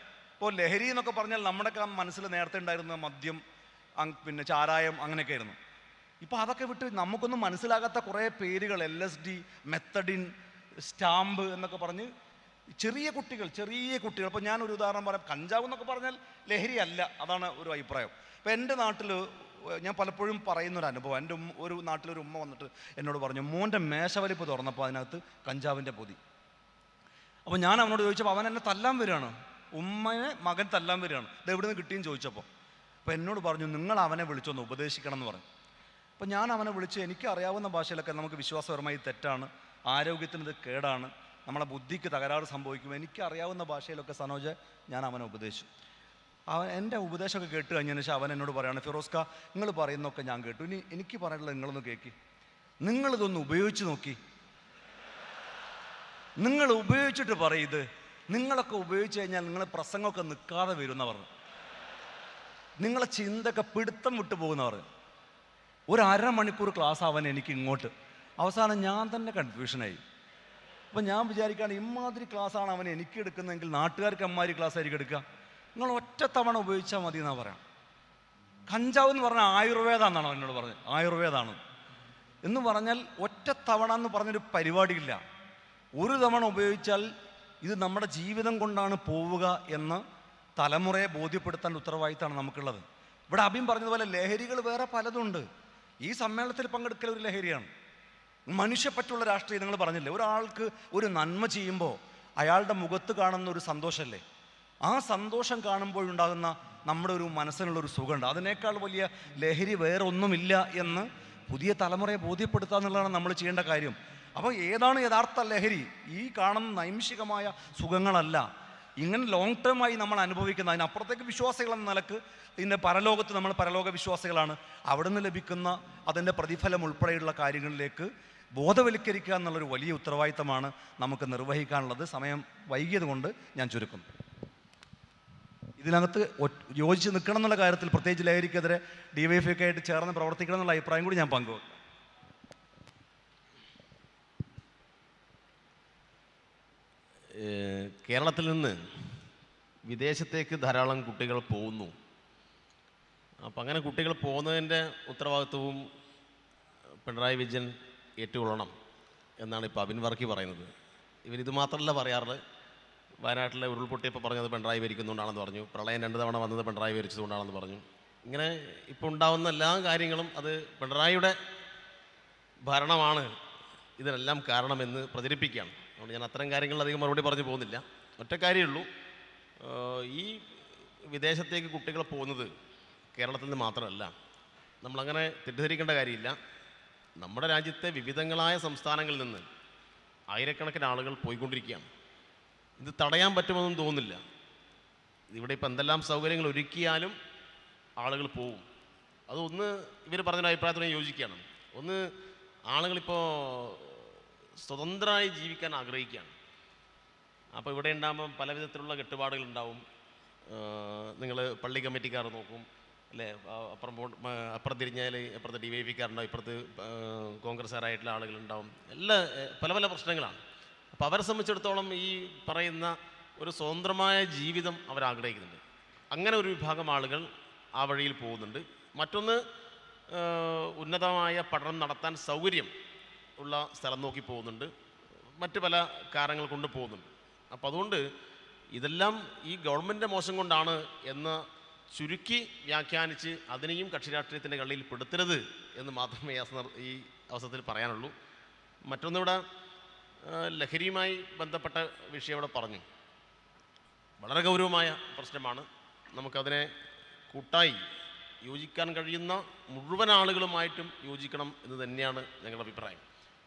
ഇപ്പോൾ ലഹരി എന്നൊക്കെ പറഞ്ഞാൽ നമ്മുടെയൊക്കെ മനസ്സിൽ നേരത്തെ ഉണ്ടായിരുന്ന മദ്യം, പിന്നെ ചാരായം, അങ്ങനെയൊക്കെ ആയിരുന്നു. ഇപ്പോൾ അതൊക്കെ വിട്ട് നമുക്കൊന്നും മനസ്സിലാകാത്ത കുറേ പേരുകൾ, LSD, മെത്തഡിൻ, സ്റ്റാമ്പ് എന്നൊക്കെ പറഞ്ഞ് ചെറിയ കുട്ടികൾ. ഇപ്പോൾ ഞാനൊരു ഉദാഹരണം പറയാം. കഞ്ചാവ് എന്നൊക്കെ പറഞ്ഞാൽ ലഹരി അല്ല, അതാണ് ഒരു അഭിപ്രായം. ഇപ്പോൾ എൻ്റെ നാട്ടിൽ ഞാൻ പലപ്പോഴും പറയുന്നൊരു അനുഭവം, എൻ്റെ ഒരു നാട്ടിലൊരു ഉമ്മ വന്നിട്ട് എന്നോട് പറഞ്ഞു, മോൻ്റെ മേശവലിപ്പ് തുറന്നപ്പോൾ അതിനകത്ത് കഞ്ചാവിൻ്റെ പൊതി. അപ്പോൾ ഞാൻ അവനോട് ചോദിച്ചപ്പോൾ അവൻ എന്നെ തല്ലാൻ വരികയാണ്, ഉമ്മനെ മകൻ തല്ലാൻ വരികയാണ്, ഇത് എവിടെ നിന്ന് കിട്ടിയെന്ന് ചോദിച്ചപ്പോൾ. അപ്പോൾ എന്നോട് പറഞ്ഞു, നിങ്ങൾ അവനെ വിളിച്ചൊന്ന് ഉപദേശിക്കണം എന്ന് പറഞ്ഞു. അപ്പോൾ ഞാൻ അവനെ വിളിച്ച് എനിക്ക് അറിയാവുന്ന ഭാഷയിലൊക്കെ നമുക്ക് വിശ്വാസപരമായി തെറ്റാണ്, ആരോഗ്യത്തിന് ഇത് കേടാണ്, നമ്മളെ ബുദ്ധിക്ക് തകരാറ് സംഭവിക്കും, എനിക്കറിയാവുന്ന ഭാഷയിലൊക്കെ സനോജ് ഞാൻ അവനെ ഉപദേശിച്ചു. അവൻ എൻ്റെ ഉപദേശമൊക്കെ കേട്ട് കഴിഞ്ഞതിന് ശേഷം അവൻ എന്നോട് പറയുകയാണ്, ഫിറോസ്ക നിങ്ങൾ പറയുന്നതൊക്കെ ഞാൻ കേട്ടു, ഇനി എനിക്ക് പറയാനുള്ളത് നിങ്ങളൊന്ന് കേൾക്കി, നിങ്ങളിതൊന്ന് ഉപയോഗിച്ച് നോക്കി, നിങ്ങൾ ഉപയോഗിച്ചിട്ട് പറയത്, നിങ്ങളൊക്കെ ഉപയോഗിച്ച് കഴിഞ്ഞാൽ നിങ്ങളെ പ്രസംഗമൊക്കെ നിൽക്കാതെ വരുന്ന പറഞ്ഞു, നിങ്ങളെ ചിന്തയൊക്കെ പിടുത്തം വിട്ടു പോകുന്നവർ. ഒരു അരമണിക്കൂർ ക്ലാസ് അവൻ എനിക്ക് ഇങ്ങോട്ട്, അവസാനം ഞാൻ തന്നെ കൺഫ്യൂഷനായി. അപ്പം ഞാൻ വിചാരിക്കുകയാണ്, ഇമാതിരി ക്ലാസ്സാണ് അവൻ എനിക്ക് എടുക്കുന്നതെങ്കിൽ നാട്ടുകാർക്ക് അമ്മാതിരി ക്ലാസ് ആയിരിക്കും എടുക്കുക. നിങ്ങൾ ഒറ്റത്തവണ ഉപയോഗിച്ചാൽ മതി എന്നാണ് പറയാം. കഞ്ചാവ് എന്ന് പറഞ്ഞാൽ ആയുർവേദമാണെന്നാണ് എന്നോട് പറഞ്ഞത്. ആയുർവേദമാണ് എന്ന് പറഞ്ഞാൽ ഒറ്റത്തവണ എന്ന് പറഞ്ഞൊരു പരിപാടിയില്ല. ഒരു തവണ ഉപയോഗിച്ചാൽ ഇത് നമ്മുടെ ജീവിതം കൊണ്ടാണ് പോവുക എന്ന് തലമുറയെ ബോധ്യപ്പെടുത്താൻ ഉത്തരവാദിത്തമാണ് നമുക്കുള്ളത്. ഇവിടെ അബിൻ പറഞ്ഞതുപോലെ ലഹരികൾ വേറെ പലതുണ്ട്. ഈ സമ്മേളനത്തിൽ പങ്കെടുക്കൽ ഒരു ലഹരിയാണ്. മനുഷ്യപ്പറ്റുള്ള രാഷ്ട്രീയം നിങ്ങൾ പറഞ്ഞില്ലേ, ഒരാൾക്ക് ഒരു നന്മ ചെയ്യുമ്പോൾ അയാളുടെ മുഖത്ത് കാണുന്ന ഒരു സന്തോഷമല്ലേ, ആ സന്തോഷം കാണുമ്പോഴുണ്ടാകുന്ന നമ്മുടെ ഒരു മനസ്സിനുള്ളൊരു സുഖമുണ്ട്. അതിനേക്കാൾ വലിയ ലഹരി വേറെ ഒന്നുമില്ല എന്ന് പുതിയ തലമുറയെ ബോധ്യപ്പെടുത്തുക എന്നുള്ളതാണ് നമ്മൾ ചെയ്യേണ്ട കാര്യം. അപ്പോൾ ഏതാണ് യഥാർത്ഥ ലഹരി? ഈ കാണുന്ന നൈമിഷികമായ സുഖങ്ങളല്ല, ഇങ്ങനെ ലോങ് ടേമായി നമ്മൾ അനുഭവിക്കുന്ന, അതിനപ്പുറത്തേക്ക് വിശ്വാസികൾ എന്ന നിലക്ക് ഇതിൻ്റെ പരലോകത്ത് നമ്മൾ പരലോക വിശ്വാസികളാണ്. അവിടെ നിന്ന് ലഭിക്കുന്ന അതിൻ്റെ പ്രതിഫലം ഉൾപ്പെടെയുള്ള കാര്യങ്ങളിലേക്ക് ബോധവൽക്കരിക്കുക എന്നുള്ളൊരു വലിയ ഉത്തരവാദിത്തമാണ് നമുക്ക് നിർവഹിക്കാനുള്ളത്. സമയം വൈകിയത് കൊണ്ട് ഞാൻ ചുരുക്കുന്നു. ഇതിനകത്ത് യോജിച്ച് നിൽക്കണം എന്നുള്ള കാര്യത്തിൽ, പ്രത്യേകിച്ച് ലഹരിക്കെതിരെ DYFI ഒക്കെ ആയിട്ട് ചേർന്ന് പ്രവർത്തിക്കണം എന്നുള്ള അഭിപ്രായം കൂടി ഞാൻ പങ്കുവെക്കും.
കേരളത്തിൽ നിന്ന് വിദേശത്തേക്ക് ധാരാളം കുട്ടികൾ പോകുന്നു. അപ്പം അങ്ങനെ കുട്ടികൾ പോകുന്നതിൻ്റെ ഉത്തരവാദിത്വവും പിണറായി വിജയൻ ഏറ്റുകൊള്ളണം എന്നാണ് ഇപ്പോൾ അബിൻ വർക്കി പറയുന്നത്. ഇവരിത് മാത്രമല്ല പറയാറുള്ളത്. വയനാട്ടിലെ ഉരുൾപൊട്ടിയപ്പോൾ പറഞ്ഞത് പിണറായി ഭരിക്കുന്നതുകൊണ്ടാണെന്ന് പറഞ്ഞു, പ്രളയം 2 തവണ വന്നത് പിണറായി ഭരിച്ചതുകൊണ്ടാണെന്ന് പറഞ്ഞു. ഇങ്ങനെ ഇപ്പോൾ ഉണ്ടാകുന്ന എല്ലാ കാര്യങ്ങളും അത് പിണറായിയുടെ ഭരണമാണ് ഇതിനെല്ലാം കാരണമെന്ന് പ്രചരിപ്പിക്കുകയാണ്. അതുകൊണ്ട് ഞാൻ അത്തരം കാര്യങ്ങളിൽ അധികം മറുപടി പറഞ്ഞു പോകുന്നില്ല. ഒറ്റ കാര്യമുള്ളൂ, ഈ വിദേശത്തേക്ക് കുട്ടികൾ പോകുന്നത് കേരളത്തിൽ നിന്ന് മാത്രമല്ല. നമ്മളങ്ങനെ തെറ്റിദ്ധരിക്കേണ്ട കാര്യമില്ല. നമ്മുടെ രാജ്യത്തെ വിവിധങ്ങളായ സംസ്ഥാനങ്ങളിൽ നിന്ന് ആയിരക്കണക്കിന് ആളുകൾ പോയിക്കൊണ്ടിരിക്കുകയാണ്. ഇത് തടയാൻ പറ്റുമെന്നൊന്നും തോന്നുന്നില്ല. ഇവിടെ ഇപ്പം എന്തെല്ലാം സൗകര്യങ്ങൾ ഒരുക്കിയാലും ആളുകൾ പോവും. അതൊന്ന് ഇവർ പറഞ്ഞൊരു അഭിപ്രായത്തിനെ യോജിക്കുകയാണ്. ഒന്ന്, ആളുകളിപ്പോൾ സ്വതന്ത്രമായി ജീവിക്കാൻ ആഗ്രഹിക്കുകയാണ്. അപ്പോൾ ഇവിടെ ഉണ്ടാകുമ്പം പല വിധത്തിലുള്ള കെട്ടുപാടുകളുണ്ടാവും. നിങ്ങൾ പള്ളി കമ്മിറ്റിക്കാർ നോക്കും അല്ലേ, അപ്പുറം തിരിഞ്ഞാൽ അപ്പുറത്ത് DYFക്കാരുണ്ടാവും, ഇപ്പുറത്ത് കോൺഗ്രസ്സുകാരായിട്ടുള്ള ആളുകളുണ്ടാവും. പല പല പ്രശ്നങ്ങളാണ്. അപ്പോൾ അവരെ സംബന്ധിച്ചിടത്തോളം ഈ പറയുന്ന ഒരു സ്വതന്ത്രമായ ജീവിതം അവരാഗ്രഹിക്കുന്നുണ്ട്. അങ്ങനെ ഒരു വിഭാഗം ആളുകൾ ആ വഴിയിൽ പോകുന്നുണ്ട്. മറ്റൊന്ന്, ഉന്നതമായ പഠനം നടത്താൻ സൗകര്യം ഉള്ള സ്ഥലം നോക്കി പോകുന്നുണ്ട്. മറ്റ് പല കാരണങ്ങൾ കൊണ്ട് പോകുന്നുണ്ട്. അപ്പോൾ അതുകൊണ്ട് ഇതെല്ലാം ഈ ഗവൺമെൻറ്റിൻ്റെ മോശം കൊണ്ടാണ് എന്ന് ചുരുക്കി വ്യാഖ്യാനിച്ച് അതിനെയും കക്ഷി രാഷ്ട്രീയത്തിൻ്റെ കള്ളിയിൽ പെടുത്തരുത് എന്ന് മാത്രമേ ഈ അവസരത്തിൽ പറയാനുള്ളൂ. മറ്റൊന്നിവിടെ ലഹരിയുമായി ബന്ധപ്പെട്ട വിഷയം ഇവിടെ പറഞ്ഞു. വളരെ ഗൗരവമായ പ്രശ്നമാണ്. നമുക്കതിനെ കൂട്ടായി യോജിക്കാൻ കഴിയുന്ന മുഴുവൻ ആളുകളുമായിട്ടും യോജിക്കണം എന്ന് തന്നെയാണ് ഞങ്ങളുടെ അഭിപ്രായം.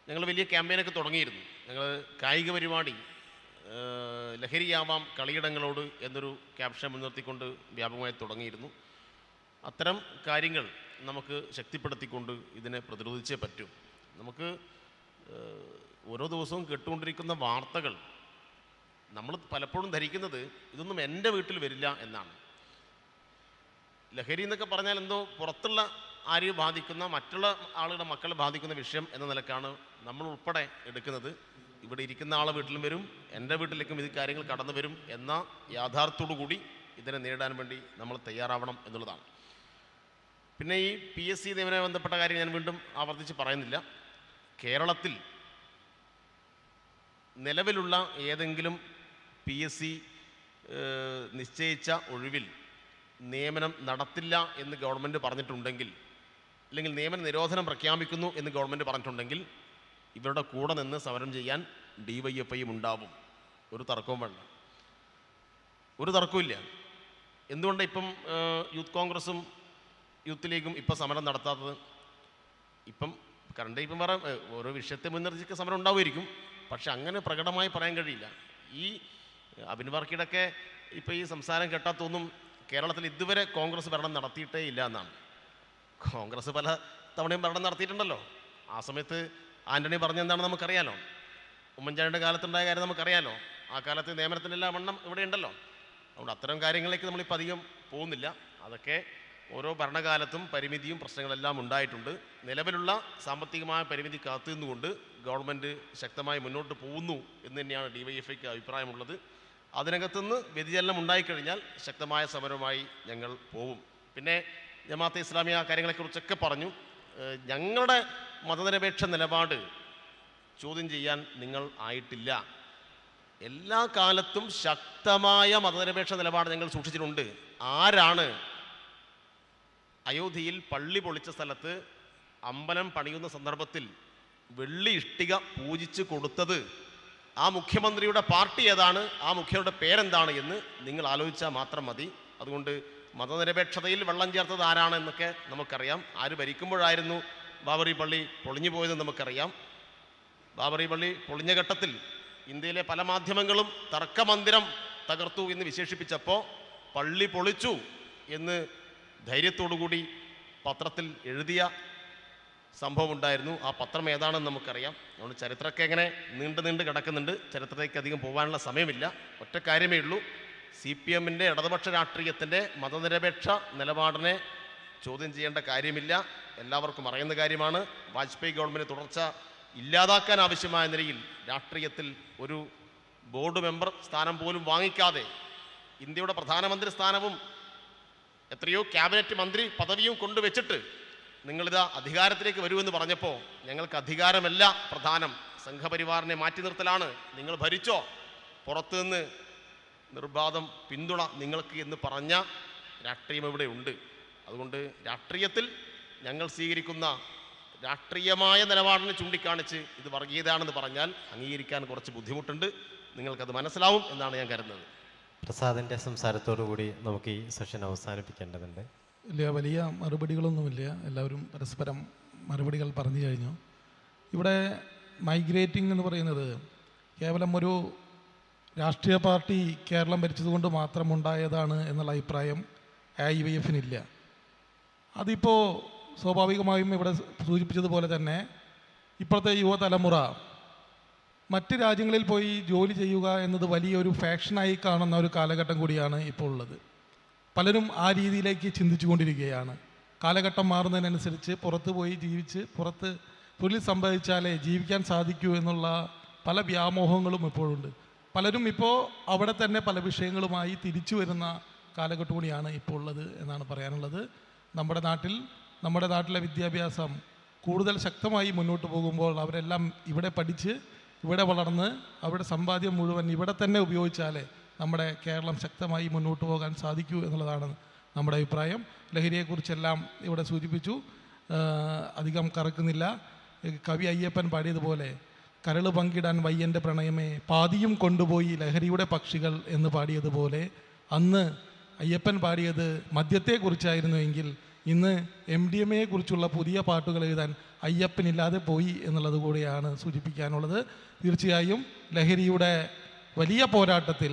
ഞങ്ങൾ വലിയ ക്യാമ്പയിനൊക്കെ തുടങ്ങിയിരുന്നു. ഞങ്ങൾ കായിക പരിപാടി ലഹരിയാവാം കളിയിടങ്ങളോട് എന്നൊരു ക്യാപ്ഷൻ മുൻനിർത്തിക്കൊണ്ട് വ്യാപകമായി തുടങ്ങിയിരുന്നു. അത്തരം കാര്യങ്ങൾ നമുക്ക് ശക്തിപ്പെടുത്തിക്കൊണ്ട് ഇതിനെ പ്രതിരോധിച്ചേ പറ്റൂ. നമുക്ക് ഓരോ ദിവസവും കേട്ടുകൊണ്ടിരിക്കുന്ന വാർത്തകൾ നമ്മൾ പലപ്പോഴും ധരിക്കുന്നത് ഇതൊന്നും എൻ്റെ വീട്ടിൽ വരില്ല എന്നാണ്. ലഹരി എന്നൊക്കെ പറഞ്ഞാൽ എന്തോ പുറത്തുള്ള ആരെയും ബാധിക്കുന്ന, മറ്റുള്ള ആളുകളുടെ മക്കളെ ബാധിക്കുന്ന വിഷയം എന്ന നിലക്കാണ് നമ്മൾ ഉൾപ്പെടെ എടുക്കുന്നത്. ഇവിടെ ഇരിക്കുന്ന ആളെ വീട്ടിലും വരും, എൻ്റെ വീട്ടിലേക്കും ഇത് കാര്യങ്ങൾ കടന്നു വരും എന്ന യാഥാർത്ഥ്യത്തോടു കൂടി ഇതിനെ നേരിടാൻ വേണ്ടി നമ്മൾ തയ്യാറാവണം എന്നുള്ളതാണ്. പിന്നെ ഈ PSC നിയമനവുമായി ബന്ധപ്പെട്ട കാര്യം ഞാൻ വീണ്ടും ആവർത്തിച്ച് പറയുന്നില്ല. കേരളത്തിൽ നിലവിലുള്ള ഏതെങ്കിലും PSC നിശ്ചയിച്ച ഒഴിവിൽ നിയമനം നടത്തില്ല എന്ന് ഗവൺമെൻറ് പറഞ്ഞിട്ടുണ്ടെങ്കിൽ, അല്ലെങ്കിൽ നിയമന നിരോധനം പ്രഖ്യാപിക്കുന്നു എന്ന് ഗവൺമെൻറ് പറഞ്ഞിട്ടുണ്ടെങ്കിൽ ഇവരുടെ കൂടെ നിന്ന് സമരം ചെയ്യാൻ DYFIയും ഉണ്ടാവും. ഒരു തർക്കവും വേണ്ട, ഒരു തർക്കവുമില്ല. എന്തുകൊണ്ട് ഇപ്പം യൂത്ത് കോൺഗ്രസും യൂത്ത് ലീഗും ഇപ്പം സമരം നടത്താത്തത്? ഇപ്പം വേറെ ഓരോ വിഷയത്തെ മുൻനിർത്തിക്ക് സമരം ഉണ്ടാവുമായിരിക്കും, പക്ഷെ അങ്ങനെ പ്രകടമായി പറയാൻ കഴിയില്ല. ഈ അബിൻ വർക്കിയുടെയൊക്കെ ഇപ്പം ഈ സംസാരം കേട്ടാത്തൊന്നും കേരളത്തിൽ ഇതുവരെ കോൺഗ്രസ് ഭരണം നടത്തിയിട്ടേ ഇല്ല എന്നാണ്. കോൺഗ്രസ് പല തവണയും ഭരണം നടത്തിയിട്ടുണ്ടല്ലോ. ആ സമയത്ത് ആൻ്റണി പറഞ്ഞെന്താണെന്ന് നമുക്കറിയാലോ. ഉമ്മൻചാണ്ടിയുടെ കാലത്തുണ്ടായ കാര്യം നമുക്കറിയാലോ. ആ കാലത്ത് നിയമനത്തിൻ്റെ എല്ലാ വണ്ണം ഇവിടെ ഉണ്ടല്ലോ. അതുകൊണ്ട് അത്തരം കാര്യങ്ങളിലേക്ക് നമ്മളിപ്പോൾ അധികം പോകുന്നില്ല. അതൊക്കെ ഓരോ ഭരണകാലത്തും പരിമിതിയും പ്രശ്നങ്ങളെല്ലാം ഉണ്ടായിട്ടുണ്ട്. നിലവിലുള്ള സാമ്പത്തികമായ പരിമിതി കാത്തുനിന്നുകൊണ്ട് ഗവൺമെൻറ് ശക്തമായി മുന്നോട്ട് പോകുന്നു എന്ന് തന്നെയാണ് DYFIക്ക് അഭിപ്രായമുള്ളത്. അതിനകത്തുനിന്ന് വ്യതിചലനം ഉണ്ടായിക്കഴിഞ്ഞാൽ ശക്തമായ സമരവുമായി ഞങ്ങൾ പോവും. പിന്നെ ജമാഅത്തെ ഇസ്ലാമി ആ കാര്യങ്ങളെക്കുറിച്ചൊക്കെ പറഞ്ഞു. ഞങ്ങളുടെ മതനിരപേക്ഷ നിലപാട് ചോദ്യം ചെയ്യാൻ നിങ്ങൾ ആയിട്ടില്ല. എല്ലാ കാലത്തും ശക്തമായ മതനിരപേക്ഷ നിലപാട് ഞങ്ങൾ സൂക്ഷിച്ചിട്ടുണ്ട്. ആരാണ് അയോധ്യയിൽ പള്ളി പൊളിച്ച സ്ഥലത്ത് അമ്പലം പണിയുന്ന സന്ദർഭത്തിൽ വെള്ളി ഇഷ്ടിക പൂജിച്ച് കൊടുത്തത്? ആ മുഖ്യമന്ത്രിയുടെ പാർട്ടി ഏതാണ്, ആ മുഖ്യമന്ത്രിയുടെ പേരെന്താണ് എന്ന് നിങ്ങൾ ആലോചിച്ചാൽ മാത്രം മതി. അതുകൊണ്ട് മതനിരപേക്ഷതയിൽ വെള്ളം ചേർത്തത് ആരാണെന്നൊക്കെ നമുക്കറിയാം. ആര് ഭരിക്കുമ്പോഴായിരുന്നു ബാബറി പള്ളി പൊളിഞ്ഞു പോയതെന്ന് നമുക്കറിയാം. ബാബറി പള്ളി പൊളിഞ്ഞ ഘട്ടത്തിൽ ഇന്ത്യയിലെ പല മാധ്യമങ്ങളും തർക്കമന്ദിരം തകർത്തു എന്ന് വിശേഷിപ്പിച്ചപ്പോൾ പള്ളി പൊളിച്ചു എന്ന് ധൈര്യത്തോടുകൂടി പത്രത്തിൽ എഴുതിയ സംഭവം ഉണ്ടായിരുന്നു. ആ പത്രം ഏതാണെന്ന് നമുക്കറിയാം. അതുകൊണ്ട് ചരിത്രമൊക്കെ എങ്ങനെ നീണ്ട് കിടക്കുന്നുണ്ട്. ചരിത്രത്തിലേക്ക് അധികം പോകാനുള്ള സമയമില്ല. ഒറ്റ കാര്യമേ ഉള്ളൂ, CPMൻ്റെ ഇടതുപക്ഷ രാഷ്ട്രീയത്തിൻ്റെ മതനിരപേക്ഷ നിലപാടിനെ ചോദ്യം ചെയ്യേണ്ട കാര്യമില്ല. എല്ലാവർക്കും അറിയുന്ന കാര്യമാണ്. വാജ്പേയി ഗവൺമെൻറ് തുടർച്ച ഇല്ലാതാക്കാൻ ആവശ്യമായ നിലയിൽ രാഷ്ട്രീയത്തിൽ ഒരു ബോർഡ് മെമ്പർ സ്ഥാനം പോലും വാങ്ങിക്കാതെ ഇന്ത്യയുടെ പ്രധാനമന്ത്രി സ്ഥാനവും എത്രയോ ക്യാബിനറ്റ് മന്ത്രി പദവിയും കൊണ്ടുവച്ചിട്ട് നിങ്ങളിതാ അധികാരത്തിലേക്ക് വരുമെന്ന് പറഞ്ഞപ്പോൾ ഞങ്ങൾക്ക് അധികാരമല്ല പ്രധാനം, സംഘപരിവാറിനെ മാറ്റി നിർത്തലാണ്, നിങ്ങൾ ഭരിച്ചോ, പുറത്തുനിന്ന് നിർബാധം പിന്തുണ നിങ്ങൾക്ക് എന്ന് പറഞ്ഞ രാഷ്ട്രീയം ഇവിടെ ഉണ്ട്. അതുകൊണ്ട് രാഷ്ട്രീയത്തിൽ ഞങ്ങൾ സ്വീകരിക്കുന്ന രാഷ്ട്രീയമായ നിലപാടിനെ ചൂണ്ടിക്കാണിച്ച് ഇത് വർഗീയതയാണെന്ന് പറഞ്ഞാൽ അംഗീകരിക്കാൻ കുറച്ച് ബുദ്ധിമുട്ടുണ്ട്. നിങ്ങൾക്കത് മനസ്സിലാവും എന്നാണ് ഞാൻ കരുതുന്നത്.
പ്രസാദിൻ്റെ സംസാരത്തോടുകൂടി നമുക്ക് ഈ സെഷൻ അവസാനിപ്പിക്കേണ്ടതുണ്ട്.
ഇല്ല, വലിയ മറുപടികളൊന്നുമില്ല. എല്ലാവരും പരസ്പരം മറുപടികൾ പറഞ്ഞു കഴിഞ്ഞു. ഇവിടെ മൈഗ്രേറ്റിംഗ് എന്ന് പറയുന്നത് കേവലം ഒരു രാഷ്ട്രീയ പാർട്ടി കേരളം ഭരിച്ചതുകൊണ്ട് മാത്രം ഉണ്ടായതാണ് എന്നുള്ള അഭിപ്രായം AIYF-നില്ല. അതിപ്പോൾ സ്വാഭാവികമായും ഇവിടെ സൂചിപ്പിച്ചതുപോലെ തന്നെ ഇപ്പോഴത്തെ യുവതലമുറ മറ്റ് രാജ്യങ്ങളിൽ പോയി ജോലി ചെയ്യുക എന്നത് വലിയൊരു ഫാഷനായി കാണുന്ന ഒരു കാലഘട്ടം കൂടിയാണ് ഇപ്പോൾ ഉള്ളത്. പലരും ആ രീതിയിലേക്ക് ചിന്തിച്ചു കൊണ്ടിരിക്കുകയാണ്. കാലഘട്ടം മാറുന്നതിനനുസരിച്ച് പുറത്ത് പോയി ജീവിച്ച് പുറത്ത് തൊഴിൽ സമ്പാദിച്ചാലേ ജീവിക്കാൻ സാധിക്കൂ എന്നുള്ള പല വ്യാമോഹങ്ങളും ഇപ്പോഴുണ്ട്. പലരും ഇപ്പോൾ അവിടെ തന്നെ പല വിഷയങ്ങളുമായി തിരിച്ചു വരുന്ന കാലഘട്ടം കൂടിയാണ് ഇപ്പോൾ ഉള്ളത് എന്നാണ് പറയാനുള്ളത്. നമ്മുടെ നാട്ടിലെ വിദ്യാഭ്യാസം കൂടുതൽ ശക്തമായി മുന്നോട്ട് പോകുമ്പോൾ അവരെല്ലാം ഇവിടെ പഠിച്ച് ഇവിടെ വളർന്ന് അവരുടെ സമ്പാദ്യം മുഴുവൻ ഇവിടെ തന്നെ ഉപയോഗിച്ചാലേ നമ്മുടെ കേരളം ശക്തമായി മുന്നോട്ട് പോകാൻ സാധിക്കൂ എന്നുള്ളതാണ് നമ്മുടെ അഭിപ്രായം. ലഹരിയെക്കുറിച്ചെല്ലാം ഇവിടെ സൂചിപ്പിച്ചു, അധികം കറക്കുന്നില്ല. കവി അയ്യപ്പൻ പാടിയതുപോലെ കരൾ പങ്കിടാൻ വയ്യൻ്റെ പ്രണയമേ പാതിയും കൊണ്ടുപോയി ലഹരിയുടെ പക്ഷികൾ എന്ന് പാടിയതുപോലെ അന്ന് അയ്യപ്പൻ പാടിയത് മദ്യത്തെക്കുറിച്ചായിരുന്നുവെങ്കിൽ ഇന്ന് MDMA കുറിച്ചുള്ള പുതിയ പാട്ടുകൾ എഴുതാൻ അയ്യപ്പനില്ലാതെ പോയി എന്നുള്ളത് കൂടിയാണ് സൂചിപ്പിക്കാനുള്ളത്. തീർച്ചയായും ലഹരിയുടെ വലിയ പോരാട്ടത്തിൽ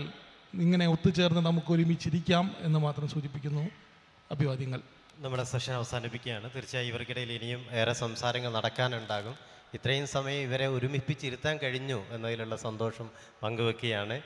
ഇങ്ങനെ ഒത്തുചേർന്ന് നമുക്ക് ഒരുമിച്ചിരിക്കാം എന്ന് മാത്രം സൂചിപ്പിക്കുന്നു. അഭിവാദ്യങ്ങൾ.
നമ്മുടെ സെഷൻ അവസാനിപ്പിക്കുകയാണ്. തീർച്ചയായും ഇവർക്കിടയിൽ ഇനിയും ഏറെ സംസാരങ്ങൾ നടക്കാനുണ്ടാകും. ഇത്രയും സമയം ഇവരെ ഒരുമിപ്പിച്ചിരുത്താൻ കഴിഞ്ഞു എന്നതിലുള്ള സന്തോഷം പങ്കുവെക്കുകയാണ്.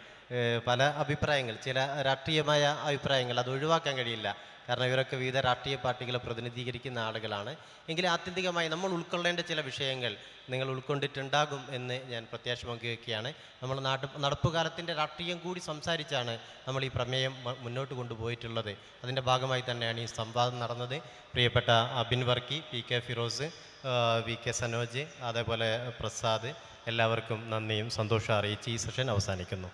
പല അഭിപ്രായങ്ങൾ, ചില രാഷ്ട്രീയമായ അഭിപ്രായങ്ങൾ അത് ഒഴിവാക്കാൻ കഴിയില്ല. കാരണം ഇവരൊക്കെ വിവിധ രാഷ്ട്രീയ പാർട്ടികളെ പ്രതിനിധീകരിക്കുന്ന ആളുകളാണ്. എങ്കിലും ആത്യന്തികമായി നമ്മൾ ഉൾക്കൊള്ളേണ്ട ചില വിഷയങ്ങൾ നിങ്ങൾ ഉൾക്കൊണ്ടിട്ടുണ്ടാകും എന്ന് ഞാൻ പ്രത്യാശ പങ്കുവെക്കുകയാണ്. നമ്മൾ നടപ്പുകാലത്തിൻ്റെ രാഷ്ട്രീയം കൂടി സംസാരിച്ചാണ് നമ്മൾ ഈ പ്രമേയം മുന്നോട്ട് കൊണ്ടുപോയിട്ടുള്ളത്. അതിൻ്റെ ഭാഗമായി തന്നെയാണ് ഈ സംവാദം നടന്നത്. പ്രിയപ്പെട്ട അബിൻ വർക്കി, PK ഫിറോസ്, VK സനോജ്, അതേപോലെ പ്രസാദ്, എല്ലാവർക്കും നന്ദിയും സന്തോഷം അറിയിച്ച് ഈ സെഷൻ അവസാനിക്കുന്നു.